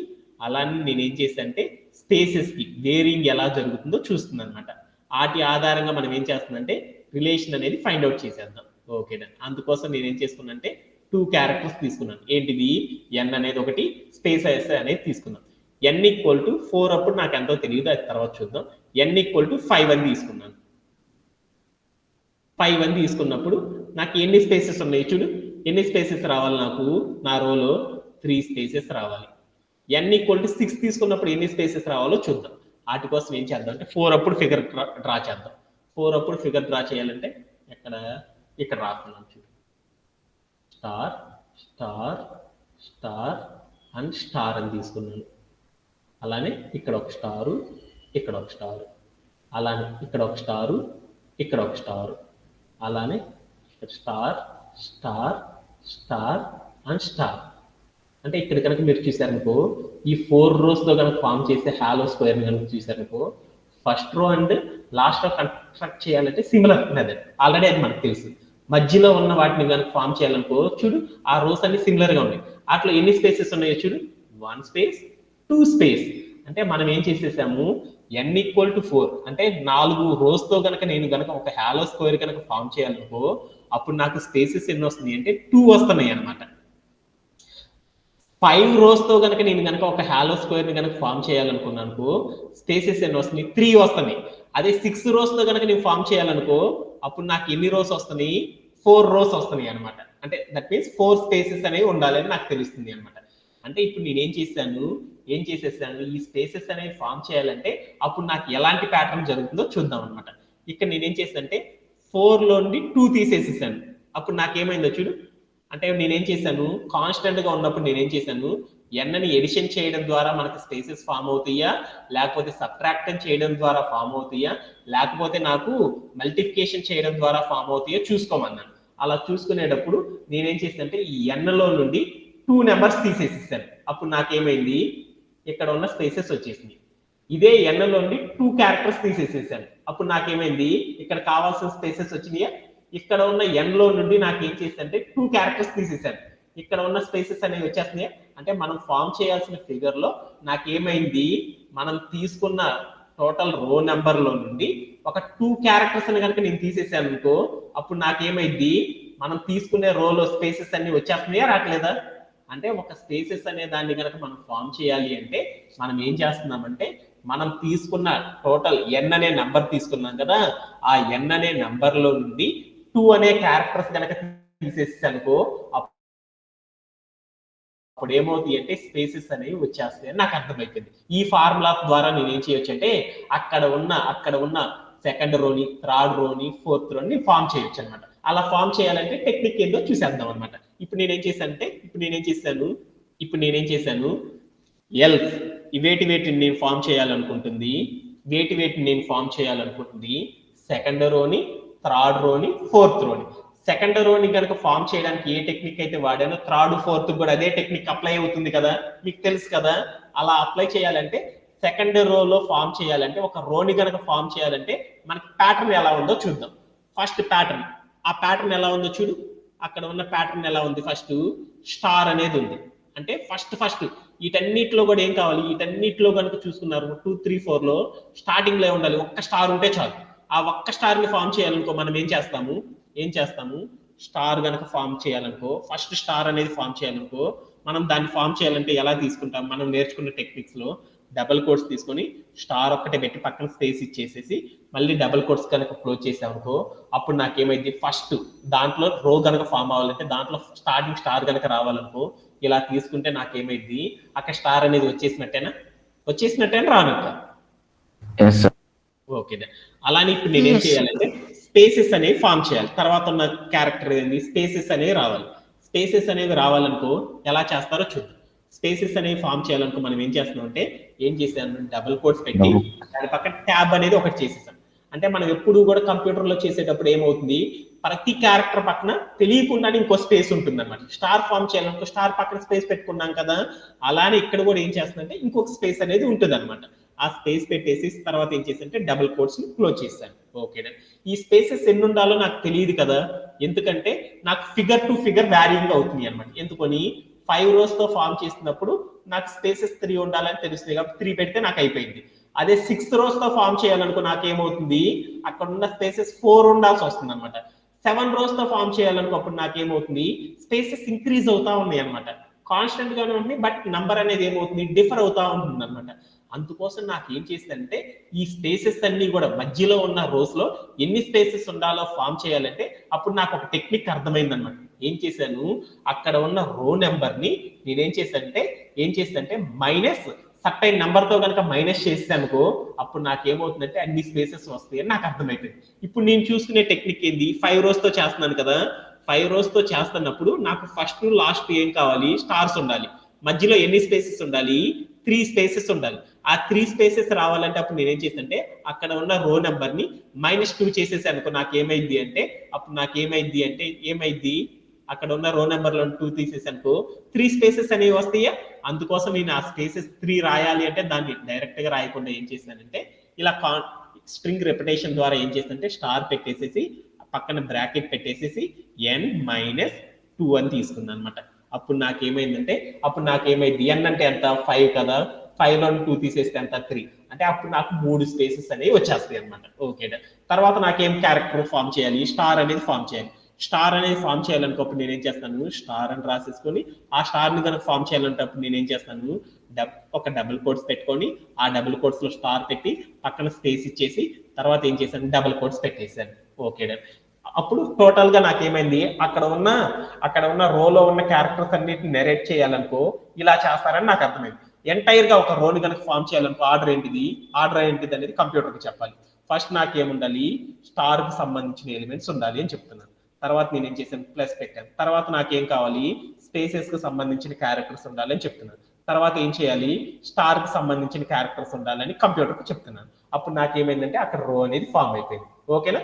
అలానే నేను ఏం చేస్తానంటే స్పేసెస్ కి వేరియింగ్ ఎలా జరుగుతుందో చూస్తుంది అనమాట. వాటి ఆధారంగా మనం ఏం చేస్తుందంటే రిలేషన్ అనేది ఫైండ్ అవుట్ చేసేద్దాం. ఓకేనా? అందుకోసం నేను ఏం చేసుకున్నానంటే 2 క్యారెక్టర్స్ తీసుకున్నాను. ఏంటిది n అనేది ఒకటి, స్పేస్ s అనేది తీసుకున్నాను. n ఈక్వల్ టు 4 అప్పుడు నాకు ఎంతో తెలియదు, అది తర్వాత చూద్దాం. n ఈక్వల్ టు 5 అని తీసుకున్నాను. 5 అని తీసుకున్నప్పుడు నాకు ఎన్ని స్పేసెస్ ఉన్నాయి చూడు, ఎన్ని స్పేసెస్ రావాలి నాకు, నా రోలో 3 స్పేసెస్ రావాలి. n ఈక్వల్ టు 6 తీసుకున్నప్పుడు ఎన్ని స్పేసెస్ రావాలో చూద్దాం. వాటి కోసం ఏం చేద్దాం అంటే 4 అప్పుడు ఫిగర్ డ్రా చేద్దాం. 4 అప్పుడు ఫిగర్ డ్రా చేయాలంటే ఇక్కడ రాస్తున్నాం చూడు, star star star and star అని తీసుకున్నాను. అలానే ఇక్కడ ఒక స్టారు, ఇక్కడ ఒక స్టారు, అలానే ఇక్కడ ఒక స్టారు, ఇక్కడ ఒక స్టారు, అలానే star star star and star. అంటే ఇక్కడ కనుక మీరు చూసారనుకో, ఈ 4 రోస్తో కనుక ఫామ్ చేసే హాలో స్క్వేర్ కనుక చూసారనుకో, ఫస్ట్ రో అండ్ లాస్ట్ రో కన్స్ట్రక్ట్ చేయాలంటే సిమిలర్ మెథడ్, ఆల్రెడీ అది మనకు తెలుసు. మధ్యలో ఉన్న వాటిని కనుక ఫామ్ చేయాలనుకో చూడు, ఆ రోస్ అన్ని సిమిలర్ గా ఉన్నాయి. అట్లా ఎన్ని స్పేసెస్ ఉన్నాయో చూడు, 1 స్పేస్ 2 స్పేస్. అంటే మనం ఏం చేసేసాము, n ఈక్వల్ టు 4 అంటే 4 రోస్ తో కనుక నేను కనుక ఒక హాలో స్క్వేర్ కనుక ఫామ్ చేయాలనుకో, అప్పుడు నాకు స్పేసెస్ ఎన్ని వస్తున్నాయి అంటే 2 వస్తున్నాయి అనమాట. 5 రోస్ తో కనుక నేను కనుక ఒక హాలో స్క్వేర్ ని కనుక ఫామ్ చేయాలనుకున్నానుకో, స్పేసెస్ ఎన్ని వస్తున్నాయి, 3 వస్తున్నాయి. అదే 6 రోస్ తో కనుక నేను ఫామ్ చేయాలనుకో, అప్పుడు నాకు ఎన్ని రోస్ వస్తున్నాయి, 4 రోస్ వస్తున్నాయి అనమాట. అంటే దట్ మీన్స్ 4 స్పేసెస్ అనేవి ఉండాలని నాకు తెలుస్తుంది అనమాట. అంటే ఇప్పుడు నేను ఏం చేసేసాను, ఈ స్పేసెస్ అనేవి ఫామ్ చేయాలంటే అప్పుడు నాకు ఎలాంటి ప్యాటర్న్ జరుగుతుందో చూద్దాం అనమాట. ఇక్కడ నేనేం చేశానంటే 4 లో నుండి 2 తీసేసేసాను. అప్పుడు నాకేమైందో చూడు, అంటే నేనేం చేశాను, కాన్స్టెంట్ గా ఉన్నప్పుడు నేనేం చేశాను, ఎన్ని ఎడిషన్ చేయడం ద్వారా మనకి స్పేసెస్ ఫామ్ అవుతాయా, లేకపోతే సబ్ట్రాక్షన్ చేయడం ద్వారా ఫామ్ అవుతాయా, లేకపోతే నాకు మల్టిప్లికేషన్ చేయడం ద్వారా ఫామ్ అవుతాయో చూసుకోమన్నాను. అలా చూసుకునేటప్పుడు నేనేం చేశానంటే ఈ ఎన్లో నుండి 2 నెంబర్స్ తీసేసేసాను. అప్పుడు నాకేమైంది, ఇక్కడ ఉన్న స్పేసెస్ వచ్చేసింది. ఇదే ఎన్ లో నుండి 2 క్యారెక్టర్స్ తీసేసేసాను. అప్పుడు నాకేమైంది, ఇక్కడ కావాల్సిన స్పేసెస్ వచ్చినాయా, ఇక్కడ ఉన్న ఎన్ లో నుండి నాకు ఏం చేసిందంటే 2 క్యారెక్టర్స్ తీసేసాను. ఇక్కడ ఉన్న స్పేసెస్ అనేవి వచ్చేస్తున్నాయి. అంటే మనం ఫామ్ చేయాల్సిన ఫిగర్ లో నాకేమైంది, మనం తీసుకున్న టోటల్ రో నెంబర్ లో నుండి ఒక 2 క్యారెక్టర్స్ అని కనుక నేను తీసేసాను అనుకో, అప్పుడు నాకేమైంది, మనం తీసుకునే రోలో స్పేసెస్ అన్ని వచ్చేస్తున్నాయా రావట్లేదా. అంటే ఒక స్పేసెస్ అనే దాన్ని కనుక మనం ఫామ్ చేయాలి అంటే మనం ఏం చేస్తున్నామంటే, మనం తీసుకున్న టోటల్ ఎన్ అనే నెంబర్ తీసుకున్నాం కదా, ఆ ఎన్ అనే నెంబర్ లో నుండి 2 అనే క్యారెక్టర్స్ కనుక తీసేసానుకో, అప్పుడు ఏమవుతాయి అంటే స్పేసెస్ అనేవి వచ్చేస్తాయి అని నాకు అర్థమైపోయింది. ఈ ఫార్ములా ద్వారా నేను ఏం చేయొచ్చు అంటే అక్కడ ఉన్న సెకండ్ రోని, థర్డ్ రోని, ఫోర్త్ రోని ఫామ్ చేయొచ్చు అనమాట. అలా ఫామ్ చేయాలంటే టెక్నిక్ ఏందో చూసేద్దాం అనమాట. ఇప్పుడు నేనేం చేశాను ఎల్స్ వేటిని నేను ఫామ్ చేయాలనుకుంటుంది, సెకండ్ రోని, థర్డ్ రోని, ఫోర్త్ రోని. సెకండ్ రోని కనుక ఫామ్ చేయడానికి ఏ టెక్నిక్ అయితే వాడానో, థర్డ్ ఫోర్త్ కూడా అదే టెక్నిక్ అప్లై అవుతుంది కదా, మీకు తెలుసు కదా. అలా అప్లై చేయాలంటే సెకండ్ రోలో ఫామ్ చేయాలంటే, ఒక రోని కనుక ఫామ్ చేయాలంటే మనకి ప్యాటర్న్ ఎలా ఉందో చూద్దాం. ఫస్ట్ ప్యాటర్న్, ఆ ప్యాటర్న్ ఎలా ఉందో చూడు. అక్కడ ఉన్న ప్యాటర్న్ ఎలా ఉంది, ఫస్ట్ స్టార్ అనేది ఉంది. అంటే ఫస్ట్ వీటన్నిటిలో కూడా ఏం కావాలి, వీటన్నిటిలో కనుక చూసుకున్నారు 2, 3, 4 లో స్టార్టింగ్ లో ఉండాలి, ఒక్క స్టార్ ఉంటే చాలు. ఆ ఒక్క స్టార్ ని ఫామ్ చేయాలనుకో మనం ఏం చేస్తాము, స్టార్ కనుక ఫామ్ చేయాలనుకో, ఫస్ట్ స్టార్ అనేది ఫామ్ చేయాలనుకో, మనం దాన్ని ఫామ్ చేయాలంటే ఎలా తీసుకుంటాం, మనం నేర్చుకున్న టెక్నిక్స్ లో డబుల్ కోట్స్ తీసుకొని స్టార్ ఒక్కటే పెట్టి పక్కన స్పేస్ ఇచ్చేసేసి మళ్ళీ డబుల్ కోట్స్ కనుక క్లోజ్ చేసామనుకో, అప్పుడు నాకేమైంది, ఫస్ట్ దాంట్లో రో కనుక ఫామ్ అవ్వాలంటే దాంట్లో స్టార్టింగ్ స్టార్ కనుక రావాలనుకో, ఇలా తీసుకుంటే నాకేమైంది, అక్కడ స్టార్ అనేది వచ్చేసినట్టేనా రానట్ట. ఓకే, అలానే ఇప్పుడు నేనేం చేయాలంటే స్పేసెస్ అనేవి ఫామ్ చేయాలి. తర్వాత ఉన్న క్యారెక్టర్ ఏంది, స్పేసెస్ అనేవి రావాలి. స్పేసెస్ అనేవి రావాలనుకో ఎలా చేస్తారో చూద్దాం. స్పేసెస్ అనేవి ఫామ్ చేయాలనుకో మనం ఏం చేస్తున్నాం అంటే, ఏం చేశాను, డబుల్ కోట్స్ పెట్టి దాని పక్కన ట్యాబ్ అనేది ఒకటి చేసేసాం. అంటే మనం ఎప్పుడు కూడా కంప్యూటర్ లో చేసేటప్పుడు ఏమవుతుంది, ప్రతి క్యారెక్టర్ పక్కన తెలియకుండానే ఇంకో స్పేస్ ఉంటుంది అనమాట. స్టార్ ఫామ్ చేయాలనుకో స్టార్ పక్కన స్పేస్ పెట్టుకున్నాం కదా, అలానే ఇక్కడ కూడా ఏం చేస్తుందంటే ఇంకొక స్పేస్ అనేది ఉంటుంది అనమాట. ఆ స్పేస్ పెట్టేసి తర్వాత ఏం చేశానంటే డబుల్ కోట్స్ ని క్లోజ్ చేశాను. ఓకేనా, ఈ స్పేసెస్ ఎన్ని ఉండాలో నాకు తెలియదు కదా, ఎందుకంటే నాకు ఫిగర్ టు ఫిగర్ వ్యారీయింగ్ అవుతుంది అనమాట. ఎందుకని 5 రోస్ తో ఫామ్ చేసినప్పుడు నాకు స్పేసెస్ 3 ఉండాలని తెలుస్తుంది కాబట్టి 3 పెడితే నాకు అయిపోయింది. అదే 6 రోస్ తో ఫామ్ చేయాలనుకో నాకేమవుతుంది, అక్కడ ఉన్న స్పేసెస్ 4 ఉండాల్సి వస్తుంది అనమాట. 7 rows తో ఫామ్ చేయాలనుకోప్పుడు నాకేమవుతుంది, స్పేసెస్ ఇంక్రీజ్ అవుతా ఉన్నాయి అనమాట. కాన్స్టెంట్ గానే ఉంది, బట్ నంబర్ అనేది ఏమవుతుంది, డిఫర్ అవుతా ఉంటుంది అనమాట. అందుకోసం నాకు ఏం చేసిందంటే ఈ స్పేసెస్ అన్ని కూడా మధ్యలో ఉన్న రోస్ లో ఎన్ని స్పేసెస్ ఉండాలో ఫామ్ చేయాలంటే అప్పుడు నాకు ఒక టెక్నిక్ అర్థమైంది అనమాట. ఏం చేశాను, అక్కడ ఉన్న రో నెంబర్ ని నేనేం చేశానంటే మైనస్ సర్టైన్ నెంబర్ తో కనుక మైనస్ చేస్తే అనుకో అప్పుడు నాకేమవుతుందంటే అన్ని స్పేసెస్ వస్తాయి అని నాకు అర్థమైపోయింది. ఇప్పుడు నేను చూసుకునే టెక్నిక్ ఏంది, 5 rows తో చేస్తున్నాను కదా, 5 rows తో చేస్తున్నప్పుడు నాకు ఫస్ట్ లాస్ట్ ఏం కావాలి, స్టార్స్ ఉండాలి. మధ్యలో ఎన్ని స్పేసెస్ ఉండాలి, 3 స్పేసెస్ ఉండాలి. ఆ 3 స్పేసెస్ రావాలంటే అప్పుడు నేనేం చేశానంటే అక్కడ ఉన్న రో నెంబర్ ని -2 చేసేసి అనుకో నాకేమైంది అంటే ఏమైంది అక్కడ ఉన్న రో నెంబర్ లో 2 తీసేసి అనుకో 3 స్పేసెస్ అనేవి వస్తాయా. అందుకోసం నేను ఆ స్పేసెస్ 3 రాయాలి అంటే దాన్ని డైరెక్ట్ గా రాయకుండా ఏం చేశానంటే ఇలా స్ట్రింగ్ రెపిటేషన్ ద్వారా ఏం చేస్తానంటే స్టార్ పెట్టేసేసి పక్కన బ్రాకెట్ పెట్టేసేసి n-2 అని తీసుకున్నాను అనమాట. అప్పుడు నాకేమైంది n అంటే ఎంత, 5 కదా, 5 లో 2 తీసేస్తే ఎంత, 3 అంటే అప్పుడు నాకు 3 స్పేసెస్ అనేవి వచ్చేస్తాయి అనమాట. ఓకే, తర్వాత నాకేం క్యారెక్టర్ ఫామ్ చేయాలి, స్టార్ అనేది ఫామ్ చేయాలి. స్టార్ అనేది ఫామ్ చేయాలనుకోప్పుడు నేనేం చేస్తాను, స్టార్ అని రాసేసుకొని ఆ స్టార్ ని కనుక ఫామ్ చేయాలంటప్పుడు నేనేం చేస్తాను, ఒక డబుల్ కోట్స్ పెట్టుకొని ఆ డబుల్ కోట్స్ లో స్టార్ పెట్టి పక్కన స్పేస్ ఇచ్చేసి తర్వాత ఏం చేశాను, డబుల్ కోట్స్ పెట్టేశాను. ఓకే, అప్పుడు టోటల్ గా నాకేమైంది, అక్కడ ఉన్న రోలో ఉన్న క్యారెక్టర్స్ అన్నిటిని నెరేట్ చేయాలనుకో ఇలా చేస్తారని నాకు అర్థమైంది. ఎంటైర్ గా ఒక రోని కనుక ఫామ్ చేయాలనుకో ఆర్డర్ ఏంటిది అనేది కంప్యూటర్ కి చెప్పాలి. ఫస్ట్ నాకేముండాలి, స్టార్ కి సంబంధించిన ఎలిమెంట్స్ ఉండాలి అని చెప్తున్నాను. తర్వాత నేనేం చేశాను, ప్లస్ పెట్టాను. తర్వాత నాకేం కావాలి, స్పేసెస్ కు సంబంధించిన క్యారెక్టర్స్ ఉండాలి అని చెప్తున్నాను. తర్వాత ఏం చేయాలి, స్టార్ కి సంబంధించిన క్యారెక్టర్స్ ఉండాలని కంప్యూటర్ కు చెప్తున్నాను. అప్పుడు నాకేమైందంటే అక్కడ రో అనేది ఫామ్ అయిపోయింది. ఓకేనా.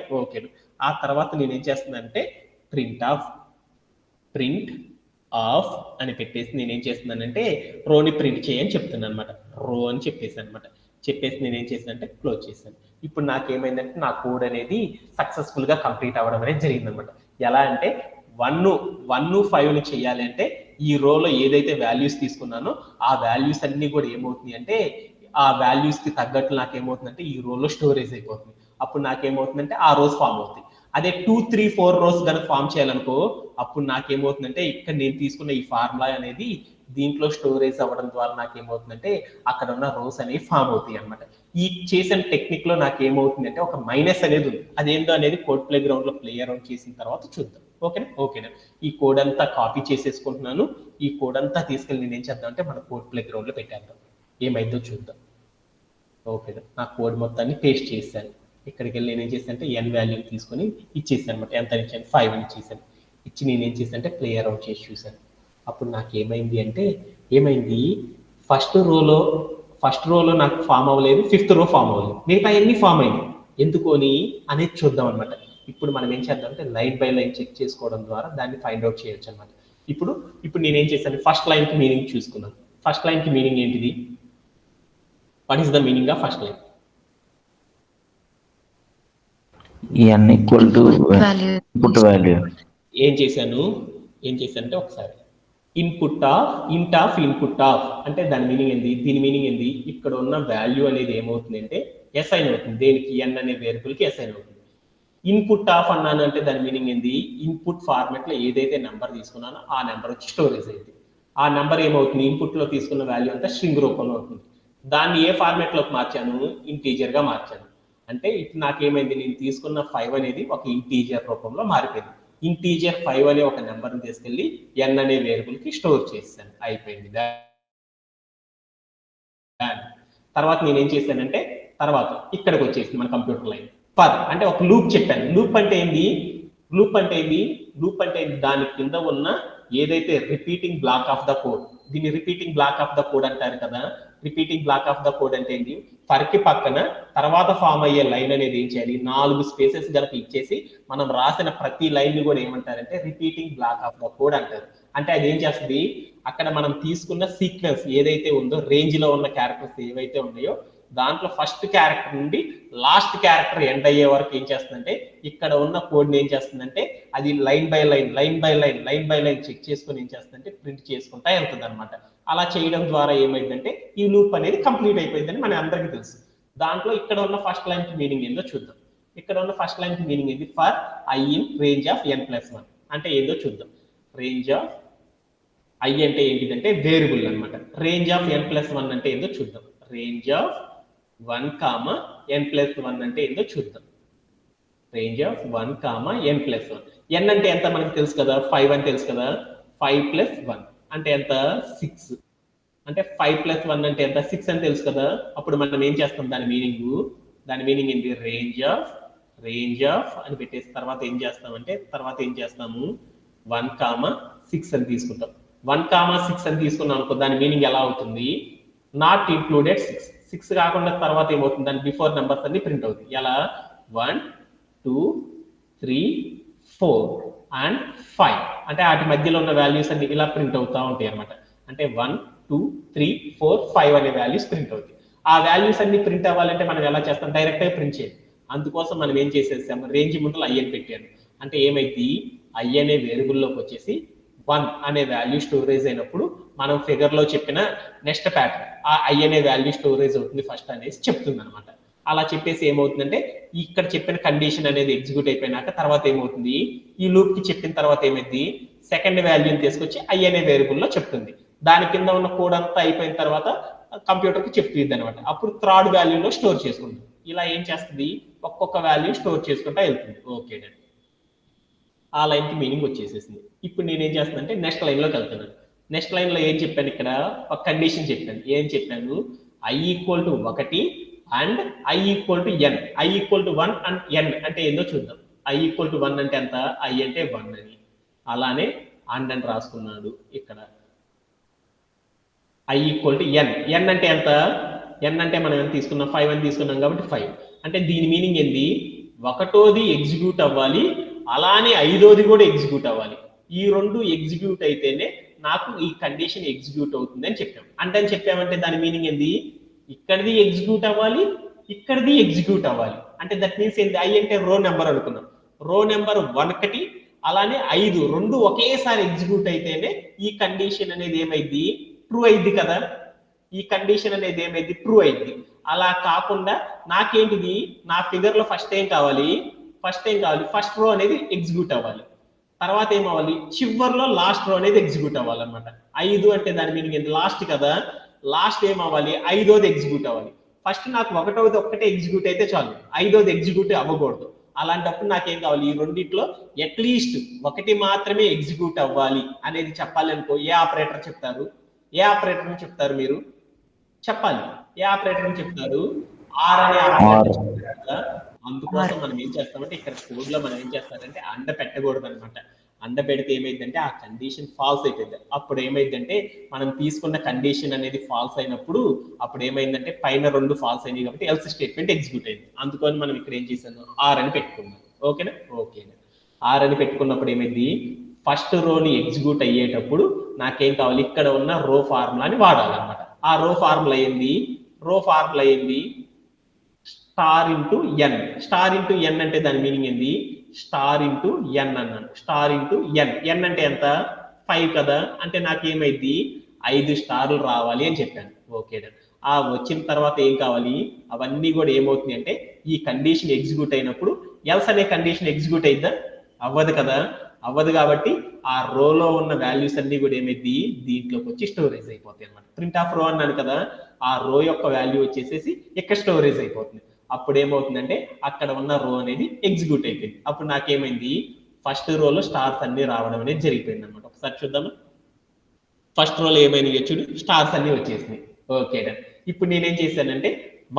ఆ తర్వాత నేనేం చేస్తున్నానంటే ప్రింట్ ఆఫ్ అని పెట్టేసి నేనేం చేస్తున్నానంటే రోని ప్రింట్ చేయని చెప్తున్నాను అనమాట. రో అని చెప్పేసి నేనేం చేశానంటే క్లోజ్ చేశాను. ఇప్పుడు నాకేమైందంటే నా కోడ్ అనేది సక్సెస్ఫుల్ గా కంప్లీట్ అవ్వడం అనేది జరిగింది అనమాట. ఎలా అంటే 1-5 చేయాలి అంటే ఈ రోలో ఏదైతే వాల్యూస్ తీసుకున్నానో ఆ వాల్యూస్ అన్ని కూడా ఏమవుతుంది అంటే ఆ వాల్యూస్ కి తగ్గట్టు నాకేమవుతుందంటే ఈ రోలో స్టోరేజ్ అయిపోతుంది. అప్పుడు నాకేమవుతుందంటే ఆ రోస్ ఫామ్ అవుతుంది. అదే 2, 3, 4 రోస్ కనుక ఫామ్ చేయాలనుకో అప్పుడు నాకేమవుతుందంటే ఇక్కడ నేను తీసుకున్న ఈ ఫార్ములా అనేది దీంట్లో స్టోరేజ్ అవ్వడం ద్వారా నాకేమవుతుందంటే అక్కడ ఉన్న రోస్ అనేవి ఫామ్ అవుతాయి అనమాట. ఈ చేసిన టెక్నిక్ లో నాకేమవుతుందంటే ఒక మైనస్ అనేది ఉంది. అదేంటో అనేది కోడ్ ప్లే గ్రౌండ్ లో ప్లే అరౌండ్ చేసిన తర్వాత చూద్దాం. ఓకేనా. ఈ కోడ్ అంతా కాపీ చేసేసుకుంటున్నాను. ఈ కోడ్ అంతా తీసుకెళ్ళి నేను ఏం చేద్దాం అంటే మన కోడ్ ప్లే గ్రౌండ్ లో పెట్టేద్దాం, ఏమైందో చూద్దాం. ఓకేనా, నా కోడ్ మొత్తాన్ని పేస్ట్ చేశాను. ఇక్కడికి వెళ్ళి నేనేం చేశాను అంటే n వాల్యూ తీసుకొని ఇచ్చేసాను అనమాట. ఎంత ఇచ్చాను, 5 అని ఇచ్చేసాను. ఇచ్చి నేనేం చేశాను అంటే ప్లే అరౌండ్ చేసి చూశాను. అప్పుడు నాకు ఏమైంది ఫస్ట్ రోలో నాకు ఫామ్ అవ్వలేదు, 5th రో ఫామ్ అవ్వలేదు, మిగతా అన్ని ఫామ్ అయింది. ఎందుకోని అనేది చూద్దాం అనమాట. ఇప్పుడు మనం ఏం చేద్దాం అంటే లైన్ బై లైన్ చెక్ చేసుకోవడం ద్వారా దాన్ని ఫైండ్ అవుట్ చేయొచ్చు అనమాట. ఇప్పుడు నేనేం చేశాను, ఫస్ట్ లైన్ కి మీనింగ్ చూసుకున్నాను. ఫస్ట్ లైన్ కి మీనింగ్ ఏంటిది, what is the meaning of first line? n equal to input value. ఏం చేశాను అంటే ఒకసారి ఇన్పుట్ ఆఫ్ అంటే దాని మీనింగ్ ఏంది, దీని మీనింగ్ ఏంది, ఇక్కడ ఉన్న వాల్యూ అనేది ఏమవుతుంది అంటే అసైన్ అవుతుంది. దేనికి, n అనే వేరియబుల్ కి అసైన్ అవుతుంది. ఇన్పుట్ ఆఫ్ అన్నాను అంటే దాని మీనింగ్ ఏంది, ఇన్పుట్ ఫార్మాట్ లో ఏదైతే నెంబర్ తీసుకున్నానో ఆ నెంబర్ వచ్చి స్టోరేజ్ అయింది. ఆ నెంబర్ ఏమవుతుంది, ఇన్పుట్ లో తీసుకున్న వాల్యూ అంతా స్ట్రింగ్ రూపంలో అవుతుంది. దాన్ని ఏ ఫార్మాట్ లోకి మార్చాను, ఇంటీజర్ గా మార్చాను. అంటే ఇప్పుడు నాకేమైంది, నేను తీసుకున్న 5 అనేది ఒక ఇంటీజర్ రూపంలో మారిపోయింది. ఇంటీజర్ 5 అనే ఒక నెంబర్ని తీసుకెళ్లి n అనే వేరియబుల్ కి స్టోర్ చేశాను, అయిపోయింది. తర్వాత నేనేం చేశానంటే తర్వాత ఇక్కడికి వచ్చేసింది మన కంప్యూటర్ లైన్. ఫర్ అంటే ఒక లూప్ చెప్పాను. లూప్ అంటే దాని కింద ఉన్న ఏదైతే repeating block of the code, దీన్ని repeating block of the code అంటారు కదా. Repeating block of the code అంటే ఏంటి, ఫర్ కి పక్కన తర్వాత ఫామ్ అయ్యే లైన్ అనేది ఏం చేయాలి, 4 స్పేసెస్ కనుక ఇచ్చేసి మనం రాసిన ప్రతి లైన్ ని కూడా ఏమంటారంటే repeating block of the code అంటారు. అంటే అది ఏం చేస్తుంది, అక్కడ మనం తీసుకున్న సీక్వెన్స్ ఏదైతే ఉందో, రేంజ్ లో ఉన్న క్యారెక్టర్స్ ఏవైతే ఉన్నాయో దాంట్లో ఫస్ట్ క్యారెక్టర్ నుండి లాస్ట్ క్యారెక్టర్ ఎండ్ అయ్యే వరకు ఏం చేస్తుందంటే ఇక్కడ ఉన్న కోడ్ ని ఏం చేస్తుందంటే అది లైన్ బై లైన్ చెక్ చేసుకొని ఏం చేస్తుందంటే ప్రింట్ చేసుకుంటా వెళ్తుంది అనమాట. అలా చేయడం ద్వారా ఏమైందంటే ఈ లూప్ అనేది కంప్లీట్ అయిపోయిందని మన అందరికీ తెలుసు. దాంట్లో ఇక్కడ ఉన్న ఫస్ట్ లైన్ కి మీనింగ్ ఏందో చూద్దాం. ఇక్కడ ఉన్న ఫస్ట్ లైన్ కి మీనింగ్ ఏంటి? For I in range of n+1 అంటే ఏందో చూద్దాం. రేంజ్ ఆఫ్ ఐ అంటే ఏంటిదంటే వేరియబుల్ అన్నమాట. రేంజ్ ఆఫ్ n+1 అంటే ఏందో చూద్దాం. రేంజ్ ఆఫ్ 1, n+1 అంటే ఏందో చూద్దాం. Range of 1, n+1. n అంటే ఎంత మనకు తెలుసు కదా, 5 అని తెలుసు కదా. 5 + 1 అంటే ఎంత? 6. అంటే 5 + 1 అంటే ఎంత? 6 అని తెలుసు కదా. అప్పుడు మనం ఏం చేస్తాం? దాని మీనింగ్ ఏంటి? రేంజ్ ఆఫ్ అని పెట్టేసి తర్వాత ఏం చేస్తామంటే 1, 6 అని తీసుకుంటాం. 1, 6 అని తీసుకున్నాం అనుకో, దాని మీనింగ్ ఎలా అవుతుంది? Not included 6. 6 కాకుండా తర్వాత ఏమవుతుంది? దాని బిఫోర్ నెంబర్స్ అన్ని ప్రింట్ అవుతాయి. ఎలా? 1, 2, 3, 4 అండ్ 5 అంటే వాటి మధ్యలో ఉన్న వాల్యూస్ అన్ని ఇలా ప్రింట్ అవుతా ఉంటాయి అన్నమాట. అంటే 1, 2, 3, 4, 5 అనే వాల్యూస్ ప్రింట్ అవుతాయి. ఆ వాల్యూస్ అన్ని ప్రింట్ అవ్వాలంటే మనం ఎలా చేస్తాం? డైరెక్ట్ గా ప్రింట్ చేయాలి. అందుకోసం మనం ఏం చేసేసాము? రేంజ్ ముందు ఐ అని పెట్టాను. అంటే ఏమైంది? ఐ అనే వేరియబుల్లోకి వచ్చేసి 1 అనే వాల్యూ స్టోరేజ్ అయినప్పుడు మనం ఫిగర్ లో చెప్పిన నెక్స్ట్ ప్యాటర్న్ ఆ ఐ అనే వాల్యూ స్టోరేజ్ అవుతుంది ఫస్ట్ అనేసి చెప్తుంది అనమాట. అలా చెప్పేసి ఏమవుతుందంటే ఇక్కడ చెప్పిన కండిషన్ అనేది ఎగ్జిక్యూట్ అయిపోయినాక తర్వాత ఏమవుతుంది? ఈ లూప్ కి చెప్పిన తర్వాత ఏమైంది? సెకండ్ వాల్యూని తీసుకొచ్చి ఐ అనే వేరియబుల్ లో చెప్తుంది. దాని కింద ఉన్న కోడ్ అంతా అయిపోయిన తర్వాత కంప్యూటర్ కి చెప్తుంది అనమాట. అప్పుడు థర్డ్ వాల్యూలో స్టోర్ చేసుకుంటుంది. ఇలా ఏం చేస్తుంది? ఒక్కొక్క వాల్యూ స్టోర్ చేసుకుంటా వెళ్తుంది. ఓకే, ఆ లైన్ కి మీనింగ్ వచ్చేసేసింది. ఇప్పుడు నేను ఏం చేస్తానంటే నెక్స్ట్ లైన్ లోకి వెళ్తున్నాను. నెక్స్ట్ లైన్ లో ఏం చెప్పాను? ఇక్కడ ఒక కండిషన్ చెప్పాను. ఏం చెప్పాను? i = 1 and i = n. i = 1 and n అంటే ఏందో చూద్దాం. i = 1 అంటే ఎంత? i అంటే 1 అని. అలానే అండ్ అని రాసుకున్నాడు ఇక్కడ. i = n. n అంటే ఎంత? n అంటే మనం ఎంత తీసుకున్నాం? 5 అని తీసుకున్నాం కాబట్టి 5. అంటే దీని మీనింగ్ ఏంది? ఒకటోది ఎగ్జిక్యూట్ అవ్వాలి, అలానే ఐదోది కూడా ఎగ్జిక్యూట్ అవ్వాలి. ఈ రెండు ఎగ్జిక్యూట్ అయితేనే నాకు ఈ కండిషన్ ఎగ్జిక్యూట్ అవుతుంది అని చెప్పాం. అంటే అని చెప్పామంటే దాని మీనింగ్ ఏంది? ఇక్కడిది ఎగ్జిక్యూట్ అవ్వాలి, ఇక్కడిది ఎగ్జిక్యూట్ అవ్వాలి. అంటే దట్ మీన్స్ ఏంది? ఐ అంటే రో నెంబర్ అనుకున్నాం. రో నెంబర్ 1 అలానే 5 రెండు ఒకేసారి ఎగ్జిక్యూట్ అయితేనే ఈ కండిషన్ అనేది ఏమైంది? ట్రూ అయింది కదా. ఈ కండిషన్ అనేది ఏమైంది? ట్రూ అయింది. అలా కాకుండా నాకేంటిది? నా ఫిగర్ లో ఫస్ట్ ఏం కావాలి? ఫస్ట్ రో అనేది ఎగ్జిక్యూట్ అవ్వాలి. తర్వాత ఏమవ్వాలి? చివర్లో లాస్ట్ రో అనేది ఎగ్జిక్యూట్ అవ్వాలన్నమాట. 5 అంటే దాని మీనింగ్ ఏంటి? లాస్ట్ కదా. లాస్ట్ ఏమవ్వాలి? ఐదోది ఎగ్జిక్యూట్ అవ్వాలి. ఫస్ట్ నాకు ఒకటోది ఒక్కటే ఎగ్జిక్యూట్ అయితే చాలు, ఐదోది ఎగ్జిక్యూట్ అవ్వకూడదు. అలాంటప్పుడు నాకేం కావాలి? ఈ రెండిట్లో అట్లీస్ట్ ఒకటి మాత్రమే ఎగ్జిక్యూట్ అవ్వాలి అనేది చెప్పాలి అనుకో, ఏ ఆపరేటర్ చెప్తారు? మీరు చెప్పాలి. ఏ ఆపరేటర్ చెప్తారు? ఆర్ అనే ఆపరేటర్ చెప్తారు కదా. అందుకోసం మనం ఏం చేస్తామంటే ఇక్కడ కోడ్ లో మనం ఏం చేస్తారంటే అండ పెట్టకూడదు అనమాట. అండ పెడితే ఏమైందంటే ఆ కండిషన్ ఫాల్స్ అయిపోయింది. అప్పుడు ఏమైందంటే మనం తీసుకున్న కండిషన్ అనేది ఫాల్స్ అయినప్పుడు అప్పుడు ఏమైందంటే పైన రెండు ఫాల్స్ అయినాయి కాబట్టి ఎల్స్ స్టేట్మెంట్ ఎగ్జిక్యూట్ అయింది. అందుకని మనం ఇక్కడ ఏం చేసాము? ఆర్ అని పెట్టుకున్నాం. ఓకేనా? ఆర్ అని పెట్టుకున్నప్పుడు ఏమైంది? ఫస్ట్ రోని ఎగ్జిక్యూట్ అయ్యేటప్పుడు నాకేం కావాలి? ఇక్కడ ఉన్న రో ఫార్ములాని వాడాలన్నమాట. ఆ రో ఫార్ములా ఏంది? స్టార్ ఇంటూ ఎన్. స్టార్ ఇంటూ ఎన్ అంటే దాని మీనింగ్ ఏంది? స్టార్ ఇంటూ ఎన్ అన్నాను. స్టార్ ఇంటూ ఎన్. ఎన్ అంటే ఎంత? 5 కదా. అంటే నాకేమైంది? 5 స్టార్లు రావాలి అని చెప్పాను. ఓకే, ఆ వచ్చిన తర్వాత ఏం కావాలి? అవన్నీ కూడా ఏమవుతుంది అంటే ఈ కండిషన్ ఎగ్జిక్యూట్ అయినప్పుడు ఎల్స్ అనే కండిషన్ ఎగ్జిక్యూట్ అయిద్దా? అవ్వదు కదా. అవ్వదు కాబట్టి ఆ రోలో ఉన్న వాల్యూస్ అన్ని కూడా ఏమైంది? దీంట్లోకి వచ్చి స్టోరేజ్ అయిపోతాయి అనమాట. ప్రింట్ ఆఫ్ రో అన్నాను కదా. ఆ రో యొక్క వాల్యూ వచ్చేసేసి ఇక్కడ స్టోరేజ్ అయిపోతుంది. అప్పుడు ఏమవుతుందంటే అక్కడ ఉన్న రో అనేది ఎగ్జిక్యూట్ అయిపోయింది. అప్పుడు నాకేమైంది? ఫస్ట్ రోలో స్టార్స్ అన్ని రావడం అనేది జరిగిపోయింది అనమాట. ఒకసారి చూద్దామా? ఫస్ట్ రోలో ఏమైంది? చూడు, స్టార్స్ అన్ని వచ్చేసినాయి. ఓకే, ఇప్పుడు నేనేం చేశానంటే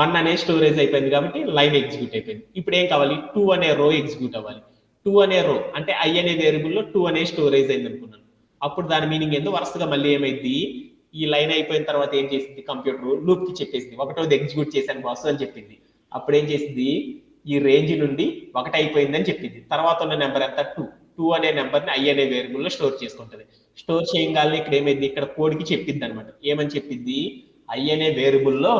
1 అనే స్టోరేజ్ అయిపోయింది కాబట్టి లైన్ ఎగ్జిక్యూట్ అయిపోయింది. ఇప్పుడు ఏం కావాలి? 2 అనే రో ఎగ్జిక్యూట్ అవ్వాలి. 2 అనే రో అంటే ఐ అనే వేరియబుల్లో 2 అనే స్టోరేజ్ అయింది అనుకున్నాను. అప్పుడు దాని మీనింగ్ ఏందో వరుసగా మళ్ళీ ఏమైంది? ఈ లైన్ అయిపోయిన తర్వాత ఏం చేసింది? కంప్యూటర్ లూప్ కి చెప్పేసింది ఒకటోది ఎగ్జిక్యూట్ చేశాను బాస్ అని చెప్పింది. అప్పుడు ఏం చేసింది? ఈ రేంజ్ నుండి 1 అయిపోయిందని చెప్పింది. తర్వాత ఉన్న నెంబర్ ఎంత? 2 అనే నెంబర్ని ఐ అనే వేరియబుల్లో స్టోర్ చేసుకుంటుంది. స్టోర్ చేయగానే ఇక్కడ ఏమైంది? ఇక్కడ కోడ్కి చెప్పింది అనమాట. ఏమని చెప్పింది? ఐ అనే వేరియబుల్లో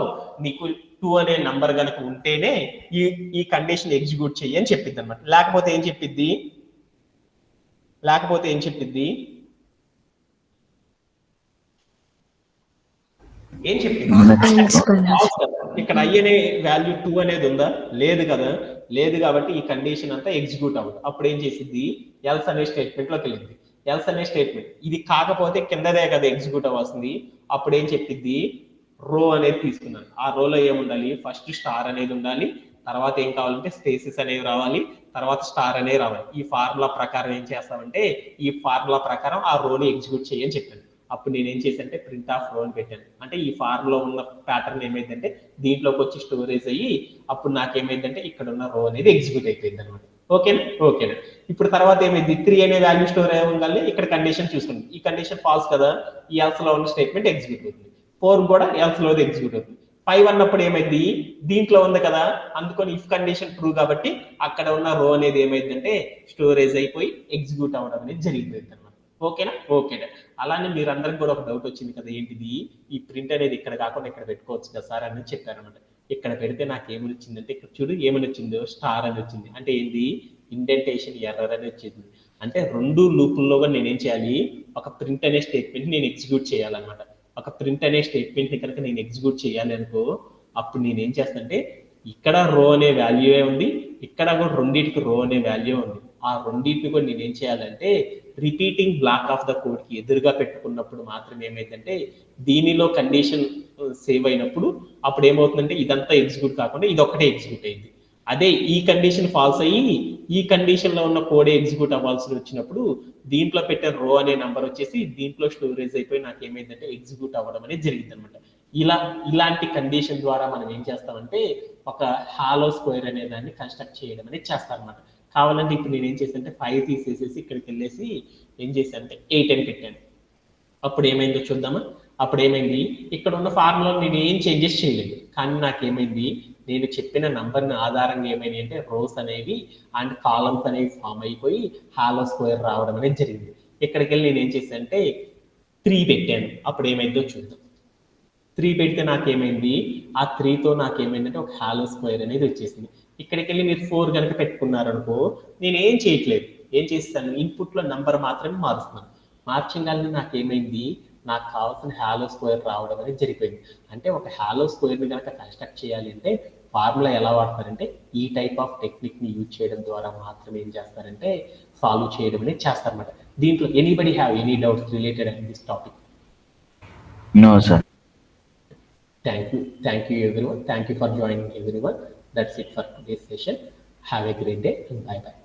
నీకు 2 అనే నంబర్ కనుక ఉంటేనే ఈ కండిషన్ ఎగ్జిక్యూట్ చెయ్యి అని చెప్పింది అనమాట. లేకపోతే ఏం చెప్పిద్ది? ఇక్కడ ఐ అనే వాల్యూ 2 అనేది ఉందా? లేదు కదా. లేదు కాబట్టి ఈ కండిషన్ అంతా ఎగ్జిక్యూట్ అవ్వదు. అప్పుడు ఏం చేసిద్ది, ఎల్స్ అనే స్టేట్మెంట్లోకి వెళ్ళింది. ఎల్స్ అనే స్టేట్మెంట్ ఇది కాకపోతే కిందదే కదా ఎగ్జిక్యూట్ అవ్వాల్సింది. అప్పుడు ఏం చెప్పిద్ది, రో అనేది తీసుకున్నాను. ఆ రోలో ఏముండాలి, ఫస్ట్ స్టార్ అనేది ఉండాలి, తర్వాత ఏం కావాలంటే స్పేసెస్ అనేవి రావాలి, తర్వాత స్టార్ అనేది రావాలి. ఈ ఫార్ములా ప్రకారం ఏం చేస్తామంటే ఈ ఫార్ములా ప్రకారం ఆ రోని ఎగ్జిక్యూట్ చేయని చెప్పాను. అప్పుడు నేను ఏం చేశానంటే ప్రింట్ ఆఫ్ రో అని పెట్టాను. అంటే ఈ ఫార్ములా ఉన్న ప్యాటర్న్ ఏమైందంటే దీంట్లోకి వచ్చి స్టోరేజ్ అయ్యి అప్పుడు నాకేమైందంటే ఇక్కడ ఉన్న రో అనేది ఎగ్జిక్యూట్ అయిపోయింది అనమాట. ఓకేనా ఓకేనా. ఇప్పుడు తర్వాత ఏమైంది, 3 అనే వాల్యూ స్టోర్ అవ్వగానే ఇక్కడ కండిషన్ చూసుకోండి. ఈ కండిషన్ ఫాల్స్ కదా, ఈ ఎల్స్ లో ఉన్న స్టేట్మెంట్ ఎగ్జిక్యూట్ అవుతుంది. 4 కూడా ఎల్స్ లో ఎగ్జిక్యూట్ అవుతుంది. 5 అన్నప్పుడు ఏమైంది, దీంట్లో ఉంది కదా, అందుకని ఇఫ్ కండిషన్ ట్రూ కాబట్టి అక్కడ ఉన్న రో అనేది ఏమైందంటే స్టోరేజ్ అయిపోయి ఎగ్జిక్యూట్ అవ్వడం అనేది జరిగిపోయింది అనమాట. ఓకేనా ఓకేనా. అలానే మీరు అందరికి కూడా ఒక డౌట్ వచ్చింది కదా, ఏంటిది ఈ ప్రింట్ అనేది ఇక్కడ కాకుండా ఇక్కడ పెట్టుకోవచ్చు కదా సార్ అని చెప్పారనమాట. ఇక్కడ పెడితే నాకు ఏమని వచ్చిందంటే, ఇక్కడ చూడు ఏమని వచ్చిందో, స్టార్ అని వచ్చింది. అంటే ఏంది, ఇండెంటేషన్ ఎర్రర్ అని వచ్చింది. అంటే 2 లూపుల్లో నేనేం చేయాలి, ఒక ప్రింట్ అనే స్టేట్మెంట్ నేను ఎగ్జిక్యూట్ చేయాలన్నమాట. ఒక ప్రింట్ అనే స్టేట్మెంట్ ని కనుక నేను ఎగ్జిక్యూట్ చేయాలి అనుకో, అప్పుడు నేనేం చేస్తానంటే ఇక్కడ రో అనే వాల్యూ ఉంది, ఇక్కడ కూడా రెండింటికి రో అనే వాల్యూ ఉంది. ఆ రెండింటిని కూడా నేనేం చేయాలంటే repeating block of the code కి ఎదురుగా పెట్టుకున్నప్పుడు మాత్రం ఏమైందంటే దీనిలో కండిషన్ సేవ్ అయినప్పుడు అప్పుడు ఏమవుతుందంటే ఇదంతా ఎగ్జిక్యూట్ కాకుండా ఇది ఒక్కటే ఎగ్జిక్యూట్ అయింది. అదే ఈ కండిషన్ ఫాల్స్ అయ్యి ఈ కండిషన్ లో ఉన్న కోడ్ ఎగ్జిక్యూట్ అవ్వాల్సి వచ్చినప్పుడు దీంట్లో పెట్టే రో అనే నంబర్ వచ్చేసి దీంట్లో స్టోరేజ్ అయిపోయి నాకు ఏమైందంటే ఎగ్జిక్యూట్ అవ్వడం అనేది జరిగింది అనమాట. ఇలాంటి కండిషన్ ద్వారా మనం ఏం చేస్తామంటే ఒక హాలో స్క్వేర్ అనే దాన్ని కన్స్ట్రక్ట్ చేయడం అనేది చేస్తాం అనమాట. కావాలంటే ఇప్పుడు నేను ఏం చేశానంటే 5 తీసేసేసి ఇక్కడికి వెళ్ళేసి ఏం చేశానంటే 8 అని పెట్టాను. అప్పుడు ఏమైందో చూద్దామా. అప్పుడు ఏమైంది, ఇక్కడ ఉన్న ఫార్ములా నేను ఏం చేంజెస్ చేయలేదు, కానీ నాకేమైంది, నేను చెప్పిన నంబర్ని ఆధారంగా ఏమైంది అంటే రోస్ అనేవి అండ్ కాలమ్స్ అనేవి ఫామ్ అయిపోయి హాలో స్క్వేర్ రావడం అనేది జరిగింది. ఇక్కడికి వెళ్ళి నేను ఏం చేశానంటే 3 పెట్టాను. అప్పుడు ఏమైందో చూద్దాం. 3 పెడితే నాకేమైంది, ఆ 3తో నాకేమైందంటే ఒక హాలో స్క్వేర్ అనేది వచ్చేసింది. ఇక్కడికి వెళ్ళి మీరు 4 కనుక పెట్టుకున్నారనుకో, నేను ఏం చేయట్లేదు, ఏం చేస్తాను, ఇన్పుట్లో నంబర్ మాత్రమే మారుస్తున్నాను. మార్చగానే నాకేమైంది, నాకు కావాల్సిన హాలో స్క్వేర్ రావడం అనేది జరిగిపోయింది. అంటే ఒక హాలో స్క్వేర్ని కనుక కన్స్ట్రక్ట్ చేయాలి అంటే ఫార్ములా ఎలా వాడతారంటే ఈ టైప్ ఆఫ్ టెక్నిక్ని యూజ్ చేయడం ద్వారా మాత్రమే ఏం చేస్తారంటే సాల్వ్ చేయడం అనేది చేస్తారన్నమాట. దీంట్లో anybody have any doubts related in this topic? No sir. Thank you everyone. Thank you for joining everyone. That's it for today's session. Have a great day and bye bye.